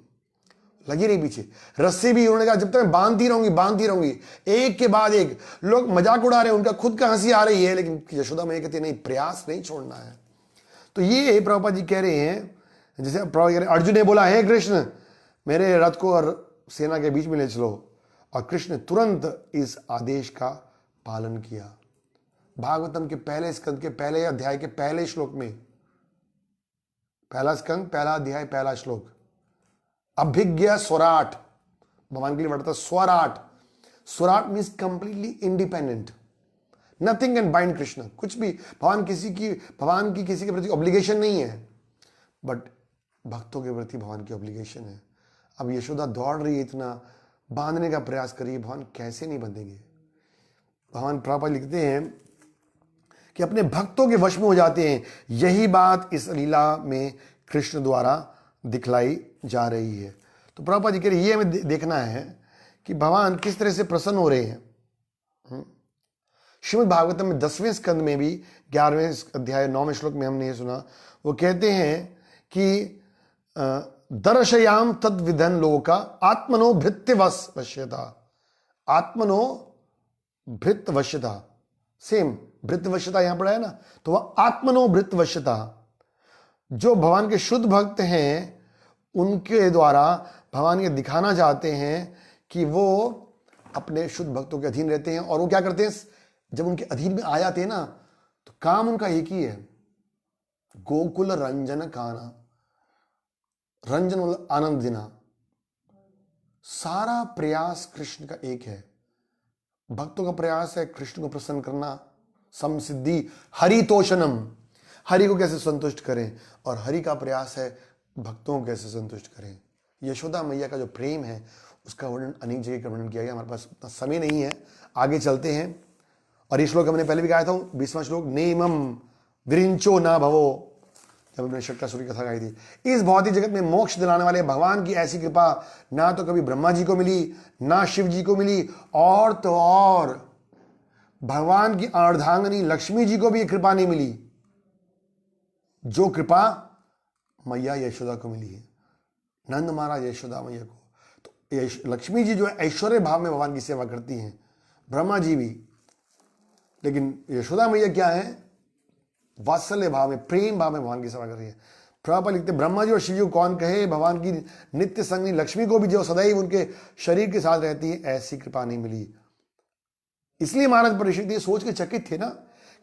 लगी रही पीछे। रस्सी भी उन्होंने कहा जब तक मैं बांधती रहूंगी। एक के बाद एक लोग मजाक उड़ा रहे हैं, उनका खुद का हंसी आ रही है, लेकिन यशोदा मैया कहती है नहीं, प्रयास नहीं छोड़ना है। तो ये प्रभुपाद जी कह रहे हैं, जैसे अर्जुन ने बोला हे कृष्ण, मेरे रथ को और सेना के बीच में ले चलो, और कृष्ण ने तुरंत इस आदेश का पालन किया। भागवतम के पहले स्कंद के पहले अध्याय के पहले श्लोक में, पहला स्कंद पहला अध्याय पहला श्लोक, अभिज्ञ स्वराट, भगवान के लिए वर्ड था स्वराट। स्वराट means completely independent, nothing can bind Krishna. कुछ भी भगवान की किसी के प्रति ऑब्लिगेशन नहीं है, बट भक्तों के प्रति भगवान की ऑब्लिगेशन है। अब यशोदा दौड़ रही है, इतना बांधने का प्रयास करिए, भगवान कैसे नहीं बंधेंगे। भगवान प्रभुपाद लिखते हैं कि अपने भक्तों के वश में हो जाते हैं। यही बात इस लीला में कृष्ण द्वारा दिखलाई जा रही है। तो प्रभुपाद जी कह रहे ये हमें देखना है कि भगवान किस तरह से प्रसन्न हो रहे हैं। श्रीमद् भागवतम में 10वें स्कंद में भी 11वें अध्याय 9वें श्लोक में हमने ये सुना, वो कहते हैं कि दर्शयाम तद विधन लोका आत्मनो भृत्यवश वश्यता, आत्मनो भृत्यवश्यता, सेम भृत्यवश्यता यहां पर है ना, तो वह आत्मनो भृत्यवश्यता। जो भगवान के शुद्ध भक्त हैं उनके द्वारा भगवान ये दिखाना चाहते हैं कि वो अपने शुद्ध भक्तों के अधीन रहते हैं। और वो क्या करते हैं, जब उनके अधीन में आ जाते हैं ना, तो काम उनका एक ही है, गोकुल रंजन काना, रंजन मतलब आनंद देना। सारा प्रयास कृष्ण का एक है, भक्तों का प्रयास है कृष्ण को प्रसन्न करना, समसिद्धि हरितोषणम, हरि को कैसे संतुष्ट करें, और हरि का प्रयास है भक्तों को कैसे संतुष्ट करें। यशोदा मैया का जो प्रेम है उसका वर्णन अनेक जगह का वर्णन किया गया, हमारे पास उतना समय नहीं है, आगे चलते हैं। और ये श्लोक हमने पहले भी गाया था, 20वां श्लोक, नेमम विरिंचो ना भवो, जब हमने शक्तासुर की कथा गाई थी। इस भौतिक जगत में मोक्ष दिलाने वाले भगवान की ऐसी कृपा ना तो कभी ब्रह्मा जी को मिली, ना शिव जी को मिली, और तो और भगवान की अर्धांगिनी लक्ष्मी जी को भी ये कृपा नहीं मिली जो कृपा मैया यशोदा को मिली है, नंद महाराज यशोदा मैया को। तो लक्ष्मी जी जो है ऐश्वर्य भाव में भगवान की सेवा करती हैं, ब्रह्मा जी भी, लेकिन यशोदा मैया क्या है, वात्सल्य भाव में, प्रेम भाव में भगवान की सेवा कर रही है। प्रभुपाद लिखते ब्रह्मा जी और शिव जी को कौन कहे, भगवान की नित्य संगी लक्ष्मी को भी जो सदैव उनके शरीर के साथ रहती है, ऐसी कृपा नहीं मिली। इसलिए महाराज परीक्षित ये सोच के चकित थे ना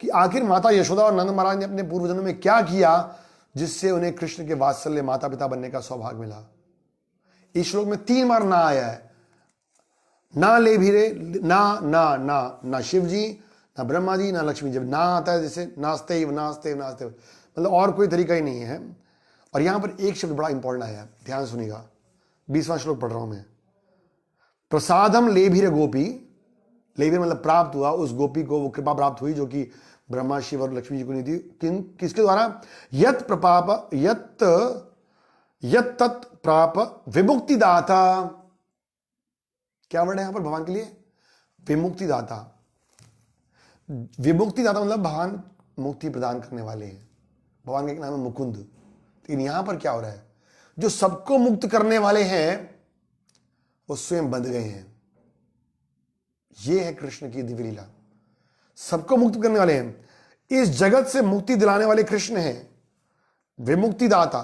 कि आखिर माता यशोदा और नंद महाराज ने अपने पूर्व जन्म में क्या किया जिससे उन्हें कृष्ण के वात्सल्य माता पिता बनने का सौभाग्य मिला। इस श्लोक में 3 बार ना आया है, ना ले भीरे, ना ना ना ना शिव जी, ना ब्रह्मा जी, ना लक्ष्मी। जब ना आता है जैसे नास्ते नास्ते नास्ते, मतलब और कोई तरीका ही नहीं है। और यहां पर एक शब्द बड़ा इंपॉर्टेंट आया है, ध्यान सुनिएगा, 20वां श्लोक पढ़ रहा हूं मैं। प्रसादम लेभीर गोपी, लेभीर मतलब प्राप्त हुआ, उस गोपी को वो कृपा प्राप्त हुई जो कि ब्रह्मा शिव और लक्ष्मी जी को नहीं थी। किसके द्वारा, यत प्रपाप यत यत तत् प्राप विमुक्ति दाता। क्या वर्ड है यहां पर भगवान के लिए, विमुक्ति दाता। विमुक्ति दाता मतलब भगवान मुक्ति प्रदान करने वाले हैं, भगवान का एक नाम है मुकुंद। लेकिन यहां पर क्या हो रहा है, जो सबको मुक्त करने वाले हैं वो स्वयं बंध गए हैं। ये है कृष्ण की दिव्य लीला, सबको मुक्त करने वाले हैं, इस जगत से मुक्ति दिलाने वाले कृष्ण हैं, विमुक्ति दाता।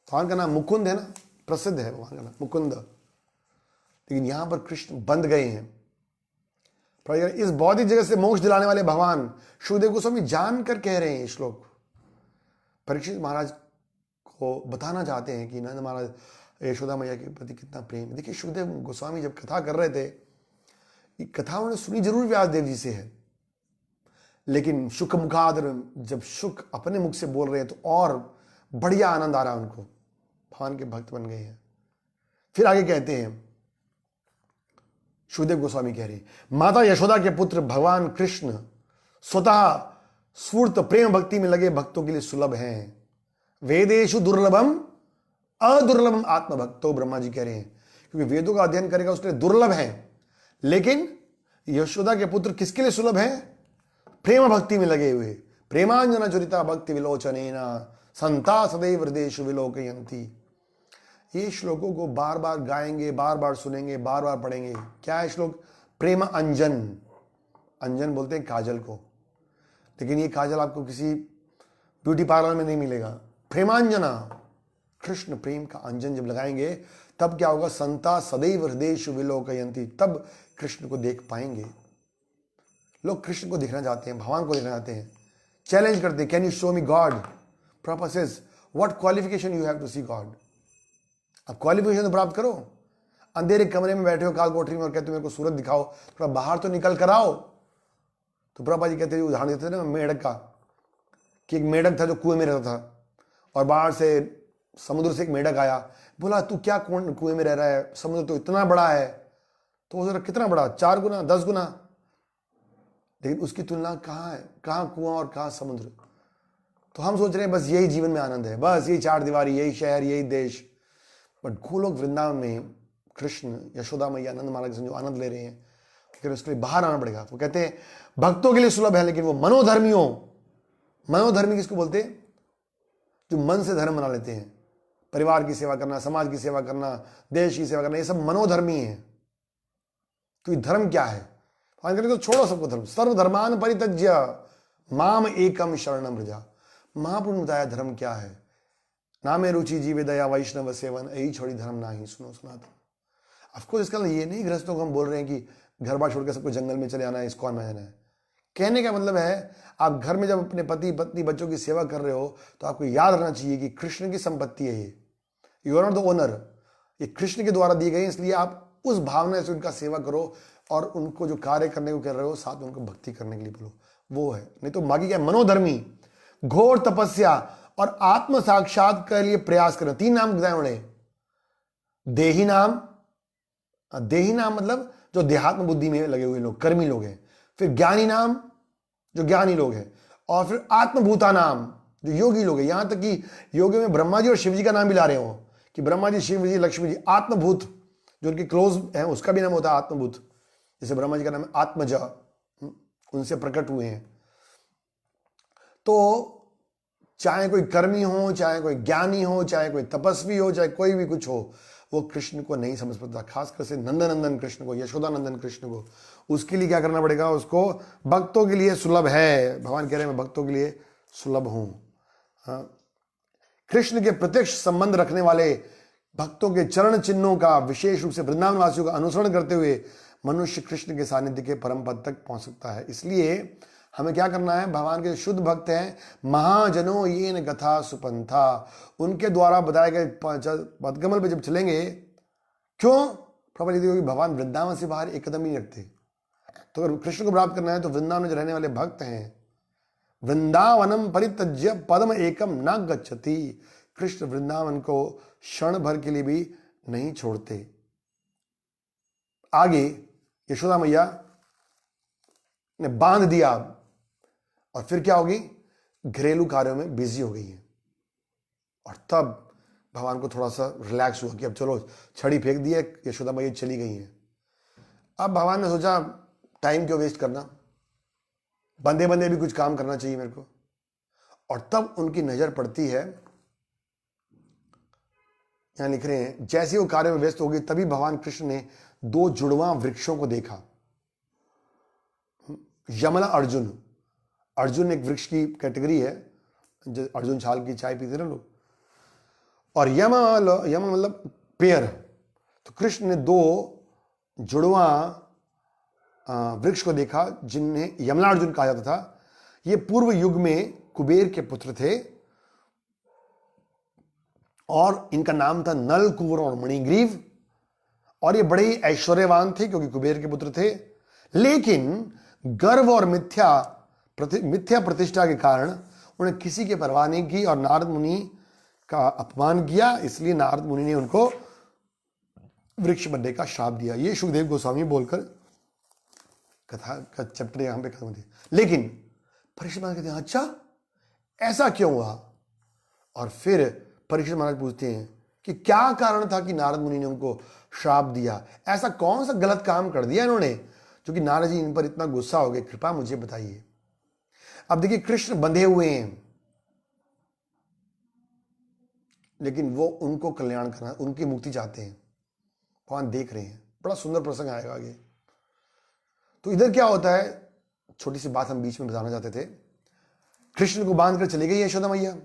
भगवान का नाम मुकुंद है ना, प्रसिद्ध है भगवान का नाम मुकुंद। लेकिन यहां पर कृष्ण बंध गए हैं। इस भौतिक जगत से मोक्ष दिलाने वाले भगवान शुकदेव गोस्वामी जानकर कह रहे हैं ये श्लोक, परीक्षित महाराज को बताना चाहते हैं कि नंद महाराज यशोदा मैया के प्रति कितना प्रेम है। देखिए शुकदेव गोस्वामी जब कथा कर रहे थे, ये कथा उन्होंने सुनी जरूर व्यास देव जी से है, लेकिन शुक मुखादर, जब शुक अपने मुख से बोल रहे हैं तो और बढ़िया आनंद आ रहा है उनको, भगवान के भक्त बन गए हैं। फिर आगे कहते हैं, शुकदेव गोस्वामी कह रहे, माता यशोदा के पुत्र भगवान कृष्ण स्वतः स्फूर्त प्रेम भक्ति में लगे भक्तों के लिए सुलभ हैं। वेदेशु दुर्लभम अदुर्लभम आत्मभक्तो, ब्रह्मा जी कह रहे हैं, क्योंकि वेदों का अध्ययन करेगा उसके लिए दुर्लभ है। लेकिन यशोदा के पुत्र किसके लिए सुलभ है, प्रेम भक्ति में लगे हुए। प्रेमांजना चरिता भक्ति विलोचनेना संता सदैव हृदयेषु विलोकयन्ति। ये श्लोकों को बार बार गाएंगे, बार बार सुनेंगे, बार बार पढ़ेंगे। क्या है श्लोक, प्रेम अंजन, अंजन बोलते हैं काजल को, लेकिन ये काजल आपको किसी ब्यूटी पार्लर में नहीं मिलेगा। प्रेमांजना, कृष्ण प्रेम का अंजन जब लगाएंगे तब क्या होगा, संता सदैव हृदयेषु विलोकयन्ति, तब कृष्ण को देख पाएंगे। लोग कृष्ण को देखना चाहते हैं, भगवान को देखना चाहते हैं, चैलेंज करते हैं, can you show me God? Prabhupada says what qualification you have to see God? अब क्वालिफिकेशन तो प्राप्त करो। अंधेरे कमरे में बैठे हो काल कोठरी में और कहते हो मेरे को सूरज दिखाओ, थोड़ा बाहर तो निकल कर आओ। तो प्रभुपाद जी कहते थे, उदाहरण देते थे ना मेढक का, कि एक मेढक था जो कुएं में रहता था और बाहर से समुद्र से एक मेढक आया, बोला तू क्या कुएं में रह रहा है, समुद्र तो इतना बड़ा है। तो वो जरा कितना बड़ा, 4 गुना 10 गुना, लेकिन उसकी तुलना कहाँ है, कहाँ कुआं और कहाँ समुद्र। तो हम सोच रहे हैं बस यही जीवन में आनंद है, बस यही 4 दीवारी, यही शहर, यही देश। बट गोलोक वृंदावन में कृष्ण, यशोदा मैया, आनंद मार्ग से जो आनंद ले रहे हैं, फिर उसके लिए बाहर आना पड़ेगा। वो कहते हैं भक्तों के लिए सुलभ है, लेकिन वो मनोधर्मियों, मनोधर्मी किसको बोलते हैं? जो मन से धर्म बना लेते हैं, परिवार की सेवा करना, समाज की सेवा करना, देश की सेवा करना, ये सब मनोधर्मी है। तो ये धर्म क्या है? तो छोड़ो सबको धर्म, सर्वधर्मान परित्यज्य माम एकम शरणम व्रजा। महाप्रभु ने बताया धर्म क्या है। नामे रुचि जीवे दया वैष्णव सेवन, यही छोड़ी धर्म ना ही सुनो सनातन। अफकोर्स इसका ये नहीं गृहस्थों को हम बोल रहे हैं कि घर बार छोड़कर सबको जंगल में चले आना है, इस्कॉन में जाना है। कहने का मतलब है आप घर में जब अपने पति पत्नी बच्चों की सेवा कर रहे हो तो आपको याद रखना चाहिए कि कृष्ण की संपत्ति है ये, you are not the owner, ये कृष्ण के द्वारा दी गई, इसलिए आप उस भावना से उनका सेवा करो और उनको जो कार्य करने को कर रहे हो साथ में उनको भक्ति करने के लिए बोलो, वो है। नहीं तो बाकी क्या, मनोधर्मी, घोर तपस्या और आत्म साक्षात के लिए प्रयास करें। 3 नाम बताए उन्होंने, देही नाम, देही नाम मतलब जो देहात्म बुद्धि में लगे हुए लोग, कर्मी लोग हैं। फिर ज्ञानी नाम, जो ज्ञानी लोग हैं। और फिर आत्मभूता नाम, जो योगी लोग हैं। यहां तक कि योगी में ब्रह्मा जी और शिव जी का नाम भी ला रहे हो कि ब्रह्मा जी, शिव जी, लक्ष्मी जी। आत्मभूत जो उनके क्लोज हैं उसका भी नाम होता है आत्मभूत। जैसे ब्रह्मा जी का नाम है आत्मज, उनसे प्रकट हुए हैं। तो चाहे कोई कर्मी हो, चाहे कोई ज्ञानी हो, चाहे कोई तपस्वी हो, चाहे कोई भी कुछ हो, वो कृष्ण को नहीं समझ पाता, खासकर से नंदनंदन कृष्ण को, यशोदा नंदन कृष्ण को। उसके लिए क्या करना पड़ेगा? उसको भक्तों के लिए सुलभ है। भगवान कह रहे हैं मैं भक्तों के लिए सुलभ हूं। कृष्ण के प्रत्यक्ष संबंध रखने वाले भक्तों के चरण चिन्हों का, विशेष रूप से वृंदावन वासियों का अनुसरण करते हुए मनुष्य कृष्ण के सानिध्य के परम पद तक पहुंच सकता है। इसलिए हमें क्या करना है? भगवान के शुद्ध भक्त हैं, महाजनों ये न कथा सुपंथा, उनके द्वारा बताए गए पदकमल पे जब चलेंगे। क्यों? प्रभु जी भगवान वृंदावन से बाहर एक कदम नहीं रखते। तो अगर कृष्ण को प्राप्त करना है तो वृंदावन में जो रहने वाले भक्त हैं, वृंदावनम परित्यज्य पदम एकम न गच्छति, कृष्ण वृंदावन को क्षण भर के लिए भी नहीं छोड़ते। आगे यशोदा मैया ने बांध दिया और फिर क्या होगी? घरेलू कार्यों में बिजी हो गई है। और तब भगवान को थोड़ा सा रिलैक्स हुआ कि अब चलो छड़ी फेंक दी है, यशोदा मैया चली गई है। अब भगवान ने सोचा टाइम क्यों वेस्ट करना, बंदे बंदे भी कुछ काम करना चाहिए मेरे को। और तब उनकी नजर पड़ती है, यहां लिख रहे हैं, जैसे वो कार्य में व्यस्त हो गई तभी भगवान कृष्ण ने 2 जुड़वा वृक्षों को देखा। यमला अर्जुन, अर्जुन एक वृक्ष की कैटेगरी है, जो अर्जुन छाल की चाय पीते ना लोग। और यम मतलब पेड़। तो कृष्ण ने 2 जुड़वा वृक्ष को देखा जिन्हें यमलार्जुन कहा जाता था। ये पूर्व युग में कुबेर के पुत्र थे और इनका नाम था नल, कुंवर और मणिग्रीव। और ये बड़े ही ऐश्वर्यवान थे क्योंकि कुबेर के पुत्र थे। लेकिन गर्व और मिथ्या प्रतिष्ठा के कारण उन्हें किसी की परवाह नहीं की और नारद मुनि का अपमान किया। इसलिए नारद मुनि ने उनको वृक्ष बनने का श्राप दिया। ये सुखदेव गोस्वामी बोलकर कथा का चैप्टर यहां पे खत्म दिया। लेकिन परीक्षित महाराज कहते हैं अच्छा ऐसा क्यों हुआ? और फिर परीक्षित महाराज पूछते हैं कि क्या कारण था कि नारद मुनि ने उनको श्राप दिया, ऐसा कौन सा गलत काम कर दिया इन्होंने जो कि नारद जी इन पर इतना गुस्सा हो गए, कृपा मुझे बताइए। अब देखिए कृष्ण बंधे हुए हैं लेकिन वो उनको कल्याण करना, उनकी मुक्ति चाहते हैं, भगवान देख रहे हैं। बड़ा सुंदर प्रसंग आएगा आगे। तो इधर क्या होता है, छोटी सी बात हम बीच में बताना चाहते थे। कृष्ण को बांध कर चली गई यशोदा मैया।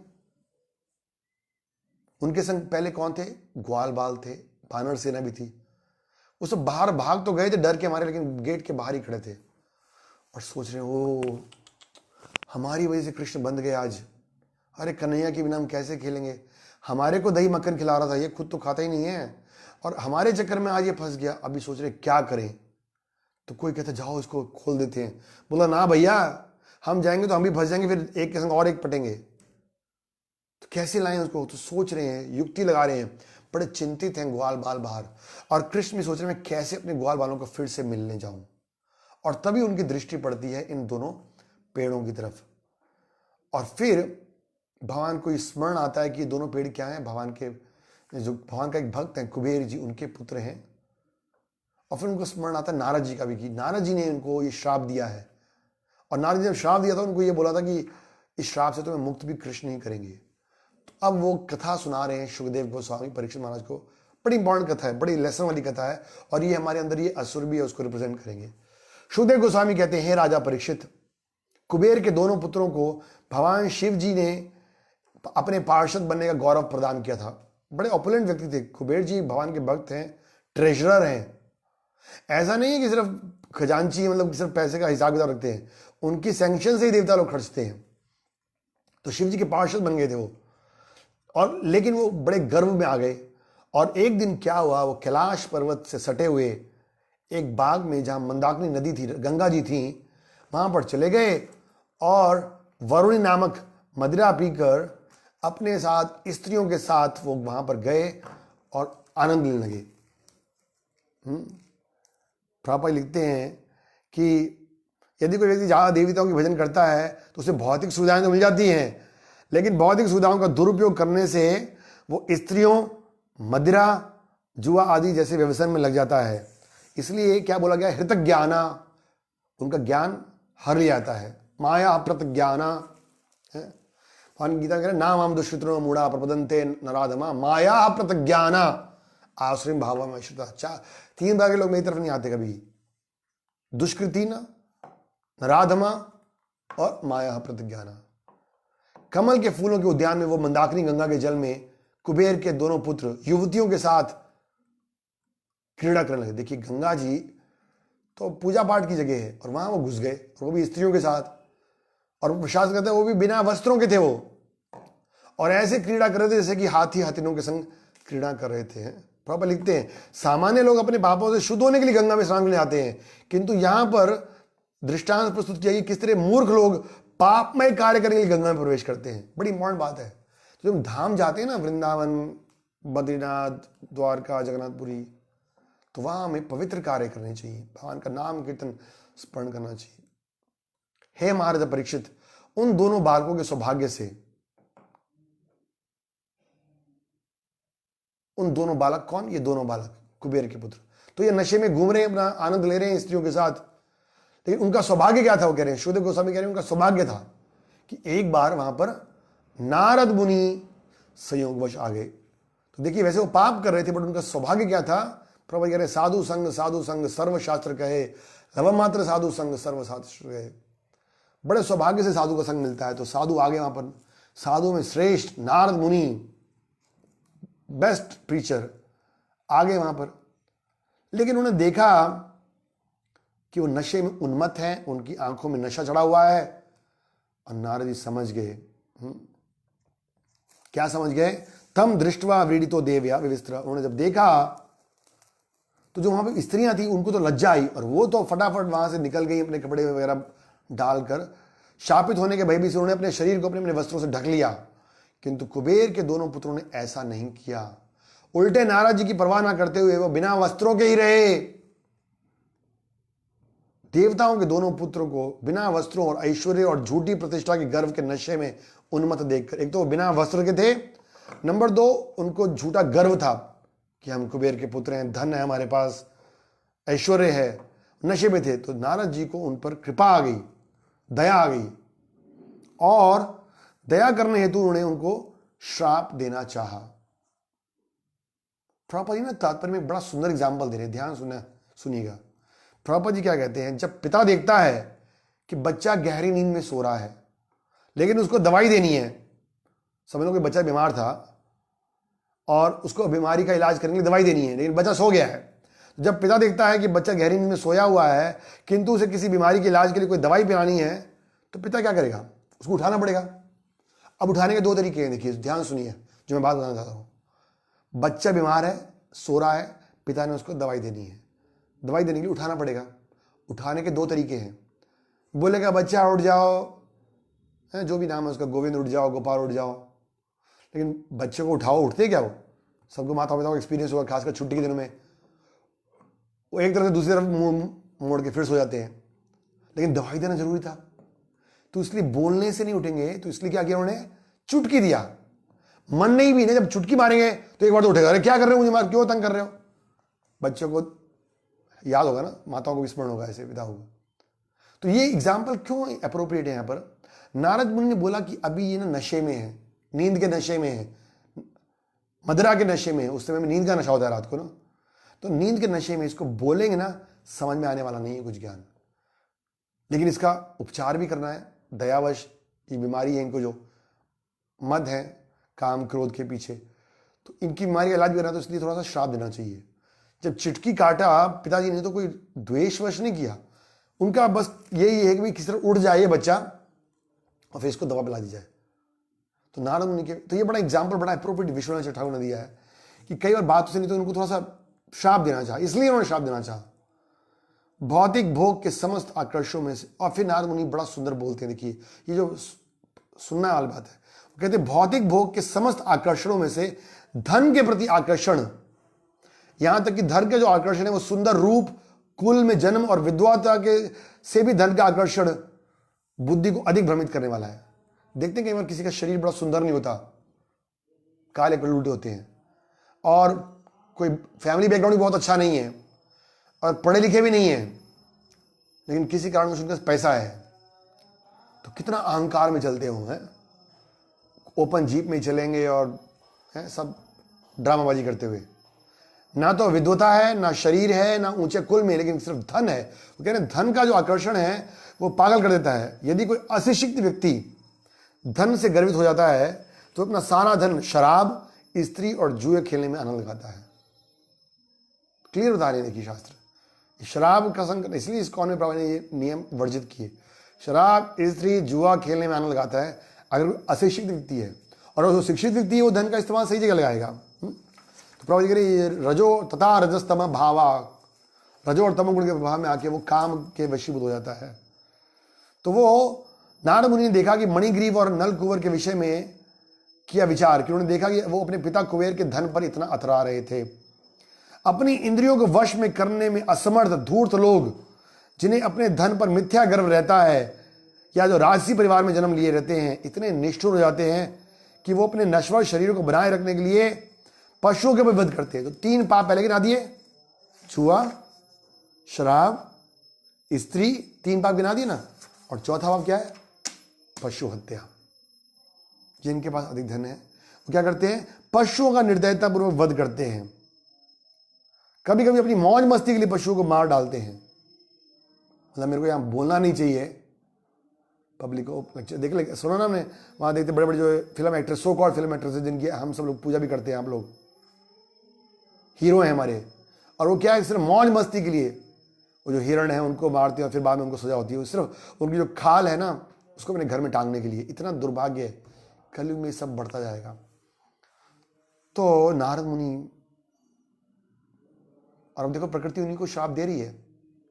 उनके संग पहले कौन थे? ग्वाल बाल थे, बानर सेना भी थी। वो सब बाहर भाग तो गए थे डर के मारे, लेकिन गेट के बाहर ही खड़े थे। और सोच रहे हैं ओ हमारी वजह से कृष्ण बंद गए आज, अरे कन्हैया के बिना हम कैसे खेलेंगे, हमारे को दही मक्खन खिला रहा था, ये खुद तो खाता ही नहीं है और हमारे चक्कर में आज ये फंस गया, अभी सोच रहे क्या करें। तो कोई कहता जाओ इसको खोल देते हैं। बोला ना भैया, हम जाएंगे तो हम भी फंस जाएंगे, फिर एक के संग और एक पटेंगे, तो कैसे लाएं उसको। तो सोच रहे हैं, युक्ति लगा रहे हैं, बड़े चिंतित हैं ग्वाल बाल बाहर। और कृष्ण भी सोच रहे हैं मैं कैसे अपने ग्वाल बालों को फिर से मिलने जाऊं। और तभी उनकी दृष्टि पड़ती है इन दोनों पेड़ों की तरफ। और फिर भगवान को स्मरण आता है कि ये दोनों पेड़ क्या हैं, भगवान का एक भक्त है कुबेर जी, उनके पुत्र हैं। और फिर उनको स्मरण आता है नारद जी का भी, कि नारद जी ने उनको ये श्राप दिया है। और नारद जी ने श्राप दिया था, उनको ये बोला था कि इस श्राप से तुम्हें मुक्त भी कृष्ण ही करेंगे। तो अब वो कथा सुना रहे हैं सुखदेव गोस्वामी परीक्षित महाराज को। बड़ी इंपॉर्टेंट कथा है, बड़ी लेसन वाली कथा है, और ये हमारे अंदर ये असुर भी है, उसको रिप्रेजेंट करेंगे। सुखदेव गोस्वामी कहते हैं, हे राजा परीक्षित, कुबेर के दोनों पुत्रों को भगवान शिव जी ने अपने पार्षद बनने का गौरव प्रदान किया था। बड़े ऑपुलेंट व्यक्ति थे कुबेर जी, भगवान के भक्त हैं, ट्रेजरर हैं। ऐसा नहीं है कि सिर्फ खजांची, मतलब सिर्फ पैसे का हिसाब किताब रखते हैं, उनकी सैंक्शन से ही देवता लोग खर्चते हैं। तो शिव जी के पार्षद बन गए थे वो। और लेकिन वो बड़े गर्व में आ गए। और एक दिन क्या हुआ, वो कैलाश पर्वत से सटे हुए एक बाग में जहां मंदाकिनी नदी थी, गंगा जी थी, वहां पर चले गए और वरुणी नामक मदिरा पीकर अपने साथ स्त्रियों के साथ वो वहां पर गए और आनंद लेने लगे। प्रभुपाद लिखते हैं कि यदि कोई व्यक्ति ज्यादा देवताओं की भजन करता है तो उसे भौतिक सुविधाएं तो मिल जाती हैं, लेकिन भौतिक सुविधाओं का दुरुपयोग करने से वो स्त्रियों, मदिरा, जुआ आदि जैसे व्यवसाय में लग जाता है। इसलिए क्या बोला गया, हृतक ज्ञाना, उनका ज्ञान हर लिया जाता है। माया प्रतज्ञाना, भगवान गीता कह रहे नाम हम दुष्कृतो मूढ़ा प्रपदन्ते नराधमा माया प्रतज्ञाना आश्रम भाव में श्रुता। 3 बार के लोग मेरी तरफ नहीं आते कभी, दुष्कृति न, नराधमा और माया प्रतिज्ञाना। कमल के फूलों के उद्यान में वो मंदाकिनी गंगा के जल में कुबेर के दोनों पुत्र युवतियों के साथ क्रीड़ा करने लगे। देखिए गंगा जी तो पूजा पाठ की जगह है और वहां वो घुस गए, और वो भी स्त्रियों के साथ। और शास्त्र कहते हैं वो भी बिना वस्त्रों के थे वो, और ऐसे क्रीड़ा कर रहे थे जैसे कि हाथी हाथिनों के संग क्रीड़ा कर रहे थे। प्रभुपाद लिखते हैं सामान्य लोग अपने पापों से शुद्ध होने के लिए गंगा में स्नान करने आते हैं, किंतु यहां पर दृष्टांत प्रस्तुत किया कि किस तरह मूर्ख लोग पापमय कार्य करने के लिए गंगा में प्रवेश करते हैं। बड़ी इंपॉर्टेंट बात है। तो जब धाम जाते हैं ना, वृंदावन, बद्रीनाथ, द्वारका, जगन्नाथपुरी, तो वहां हमें पवित्र कार्य करने चाहिए, भगवान का नाम कीर्तन स्मरण करना चाहिए। हे महाराज परीक्षित, उन दोनों बालकों के सौभाग्य से, उन दोनों बालक कौन, ये दोनों बालक कुबेर के पुत्र, तो ये नशे में घूम रहे हैं, अपना आनंद ले रहे हैं स्त्रियों के साथ, लेकिन उनका सौभाग्य क्या था, वो कह रहे हैं, सुखदेव गोस्वामी कह रहे हैं उनका सौभाग्य था कि एक बार वहां पर नारद मुनि संयोगवश आ गए। तो देखिए वैसे वो पाप कर रहे थे, बट उनका सौभाग्य क्या था। प्रभु कह रहे साधु संग सर्वशास्त्र कहे, लव मात्र साधु संग सर्वशास्त्र कहे। बड़े सौभाग्य से साधु का संग मिलता है। तो साधु आगे वहां पर, साधु में श्रेष्ठ नारद मुनि, बेस्ट प्रीचर आगे वहां पर। लेकिन उन्होंने देखा कि वो नशे में उन्मत्त हैं, उनकी आंखों में नशा चढ़ा हुआ है। और नारद जी समझ गए, क्या समझ गए, तम दृष्टवा व्रीडितो देवया विविस्त्र। उन्होंने जब देखा तो जो वहां पर स्त्रियां थी उनको तो लज्जा आई, और वो तो फटाफट वहां से निकल गई अपने कपड़े वगैरह डालकर। शापित होने के भय भी से उन्होंने अपने शरीर को अपने अपने वस्त्रों से ढक लिया। किंतु कुबेर के दोनों पुत्रों ने ऐसा नहीं किया, उल्टे नारद जी की परवाह ना करते हुए वो बिना वस्त्रों के ही रहे। देवताओं के दोनों पुत्रों को बिना वस्त्रों और ऐश्वर्य और झूठी प्रतिष्ठा के गर्व के नशे में उन्मत्त देखकर, एक तो वो बिना वस्त्र के थे, नंबर 2 उनको झूठा गर्व था कि हम कुबेर के पुत्र हैं, धन है हमारे पास, ऐश्वर्य है, नशे में थे। तो नारद जी को उन पर कृपा आ गई, दया आ गई, और दया करने हेतु उन्होंने उनको श्राप देना चाहा। प्रभुपाद जी ना तात्पर्य में बड़ा सुंदर एग्जाम्पल दे रहे हैं, ध्यान सुनिएगा। प्रभुपाद जी क्या कहते हैं, जब पिता देखता है कि बच्चा गहरी नींद में सो रहा है, लेकिन उसको दवाई देनी है, समझ लो कि बच्चा बीमार था और उसको बीमारी का इलाज करने के लिए दवाई देनी है, लेकिन बच्चा सो गया है, जब पिता देखता है कि बच्चा गहरी नींद में सोया हुआ है किंतु उसे किसी बीमारी के इलाज के लिए कोई दवाई पिलानी है, तो पिता क्या करेगा? उसको उठाना पड़ेगा। अब उठाने के दो तरीके हैं, देखिए ध्यान सुनिए जो मैं बात बताना चाहता हूँ। बच्चा बीमार है, सो रहा है, पिता ने उसको दवाई देनी है, दवाई देने के लिए उठाना पड़ेगा। उठाने के दो तरीके हैं। बोलेगा बच्चा उठ जाओ, जो भी नाम है उसका, गोविंद उठ जाओ, गोपाल उठ जाओ, लेकिन बच्चे को उठाओ, उठते क्या वो? सबको माता पिता को एक्सपीरियंस होगा, खासकर छुट्टी के दिनों में वो एक तरफ से दूसरी तरफ मुंह मोड़ के फिर सो जाते हैं। लेकिन दवाई देना जरूरी था, तो इसलिए बोलने से नहीं उठेंगे, तो इसलिए क्या किया उन्होंने? चुटकी दिया। मन नहीं भी नहीं, जब चुटकी मारेंगे तो एक बार तो उठेगा, अरे क्या कर रहे हो मुझे, मार क्यों तंग कर रहे हो? बच्चों को याद होगा ना, माताओं को विस्मरण होगा, ऐसे पिता होगा। तो ये एग्जाम्पल क्यों अप्रोप्रिएट है यहाँ पर? नारद मुनि ने बोला कि अभी ये ना नशे में है, नींद के नशे में है, मदिरा के नशे में है। उस समय में नींद का नशा होता है रात को ना, तो नींद के नशे में इसको बोलेंगे ना, समझ में आने वाला नहीं है कुछ ज्ञान, लेकिन इसका उपचार भी करना है। दयावश ये बीमारी है, इनको जो मद है काम क्रोध के पीछे, तो इनकी बीमारी का इलाज करना है, तो इसलिए थोड़ा सा श्राप देना चाहिए। जब चिटकी काटा पिताजी ने तो कोई द्वेषवश नहीं किया, उनका बस यही है कि भाई किसी तरह उठ जाए बच्चा और फिर इसको दवा पिला दी जाए। तो नारद मुनि के, तो ये बड़ा एग्जाम्पल, बड़ा अप्रोप्रिएट विश्वनाथ ठाकुर ने दिया है कि कई बार बात से नहीं तो उनको थोड़ा सा श्राप देना चाहा, इसलिए उन्होंने श्राप देना चाहा। भौतिक भोग के समस्त आकर्षणों में से, और फिर नारद मुनि बड़ा सुंदर बोलते हैं, देखिए ये जो सुनना वाली बात है, वो कहते हैं भौतिक भोग के समस्त आकर्षणों में से धन के प्रति आकर्षण, यहां तक कि धन के जो आकर्षण है वो सुंदर रूप, कुल में जन्म और विद्वता के से भी धन का आकर्षण बुद्धि को अधिक भ्रमित करने वाला है। देखते हैं कई बार किसी का शरीर बड़ा सुंदर नहीं होता, काले कलूटे होते हैं, और कोई फैमिली बैकग्राउंड भी बहुत अच्छा नहीं है और पढ़े लिखे भी नहीं है, लेकिन किसी कारण से उनके पास पैसा है, तो कितना अहंकार में चलते हो, हैं ओपन जीप में चलेंगे और सब ड्रामाबाजी करते हुए। ना तो विद्वता है, ना शरीर है, ना ऊंचे कुल में, लेकिन सिर्फ धन है। वो कह रहे हैं धन का जो आकर्षण है वो पागल कर देता है। यदि कोई अशिक्षित व्यक्ति धन से गर्वित हो जाता है तो अपना सारा धन शराब, स्त्री और जुए खेलने में आनंद लगाता है। क्लियर बता रहे हैं, देखिए शास्त्र शराब का संकट, इसलिए इस कौन में प्रभु ने ये नियम वर्जित किए। शराब, स्त्री, जुआ खेलने में आनंद लगाता है अगर कोई अशिक्षित व्यक्ति है, और जो शिक्षित व्यक्ति है वो धन का इस्तेमाल सही जगह लगाएगा। तो प्रभु जी कह रहे रजो तथा रजस्तम भावा, रजो और तमो गुण के प्रभाव में आके वो काम के वशीभूत हो जाता है। तो वो नारद मुनि ने देखा कि मणिग्रीव और नल कुंवर के विषय में किया विचार, कि उन्होंने देखा कि वो अपने पिता कुबेर के धन पर इतना अतरा रहे थे। अपनी इंद्रियों को वश में करने में असमर्थ धूर्त लोग, जिन्हें अपने धन पर मिथ्या गर्व रहता है, या जो राजसी परिवार में जन्म लिए रहते हैं, इतने निष्ठुर हो जाते हैं कि वो अपने नश्वर शरीर को बनाए रखने के लिए पशुओं के वध करते हैं। तो 3 पाप पहले गिना दिए, छुआ, शराब, स्त्री, 3 पाप गिना दिए ना, और चौथा पाप क्या है? पशु हत्या। जिनके पास अधिक धन है वो क्या करते हैं? पशुओं का निर्दयता पूर्वक वध करते हैं। कभी कभी अपनी मौज मस्ती के लिए पशुओं को मार डालते हैं। मतलब मेरे को यहां बोलना नहीं चाहिए, पब्लिक को लेक्चर देख ले, सुनो ना, हमने वहां देखते बड़े बड़े जो film actor, so called film actors है, जिनकी हम सब लोग पूजा भी करते हैं, हम लोग हीरो हैं हमारे, और वो क्या है सिर्फ मौज मस्ती के लिए वो जो हिरण है उनको मारते हैं और फिर बाद में उनको सजा होती है। सिर्फ उनकी जो खाल है ना उसको अपने घर में टांगने के लिए। इतना दुर्भाग्य है, कलयुग में सब बढ़ता जाएगा। तो नारद मुनि, और अब देखो प्रकृति उन्हीं को श्राप दे रही है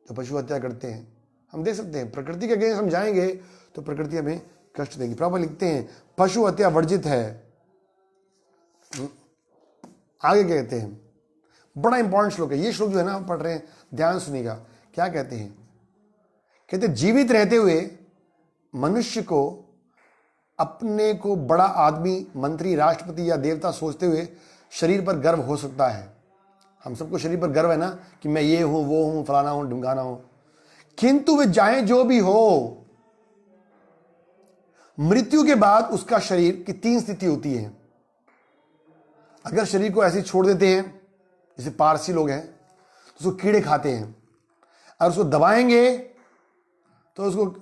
जो पशु हत्या करते हैं। हम देख सकते हैं प्रकृति के अगेंस्ट हम जाएंगे तो प्रकृति हमें कष्ट देगी। प्रभु लिखते हैं पशु हत्या वर्जित है। आगे कहते हैं, बड़ा इंपॉर्टेंट श्लोक है ये श्लोक, जो है ना पढ़ रहे हैं, ध्यान सुनिएगा क्या कहते हैं। कहते जीवित रहते हुए मनुष्य को अपने को बड़ा आदमी, मंत्री, राष्ट्रपति या देवता सोचते हुए शरीर पर गर्व हो सकता है। हम सबको शरीर पर गर्व है ना कि मैं ये हूं, वो हूं, फलाना हूं, ढुंगाना हूं। किंतु वे चाहे जो भी हो, मृत्यु के बाद उसका शरीर की 3 स्थिति होती है। अगर शरीर को ऐसे छोड़ देते हैं, जैसे पारसी लोग हैं, तो उसको कीड़े खाते हैं। अगर उसको दबाएंगे तो उसको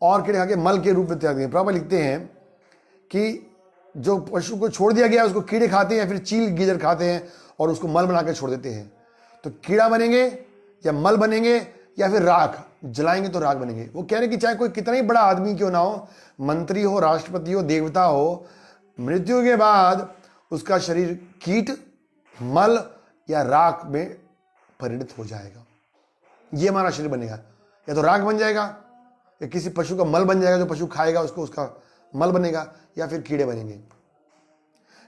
और कीड़े खा के मल के रूप में त्याग देंगे। प्रभु लिखते हैं कि जो पशु को छोड़ दिया गया उसको कीड़े खाते हैं, फिर चील गीदड़ खाते हैं और उसको मल बना के छोड़ देते हैं। तो कीड़ा बनेंगे या मल बनेंगे या फिर राख, जलाएंगे तो राख बनेंगे। वो कह रहे कि चाहे कोई कितना ही बड़ा आदमी क्यों ना हो, मंत्री हो, राष्ट्रपति हो, देवता हो, मृत्यु के बाद उसका शरीर कीट, मल या राख में परिणत हो जाएगा। ये हमारा शरीर बनेगा, या तो राख बन जाएगा या किसी पशु का मल बन जाएगा, जो पशु खाएगा उसको उसका मल बनेगा, या फिर कीड़े बनेंगे।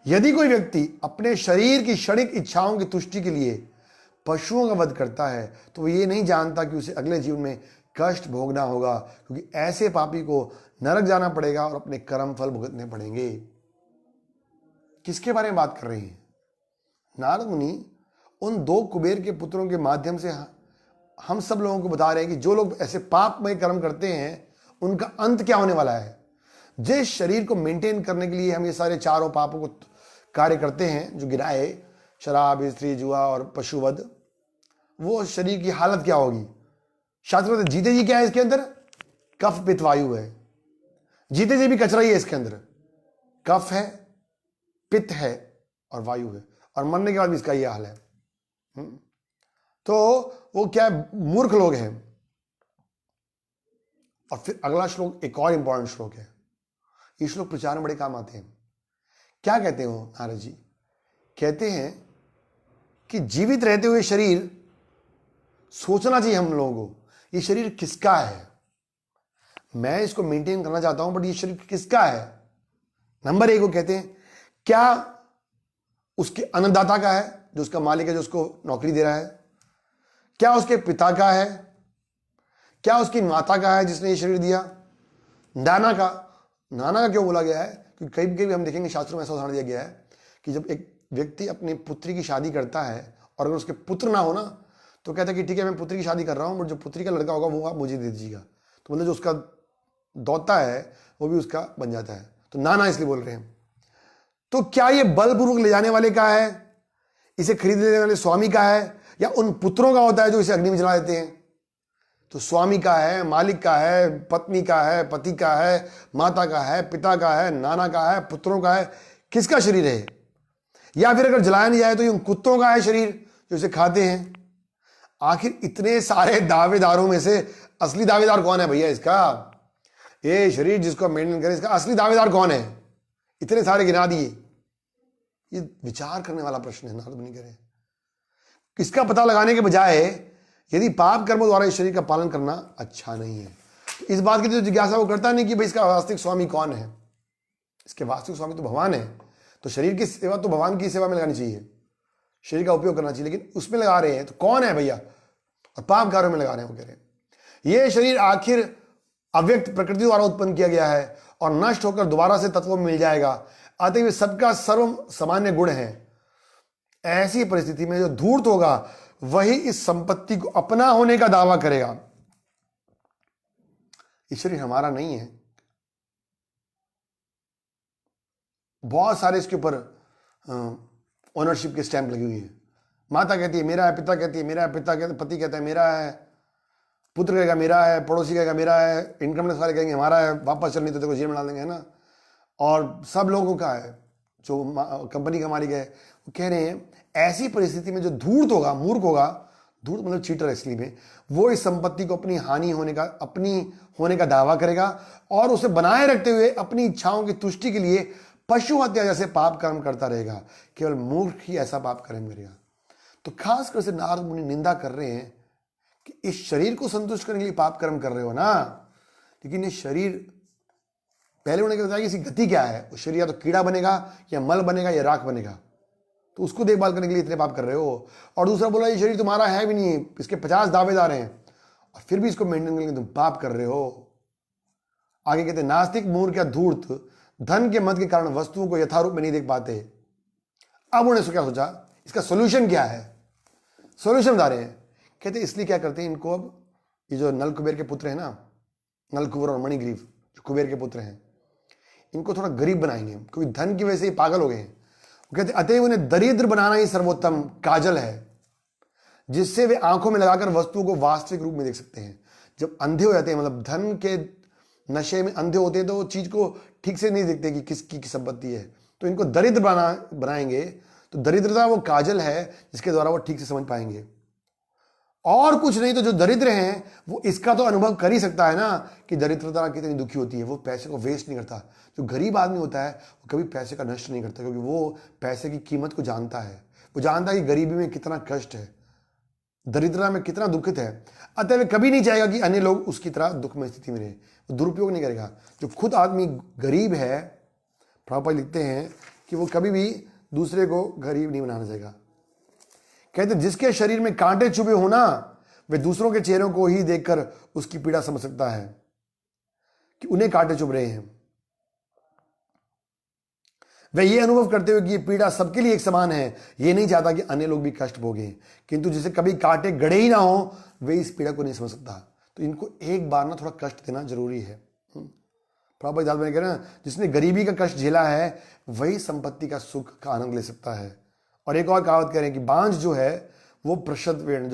यदि कोई व्यक्ति अपने शरीर की क्षणिक इच्छाओं की तुष्टि के लिए पशुओं का वध करता है तो वो ये नहीं जानता कि उसे अगले जीवन में कष्ट भोगना होगा, क्योंकि ऐसे पापी को नरक जाना पड़ेगा और अपने कर्म फल भुगतने पड़ेंगे। किसके बारे में बात कर रही है? नारद मुनि उन दो कुबेर के पुत्रों के माध्यम से हम सब लोगों को बता रहे हैं कि जो लोग ऐसे पापमय कर्म करते हैं उनका अंत क्या होने वाला है। जिस शरीर को मेंटेन करने के लिए हम ये सारे चारों पापों को कार्य करते हैं जो गिराए, शराब, स्त्री, जुआ और पशुवध, वो शरीर की हालत क्या होगी? शास्त्र में जीते जी क्या है इसके अंदर? कफ पित्त वायु है। जीते जी भी कचरा ही है इसके अंदर, कफ है, पित्त है और वायु है, और मरने के बाद भी इसका ये हाल है। तो वो क्या मूर्ख लोग हैं। और फिर अगला श्लोक एक और इंपॉर्टेंट श्लोक है। ये श्लोक प्रचार में बड़े काम आते हैं। क्या कहते हो नारद जी? कहते हैं कि जीवित रहते हुए शरीर सोचना चाहिए हम लोगों को, ये शरीर किसका है? मैं इसको मेंटेन करना चाहता हूं, बट ये शरीर किसका है? नंबर एक, वो कहते हैं क्या उसके अन्नदाता का है, जो उसका मालिक है, जो उसको नौकरी दे रहा है? क्या उसके पिता का है? क्या उसकी माता का है जिसने ये शरीर दिया? नाना का। नाना का क्यों बोला गया है? क्योंकि कई कभी हम देखेंगे शास्त्रों में ऐसा उदाहरण दिया गया है कि जब एक व्यक्ति अपनी पुत्री की शादी करता है और अगर उसके पुत्र ना हो ना, तो कहता है कि ठीक है मैं पुत्री की शादी कर रहा हूं, बट जो पुत्री का लड़का होगा वो आप मुझे दे दीजिएगा। तो मतलब जो उसका दौता है वो भी उसका बन जाता है। तो नाना इसलिए बोल रहे हैं। तो क्या ये बलपूर्वक ले जाने वाले का है, इसे खरीद लेने वाले स्वामी का है, या उन पुत्रों का होता है जो इसे अग्नि में जला देते हैं? तो स्वामी का है, मालिक का है, पत्नी का है, पति का है, माता का है, पिता का है, नाना का है, पुत्रों का है। किसका शरीर है? या फिर अगर जलाया नहीं जाए तो ये उन कुत्तों का है शरीर जो इसे खाते हैं। आखिर इतने सारे दावेदारों में से असली दावेदार कौन है भैया इसका? ये शरीर जिसको मेंटेन करे, इसका असली दावेदार कौन है? इतने सारे गिना दिए। ये विचार करने वाला प्रश्न है। नारद मुनि कह रहे हैं इसका पता लगाने के बजाय यदि पाप कर्मों द्वारा इस शरीर का पालन करना अच्छा नहीं है, तो इस बात की जो जिज्ञासा वो करता नहीं कि भाई इसका वास्तविक स्वामी कौन है। इसके वास्तविक स्वामी तो भगवान है, तो शरीर की सेवा तो भगवान की सेवा में लगानी चाहिए, शरीर का उपयोग करना चाहिए, लेकिन उसमें लगा रहे हैं तो कौन है भैया? और पाप कार्यों में लगा रहे हैं। वो कह रहे हैं ये शरीर आखिर अव्यक्त प्रकृति द्वारा उत्पन्न किया गया है और नष्ट होकर दोबारा से तत्वों में मिल जाएगा, अतः सबका सर्व सामान्य गुण है। ऐसी परिस्थिति में जो धूर्त होगा वही इस संपत्ति को अपना होने का दावा करेगा। ये शरीर हमारा नहीं है। बहुत सारे इसके ऊपर ओनरशिप के स्टैंप लगी हुई है। माता कहती है मेरा है, पिता कहती है मेरा है, पिता कहते पति कहता है मेरा है, पुत्र कहेगा मेरा है, पड़ोसी कहेगा मेरा है, इनकम टैक्स वाले कहेंगे हमारा है, वापस चलनी तो तेरे को जेल में डाल देंगे, है ना। और सब लोगों का है, जो कंपनी का मालिक है। वो कह रहे हैं ऐसी परिस्थिति में जो धूर्त होगा, मूर्ख होगा, धूर्त मतलब चीटर इसलिए में, वो इस संपत्ति को अपनी हानि होने का, अपनी होने का दावा करेगा और उसे बनाए रखते हुए अपनी इच्छाओं की तुष्टि के लिए पशु हत्या जैसे पाप कर्म करता रहेगा। केवल मूर्ख ही ऐसा पाप कर्म करेगा। तो खासकर से नारद मुनि निंदा कर रहे हैं कि इस शरीर को संतुष्ट करने के लिए पाप कर्म कर रहे हो ना, लेकिन ये शरीर पहले उन्होंने बताया कि इसकी गति क्या है। उस शरीर या तो कीड़ा बनेगा या मल बनेगा या राख बनेगा, तो उसको देखभाल करने के लिए इतने पाप कर रहे हो। और दूसरा बोला ये शरीर तुम्हारा है भी नहीं, इसके 50 दावेदार हैं और फिर भी इसको मेंटेन करने के लिए तुम पाप कर रहे हो। आगे कहते नास्तिक, मूर्ख या धूर्त धन के मद के कारण वस्तुओं को यथारूप में नहीं देख पाते। अब उन्होंने क्या सोचा, इसका सोल्यूशन क्या है? सोल्यूशन बता रहे हैं। कहते इसलिए क्या करते हैं इनको, अब ये जो नल कुबेर के पुत्र हैं ना, नल कुबेर और मणिग्रीव जो कुबेर के पुत्र हैं, इनको थोड़ा गरीब बनाएंगे, क्योंकि धन की वजह से ही पागल हो गए हैं। कहते अतएव उन्हें दरिद्र बनाना ही सर्वोत्तम काजल है, जिससे वे आंखों में लगाकर वस्तुओं को वास्तविक रूप में देख सकते हैं। जब अंधे हो जाते हैं, मतलब धन के नशे में अंधे होते हैं, तो वो चीज को ठीक से नहीं देखते कि किसकी संपत्ति है। तो इनको दरिद्र बनाएंगे, तो दरिद्रता वो काजल है जिसके द्वारा वो ठीक से समझ पाएंगे। और कुछ नहीं तो जो दरिद्र हैं वो इसका तो अनुभव कर ही सकता है ना कि दरिद्रता कितनी दुखी होती है। वो पैसे को वेस्ट नहीं करता। जो गरीब आदमी होता है वो कभी पैसे का नष्ट नहीं करता, क्योंकि वो पैसे की कीमत को जानता है। वो जानता है कि गरीबी में कितना कष्ट है, दरिद्रता में कितना दुखित है। अतः वे कभी नहीं चाहेगा कि अन्य लोग उसकी तरह दुख में स्थिति में रहे। वो दुरुपयोग नहीं करेगा। जो खुद आदमी गरीब है, प्रभुपाद लिखते हैं कि वो कभी भी दूसरे को गरीब नहीं बनाना चाहेगा। कहते जिसके शरीर में कांटे चुभे हो ना, वे दूसरों के चेहरों को ही देखकर उसकी पीड़ा समझ सकता है कि उन्हें कांटे चुभ रहे हैं। वे ये अनुभव करते हुए कि ये पीड़ा सबके लिए एक समान है, ये नहीं चाहता कि अन्य लोग भी कष्ट भोगें। किंतु जिसे कभी कांटे गड़े ही ना हो, वे इस पीड़ा को नहीं समझ सकता। तो इनको एक बार ना थोड़ा कष्ट देना जरूरी है। प्रभुपाद दास कह रहे हैं जिसने गरीबी का कष्ट झेला है वही संपत्ति का सुख का आनंद ले सकता है। और एक और कहावत कह रहे हैं कि बांझ जो है वो प्रसव वेदना,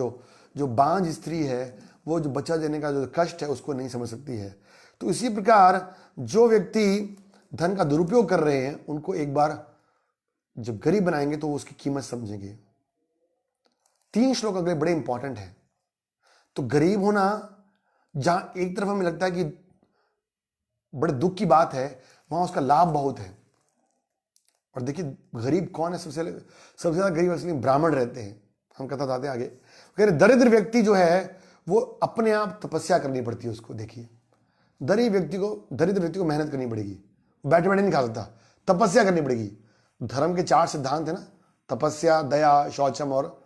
जो बांझ स्त्री है वो जो बच्चा देने का जो कष्ट है उसको नहीं समझ सकती है। तो इसी प्रकार जो व्यक्ति धन का दुरुपयोग कर रहे हैं उनको एक बार जब गरीब बनाएंगे तो वो उसकी कीमत समझेंगे। 3 श्लोक अगले बड़े इंपॉर्टेंट है। तो गरीब होना, जहां एक तरफ हमें लगता है कि बड़े दुख की बात है, वहां उसका लाभ बहुत है। और देखिए गरीब कौन है? सबसे ज्यादा गरीब असली ब्राह्मण रहते हैं। हम कथा बताते हैं आगे। कह रहे दरिद्र व्यक्ति जो है वो अपने आप तपस्या करनी पड़ती है उसको। देखिए दरिद्र व्यक्ति को मेहनत करनी पड़ेगी, बैठे बैठे नहीं खा सकता, तपस्या करनी पड़ेगी। धर्म के 4 सिद्धांत है ना, तपस्या, दया, शौचम और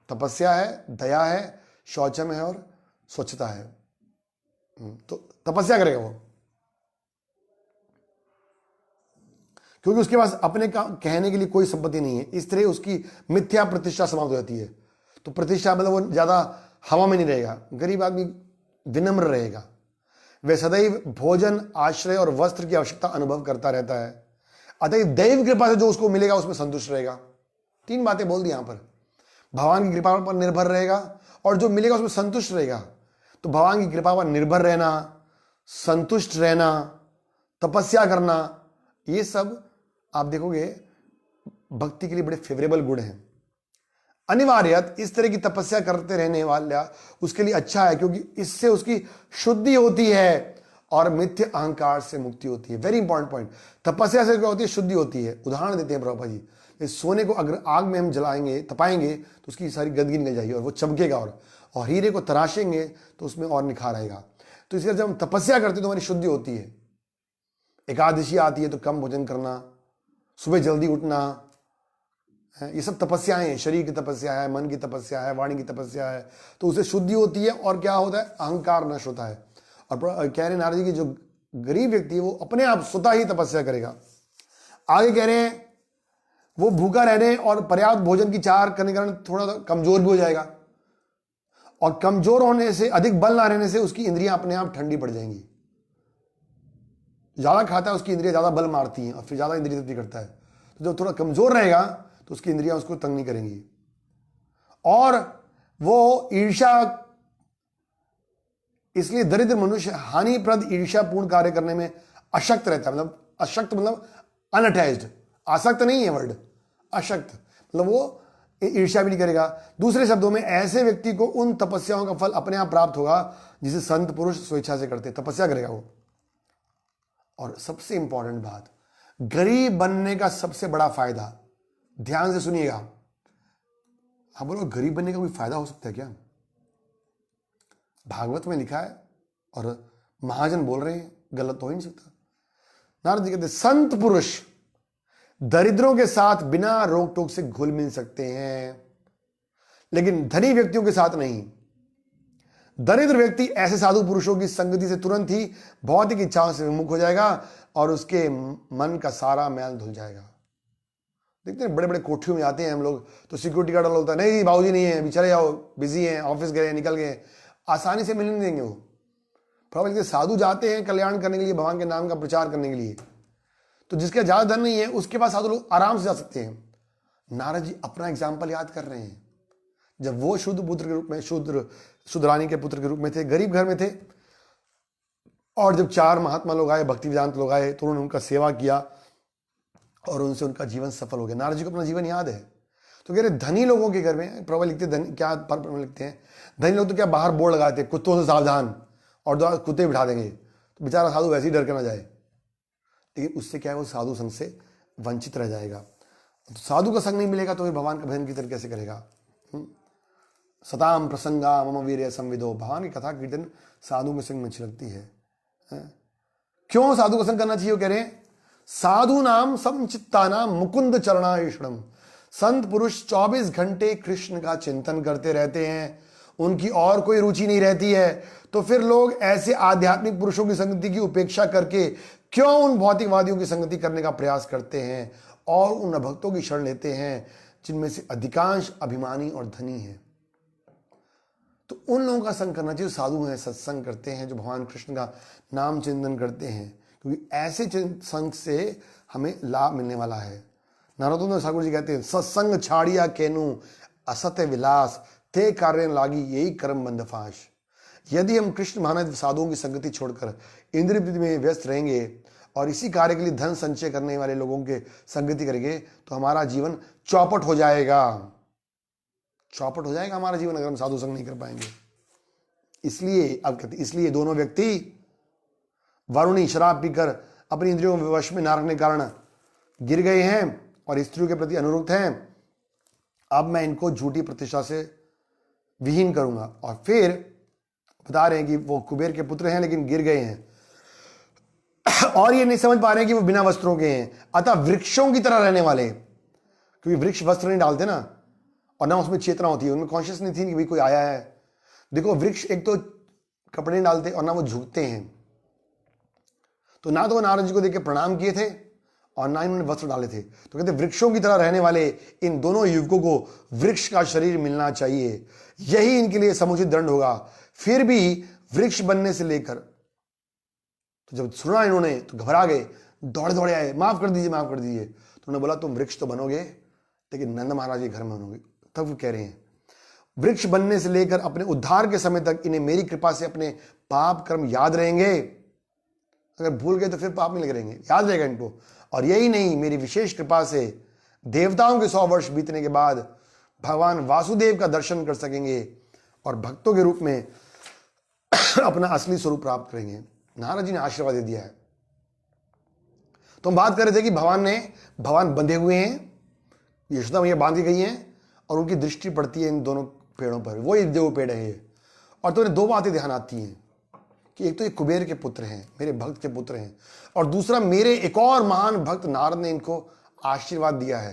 तपस्या है, दया है, शौचम है और स्वच्छता है। तो तपस्या करेगा वो, क्योंकि उसके पास अपने का कहने के लिए कोई संपत्ति नहीं है। इस तरह उसकी मिथ्या प्रतिष्ठा समाप्त हो जाती है। तो प्रतिष्ठा मतलब वो ज्यादा हवा में नहीं रहेगा। गरीब आदमी विनम्र रहेगा। वह सदैव भोजन, आश्रय और वस्त्र की आवश्यकता अनुभव करता रहता है। अतः दैव कृपा से जो उसको मिलेगा उसमें संतुष्ट रहेगा। 3 बातें बोल दी यहां पर। भगवान की कृपा पर निर्भर रहेगा और जो मिलेगा उसमें संतुष्ट रहेगा। तो भगवान की कृपा पर निर्भर रहना, संतुष्ट रहना, तपस्या करना, ये सब आप देखोगे भक्ति के लिए बड़े फेवरेबल गुण हैं। अनिवार्यत इस तरह की तपस्या करते रहने वाला उसके लिए अच्छा है, क्योंकि इससे उसकी शुद्धि होती है और मिथ्य अहंकार से मुक्ति होती है। Very important point. तपस्या से क्या होती है? शुद्धि होती है। उदाहरण देते हैं प्रभुपाद जी, इस सोने को अगर आग में हम जलाएंगे, तपाएंगे तो उसकी सारी गंदगी निकल जाएगी और वो चमकेगा। और हीरे को तराशेंगे तो उसमें और निखार आएगा। तो इसलिए जब हम तपस्या करते हैं तो हमारी शुद्धि होती है। एकादशी आती है तो कम भोजन करना, सुबह जल्दी उठना, ये सब तपस्याएं हैं। शरीर की तपस्या है, मन की तपस्या है, वाणी की तपस्या है। तो उससे शुद्धि होती है और क्या होता है? अहंकार नष्ट होता है। और कह रहे नारद जी की जो गरीब व्यक्ति है वो अपने आप स्वतः ही तपस्या करेगा। आगे कह रहे हैं वो भूखा रहने और पर्याप्त भोजन की चाह करने के कारण थोड़ा कमजोर भी हो जाएगा। और कमजोर होने से, अधिक बल ना रहने से उसकी इंद्रियां अपने आप ठंडी पड़ जाएंगी। ज्यादा खाता है उसकी इंद्रियां ज्यादा बल मारती हैं और फिर ज्यादा इंद्रिय तृप्ति करता है। तो जब थोड़ा कमजोर रहेगा तो उसकी इंद्रियां उसको तंग नहीं करेंगी। और वो ईर्ष्या, इसलिए दरिद्र मनुष्य हानिप्रद ईर्ष्यापूर्ण कार्य करने में अशक्त रहता है। मतलब अशक्त मतलब अनअटैच्ड, आसक्त नहीं है वर्ड, अशक्त मतलब वो ईर्ष्या भी नहीं करेगा। दूसरे शब्दों में ऐसे व्यक्ति को उन तपस्याओं का फल अपने आप प्राप्त होगा जिसे संत पुरुष स्वेच्छा से करते। तपस्या करेगा वो। और सबसे इंपॉर्टेंट बात, गरीब बनने का सबसे बड़ा फायदा, ध्यान से सुनिएगा। आप बोलो गरीब बनने का कोई फायदा हो सकता है क्या? भागवत में लिखा है और महाजन बोल रहे हैं, गलत तो हो ही नहीं सकता। नारद जी कहते संत पुरुष दरिद्रों के साथ बिना रोक टोक से घुल मिल सकते हैं, लेकिन धनी व्यक्तियों के साथ नहीं। दरिद्र व्यक्ति ऐसे साधु पुरुषों की संगति से तुरंत ही भौतिक इच्छाओं से विमुख हो जाएगा और उसके मन का सारा मैल धुल जाएगा। देखते हैं बड़े बड़े कोठियों में आते हैं हम लोग तो सिक्योरिटी गार्ड होता है, नहीं बाबूजी नहीं है, अभी चले जाओ, बिजी हैं, ऑफिस गए, निकल गए, आसानी से मिलने नहीं देंगे वो। प्रभु साधु जाते हैं कल्याण करने के लिए, भगवान के नाम का प्रचार करने के लिए। तो जिसके ज्यादा धन नहीं है उसके पास साधु लोग आराम से जा सकते हैं। नारद जी अपना एग्जाम्पल याद कर रहे हैं। जब वो शुद्ध पुत्र के रूप में, शुद्ध रानी के पुत्र के रूप में थे, गरीब घर में थे, और जब 4 महात्मा लोग आए, भक्ति वेदांत लोग आए, तो उन्होंने उनका सेवा किया और उनसे उनका जीवन सफल हो गया। नारद जी को अपना जीवन याद है। तो कह रहे धनी लोगों के घर में, प्रभु लिखते धनी क्या लिखते हैं, धनी लोग तो क्या बाहर बोर्ड लगाते हैं, कुत्तों से सावधान, और दो कुत्ते बिठा देंगे, तो बेचारा साधु वैसे ही डर के ना जाए, लेकिन उससे क्या है, वो साधु संग से वंचित रह जाएगा। तो साधु का संग नहीं मिलेगा तो फिर भगवान का भजन कीर्तन कैसे करेगा। सताम प्रसंगा मम वीर्य संविदो, भगवान की कथा कीर्तन साधु के संग में अच्छी लगती है। क्यों साधु का संग करना चाहिए, वो कह रहे हैं साधु नाम समचित्ता नाम मुकुंद चरणायुषणम। संत पुरुष 24 घंटे कृष्ण का चिंतन करते रहते हैं, उनकी और कोई रुचि नहीं रहती है। तो फिर लोग ऐसे आध्यात्मिक पुरुषों की संगति की उपेक्षा करके क्यों उन भौतिकवादियों की संगति करने का प्रयास करते हैं और उन भक्तों की शरण लेते हैं जिनमें से अधिकांश अभिमानी और धनी हैं। तो उन लोगों का संग करना चाहिए, साधु हैं, सत्संग करते हैं, जो भगवान कृष्ण का नाम चिंतन करते हैं, क्योंकि ऐसे संग से हमें लाभ मिलने वाला है। नरोत्तम ठाकुर जी कहते हैं सत्संग छाड़िया केनु असत्य विलास ते कार्य लागी यही कर्म बंधफाश। यदि हम कृष्ण महानद साधुओं की संगति छोड़कर इंद्रिय वृत्ति में व्यस्त रहेंगे और इसी कार्य के लिए धन संचय करने वाले लोगों के संगति करेंगे तो हमारा जीवन चौपट हो जाएगा, चौपट हो जाएगा हमारा जीवन, अगर हम साधु संग नहीं कर पाएंगे। इसलिए अब कहते, इसलिए दोनों व्यक्ति वरुणी शराब पीकर अपनी इंद्रियों में वश में ना रखने के कारण गिर गए हैं और स्त्रियों के प्रति अनुरुक्त हैं। अब मैं इनको झूठी प्रतिष्ठा से विहीन करूंगा। और फिर बता रहे हैं कि वो कुबेर के पुत्र हैं लेकिन गिर गए हैं और ये नहीं समझ पा रहे हैं कि वो बिना वस्त्रों के हैं, अतः वृक्षों की तरह रहने वाले, क्योंकि वृक्ष वस्त्र नहीं डालते ना, और ना उसमें चेतना होती है, उनमें कॉन्शियस नहीं थी कि भाई कोई आया है। देखो वृक्ष एक तो कपड़े नहीं डालते और ना वो झुकते हैं, तो ना तो वो नारद जी को देख के प्रणाम किए थे और ना इन्होंने वस्त्र डाले थे। तो कहते वृक्षों की तरह रहने वाले इन दोनों युवकों को वृक्ष का शरीर मिलना चाहिए, यही इनके लिए समुचित दंड होगा। फिर भी वृक्ष बनने से लेकर, तो जब सुना इन्होंने तो घबरा गए, दौड़े दौड़े आए, माफ कर दीजिए माफ कर दीजिए। तो उन्होंने बोला तुम वृक्ष तो बनोगे लेकिन नंद महाराज के घर में बनोगे। तब वो कह रहे हैं वृक्ष बनने से लेकर अपने उद्धार के समय तक इन्हें मेरी कृपा से अपने पाप कर्म याद रहेंगे। अगर भूल गए तो फिर पाप में लगे रहेंगे, याद रहेगा इनको। और यही नहीं, मेरी विशेष कृपा से देवताओं के 100 वर्ष बीतने के बाद भगवान वासुदेव का दर्शन कर सकेंगे और भक्तों के रूप में अपना असली स्वरूप प्राप्त करेंगे। नारद जी ने आशीर्वाद दे दिया है। तो हम बात कर रहे थे कि भगवान बंधे हुए हैं, यशोदा मैया बांधी गई हैं और उनकी दृष्टि पड़ती है इन दोनों पेड़ों पर, वो देव पेड़ है ये। और तो 2 बातें ध्यान आती हैं कि एक तो ये कुबेर के पुत्र हैं, मेरे भक्त के पुत्र हैं, और दूसरा मेरे एक और महान भक्त नारद ने इनको आशीर्वाद दिया है।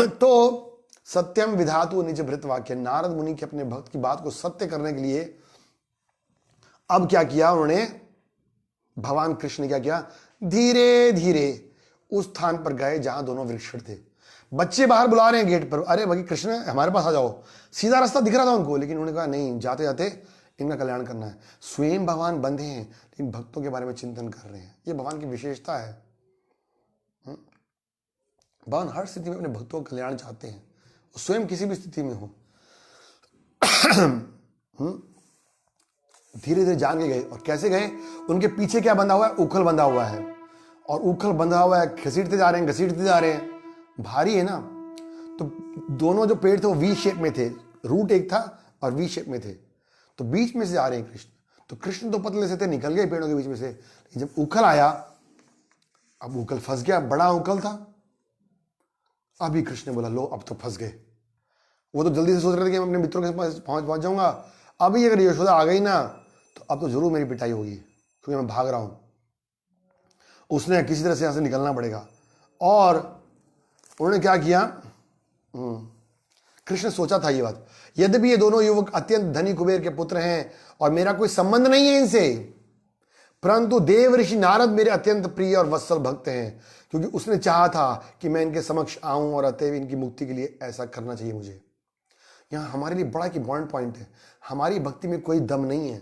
तो सत्यम विधातु निज भृत वाक्य, नारद मुनि के अपने भक्त की बात को सत्य करने के लिए अब क्या किया उन्होंने, भगवान कृष्ण ने क्या किया, धीरे धीरे उस स्थान पर गए जहां दोनों वृक्ष थे। बच्चे बाहर बुला रहे हैं गेट पर, अरे भाई कृष्ण हमारे पास आ जाओ। सीधा रास्ता दिख रहा था उनको, लेकिन उन्होंने कहा नहीं, जाते जाते इनका कल्याण करना है। स्वयं भगवान बंधे हैं लेकिन भक्तों के बारे में चिंतन कर रहे हैं, ये भगवान की विशेषता है। भगवान हर स्थिति में अपने भक्तों का कल्याण चाहते हैं, स्वयं किसी भी स्थिति में हो। धीरे धीरे जान के गए, और कैसे गए, उनके पीछे क्या बंधा हुआ है, उखल बंधा हुआ है, और उखल बंधा हुआ है, घसीटते जा रहे हैं, भारी है ना। तो दोनों जो पेड़ थे वो वी शेप में थे, रूट एक था और वी शेप में थे, तो बीच में से जा रहे हैं कृष्ण। तो कृष्ण तो पतले से थे, निकल गए पेड़ों के बीच में से। जब उखल आया, अब उखल फंस गया, बड़ा उखल था। अभी कृष्ण ने बोला लो अब तो फंस गए। वो तो जल्दी से सोच रहे थे कि मैं अपने मित्रों के पास पहुंच जाऊंगा, अभी अगर यशोदा आ गई ना तो अब तो जरूर मेरी पिटाई होगी, क्योंकि मैं भाग रहा हूं। उसने किसी तरह से यहां से निकलना पड़ेगा। और उन्होंने क्या किया, कृष्ण सोचा था ये बात, यद्यपि ये दोनों युवक अत्यंत धनी कुबेर के पुत्र हैं और मेरा कोई संबंध नहीं है इनसे, परंतु देव ऋषि नारद मेरे अत्यंत प्रिय और वत्सल भक्त हैं, क्योंकि उसने चाहा था कि मैं इनके समक्ष आऊं और अतएव इनकी मुक्ति के लिए ऐसा करना चाहिए मुझे। यहाँ हमारे लिए बड़ा की पॉइंट है, हमारी भक्ति में कोई दम नहीं है,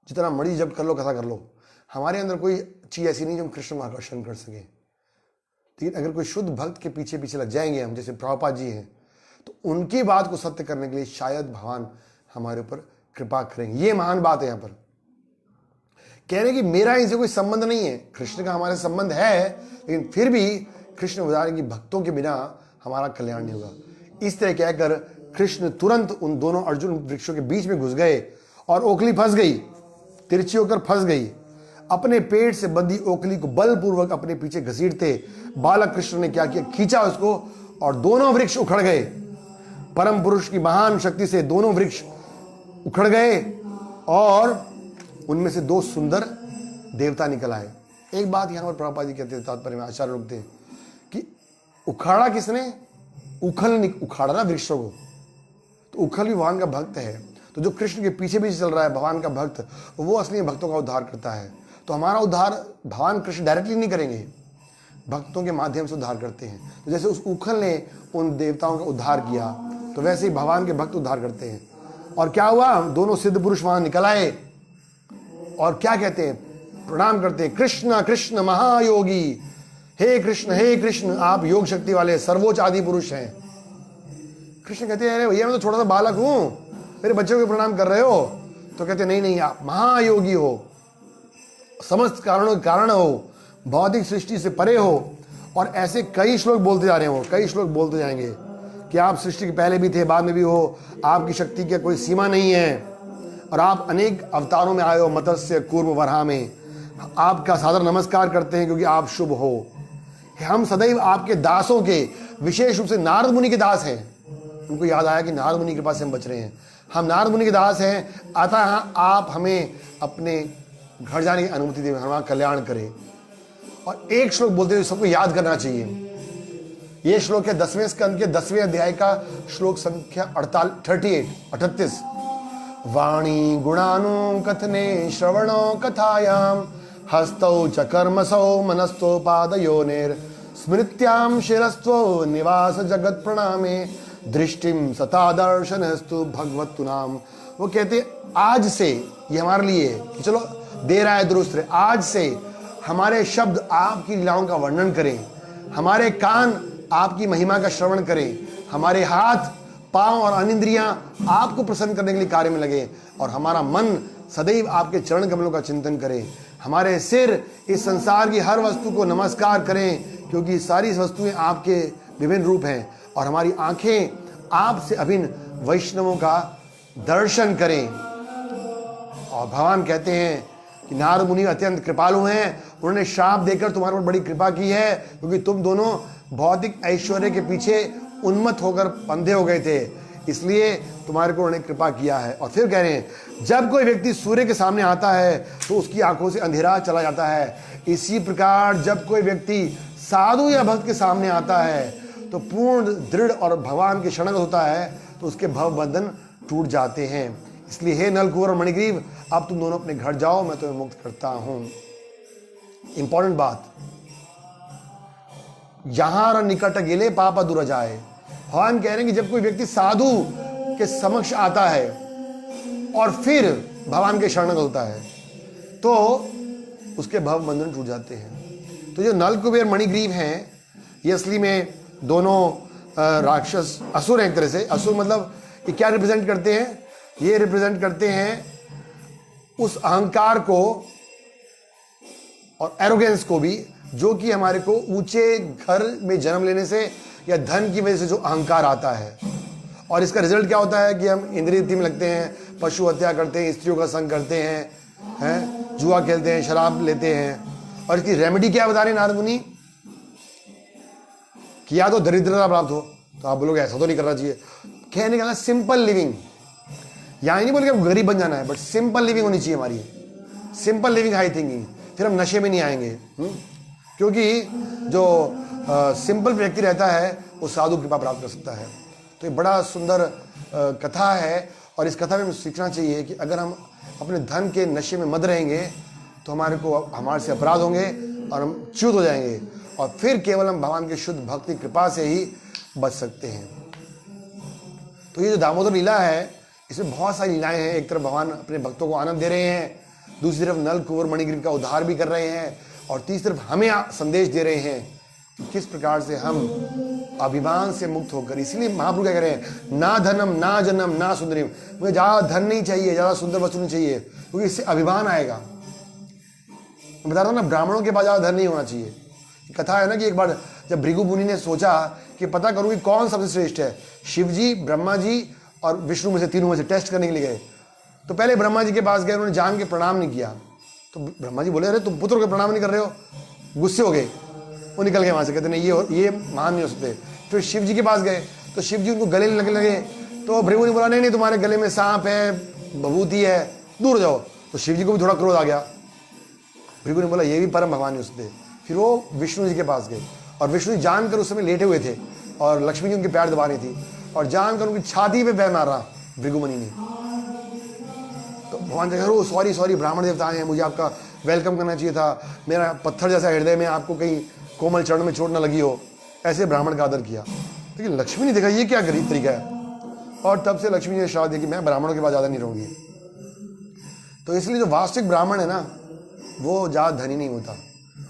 जितना मर्जी जब कर लो कथा कर लो, हमारे अंदर कोई चीज ऐसी नहीं जो हम कृष्ण को आकर्षण कर सके। लेकिन अगर कोई शुद्ध भक्त के पीछे पीछे लग जाएंगे हम, जैसे प्रभुपाद जी हैं, तो उनकी बात को सत्य करने के लिए शायद भगवान हमारे ऊपर कृपा करेंगे। ये महान बात है। यहाँ पर कह रहे कि मेरा इनसे कोई संबंध नहीं है, कृष्ण का हमारे संबंध है, लेकिन फिर भी कृष्ण बता रहे कि भक्तों के बिना हमारा कल्याण नहीं होगा। इस तरह कहकर कृष्ण तुरंत उन दोनों अर्जुन वृक्षों के बीच में घुस गए और ओखली फंस गई, तिरछी होकर फंस गई। अपने पेट से बंधी ओखली को बलपूर्वक अपने पीछे घसीटते बालक कृष्ण ने क्या किया, खींचा उसको और दोनों वृक्ष उखड़ गए। परम पुरुष की महान शक्ति से दोनों वृक्ष उखड़ गए और उनमें से दो सुंदर देवता निकल आए। एक बात यहां पर प्रभुपाद जी कहते थे, तात्पर्य में आचार्य लोग थे कि उखाड़ा किसने, उखल ने उखाड़ा ना वृक्षों को, तो उखल भी भगवान का भक्त है। तो जो कृष्ण के पीछे भी चल रहा है भगवान का भक्त, वो असली भक्तों का उद्धार करता है। तो हमारा उद्धार भगवान कृष्ण डायरेक्टली नहीं करेंगे, भक्तों के माध्यम से उद्धार करते हैं। तो जैसे उस उखल ने उन देवताओं का उद्धार किया, तो वैसे ही भगवान के भक्त उद्धार करते हैं। और क्या हुआ, दोनों सिद्ध पुरुष वहां निकल आए और क्या कहते हैं, प्रणाम करते हैं, कृष्ण कृष्ण महायोगी, हे कृष्ण आप योग शक्ति वाले सर्वोच्च आदि पुरुष हैं। कृष्ण कहते हैं, अरे भैया मैं तो छोटा सा बालक हूं, मेरे बच्चों को प्रणाम कर रहे हो? तो कहते नहीं आप महायोगी हो, समस्त कारणों के कारण हो, भौतिक सृष्टि से परे हो। और ऐसे कई श्लोक बोलते जा रहे हो, कई श्लोक बोलते जाएंगे कि आप सृष्टि के पहले भी थे, बाद में भी हो, आपकी शक्ति की कोई सीमा नहीं है और आप अनेक अवतारों में आए हो, मत्स्य कूर्म वराह में। आपका सादर नमस्कार करते हैं क्योंकि आप शुभ हो। हम सदैव आपके दासों के, विशेष रूप से नारद मुनि के दास हैं। उनको याद आया कि नारद मुनि के पास हम बच रहे हैं, हम नारद मुनि के दास हैं, अतः आप हमें अपने घर जाने की अनुमति दें, हमारा कल्याण करें। और एक श्लोक बोलते हुए सबको याद करना चाहिए। ये श्लोक है 10वें स्कंद के 10वें अध्याय का श्लोक संख्या 38। वाणी गुणानु कथने श्रवणो कथायाम हस्तौ च कर्मसौ मनस्थो पादयोनिर स्मृत्याम शिरस्त्वो निवास जगत प्रणामे दृष्टिम सता दर्शनस्तु भगवतु नाम। वो कहते आज से, ये हमारे लिए कि चलो दे रहा है दुरुस्त है, आज से हमारे शब्द आपकी लीलाओं का वर्णन करें, हमारे कान आपकी महिमा का श्रवण करें, हमारे हाथ पांव और अनिंद्रियां आपको प्रसन्न करने के लिए कार्य में लगे और हमारा मन सदैव आपके चरण कमलों का चिंतन करे। हमारे सिर इस संसार की हर वस्तु को नमस्कार करें क्योंकि सारी वस्तुएं आपके विभिन्न रूप हैं। और हमारी आंखें आपसे अभिन्न वैष्णवों का दर्शन करें। और भगवान कहते हैं कि नारद मुनि अत्यंत कृपालु हैं, उन्होंने श्राप देकर तुम्हारे ऊपर बड़ी कृपा की है क्योंकि तुम दोनों भौतिक ऐश्वर्य के पीछे उन्मत्त होकर अंधे हो गए थे, इसलिए तुम्हारे को उन्होंने कृपा किया है। और फिर कह रहे हैं जब कोई व्यक्ति सूर्य के सामने आता है तो उसकी आंखों से अंधेरा चला जाता है, इसी प्रकार जब कोई व्यक्ति साधु या भक्त के सामने आता है तो पूर्ण दृढ़ और भगवान के शरणगत होता है तो उसके भव बंधन टूट जाते हैं। इसलिए हे नलकुबर और मणिग्रीव, अब तुम दोनों अपने घर जाओ, मैं तुम्हें मुक्त करता हूं। इंपॉर्टेंट बात, यहां निकट गिले पापा दूर जाए। भगवान कह रहे हैं कि जब कोई व्यक्ति साधु के समक्ष आता है और फिर भगवान के शरणगत होता है तो उसके भव बंधन टूट जाते हैं। तो जो नल कुबेर मणिग्रीव हैं ये असली में दोनों राक्षस असुर हैं। एक तरह से असुर मतलब ये क्या रिप्रेजेंट करते हैं, ये रिप्रेजेंट करते हैं उस अहंकार को और एरोगेंस को भी जो कि हमारे को ऊंचे घर में जन्म लेने से या धन की वजह से जो अहंकार आता है। और इसका रिजल्ट क्या होता है कि हम इंद्रिय में लगते हैं, पशु हत्या करते हैं, स्त्रियों का संग करते हैं, जुआ खेलते हैं, शराब लेते हैं। और इसकी रेमेडी क्या बता रहे नारद मुनि कि या तो दरिद्रता प्राप्त हो, तो आप बोलोगे ऐसा तो नहीं करना चाहिए। कहने का सिंपल लिविंग, यहां नहीं बोल के गरीब बन जाना है, बट सिंपल लिविंग होनी चाहिए हमारी, सिंपल लिविंग हाई थिंकिंग, फिर हम नशे में नहीं आएंगे। क्योंकि जो सिंपल व्यक्ति रहता है वो साधु कृपा प्राप्त कर सकता है। तो ये बड़ा सुंदर कथा है और इस कथा में हमें सीखना चाहिए कि अगर हम अपने धन के नशे में मद रहेंगे तो हमारे से अपराध होंगे और हम च्युत हो जाएंगे और फिर केवल हम भगवान की शुद्ध भक्ति कृपा से ही बच सकते हैं। तो ये जो दामोदर लीला है इसमें बहुत सारी लीलाएं हैं। एक तरफ भगवान अपने भक्तों को आनंद दे रहे हैं, दूसरी तरफ नल कुंवर मणिग्रीव का उद्धार भी कर रहे हैं और तीसरी तरफ हमें संदेश दे रहे हैं कि किस प्रकार से हम अभिमान से मुक्त होकर, इसीलिए महाप्रभु क्या कह रहे हैं, ना धनम ना जन्म ना सुंदरीम, मुझे ज्यादा धन नहीं चाहिए, ज्यादा सुंदर वस्तु नहीं चाहिए क्योंकि इससे अभिमान आएगा। मैं बता रहा हूँ ना, ब्राह्मणों के पास ज्यादा धन नहीं होना चाहिए। कथा है ना कि एक बार जब भृगु मुनि ने सोचा कि पता करूँ कि कौन सबसे श्रेष्ठ है, शिव जी, ब्रह्मा जी और विष्णु में से, तीनों में से टेस्ट करने के लिए गए। तो पहले ब्रह्मा जी के पास गए, उन्होंने जान के प्रणाम नहीं किया। तो ब्रह्मा जी बोले अरे तुम पुत्र को प्रणाम नहीं कर रहे हो, गुस्से हो गए, वो निकल गए वहाँ से, कहते नहीं ये महान नहीं हो सकते। फिर शिव जी के पास गए तो शिव जी उनको गले लगने लगे। तो भृगु ने बोला नहीं नहीं, तुम्हारे गले में सांप है, भभूति है, दूर जाओ। तो शिव जी को भी थोड़ा क्रोध आ गया। भृगु ने बोला ये भी परम भगवान नहीं हो सकते। फिर वो विष्णु जी के पास गए और विष्णु जी जानकर उस समय लेटे हुए थे और लक्ष्मी जी उनके पैर दबा रही थी और जानकर उनकी छाती पे पैर मारा भृगुमुनि ने। तो भगवान कह सॉरी ब्राह्मण देवता आए हैं, मुझे आपका वेलकम करना चाहिए था, मेरा पत्थर जैसा हृदय में आपको कहीं कोमल चरण में चोट न लगी हो। ऐसे ब्राह्मण का आदर किया। लेकिन लक्ष्मी ने देखा ये क्या गरीब तरीका है, और तब से लक्ष्मी ने श्राप दिया कि मैं ब्राह्मणों के पास ज़्यादा नहीं रहूँगी। तो इसलिए जो वास्तविक ब्राह्मण है ना, वो ज़्यादा धनी नहीं होता,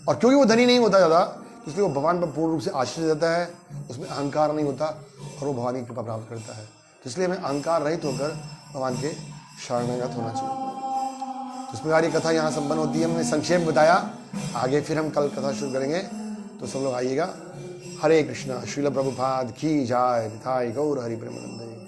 और क्योंकि वो धनी नहीं होता ज़्यादा, इसलिए वो भगवान पर पूर्ण रूप से आश्रित रहता है, उसमें अहंकार नहीं होता और वो भगवान की कृपा प्राप्त करता है। तो इसलिए हमें अहंकार रहित होकर भगवान के शरणागत होना चाहिए। तो इस प्रकार ये कथा यहाँ संपन्न होती है। हमने संक्षेप बताया, आगे फिर हम कल कथा शुरू करेंगे। तो सब लोग आइएगा। हरे कृष्णा। श्रील प्रभुपाद की जय। गौर हरि प्रेमानंद।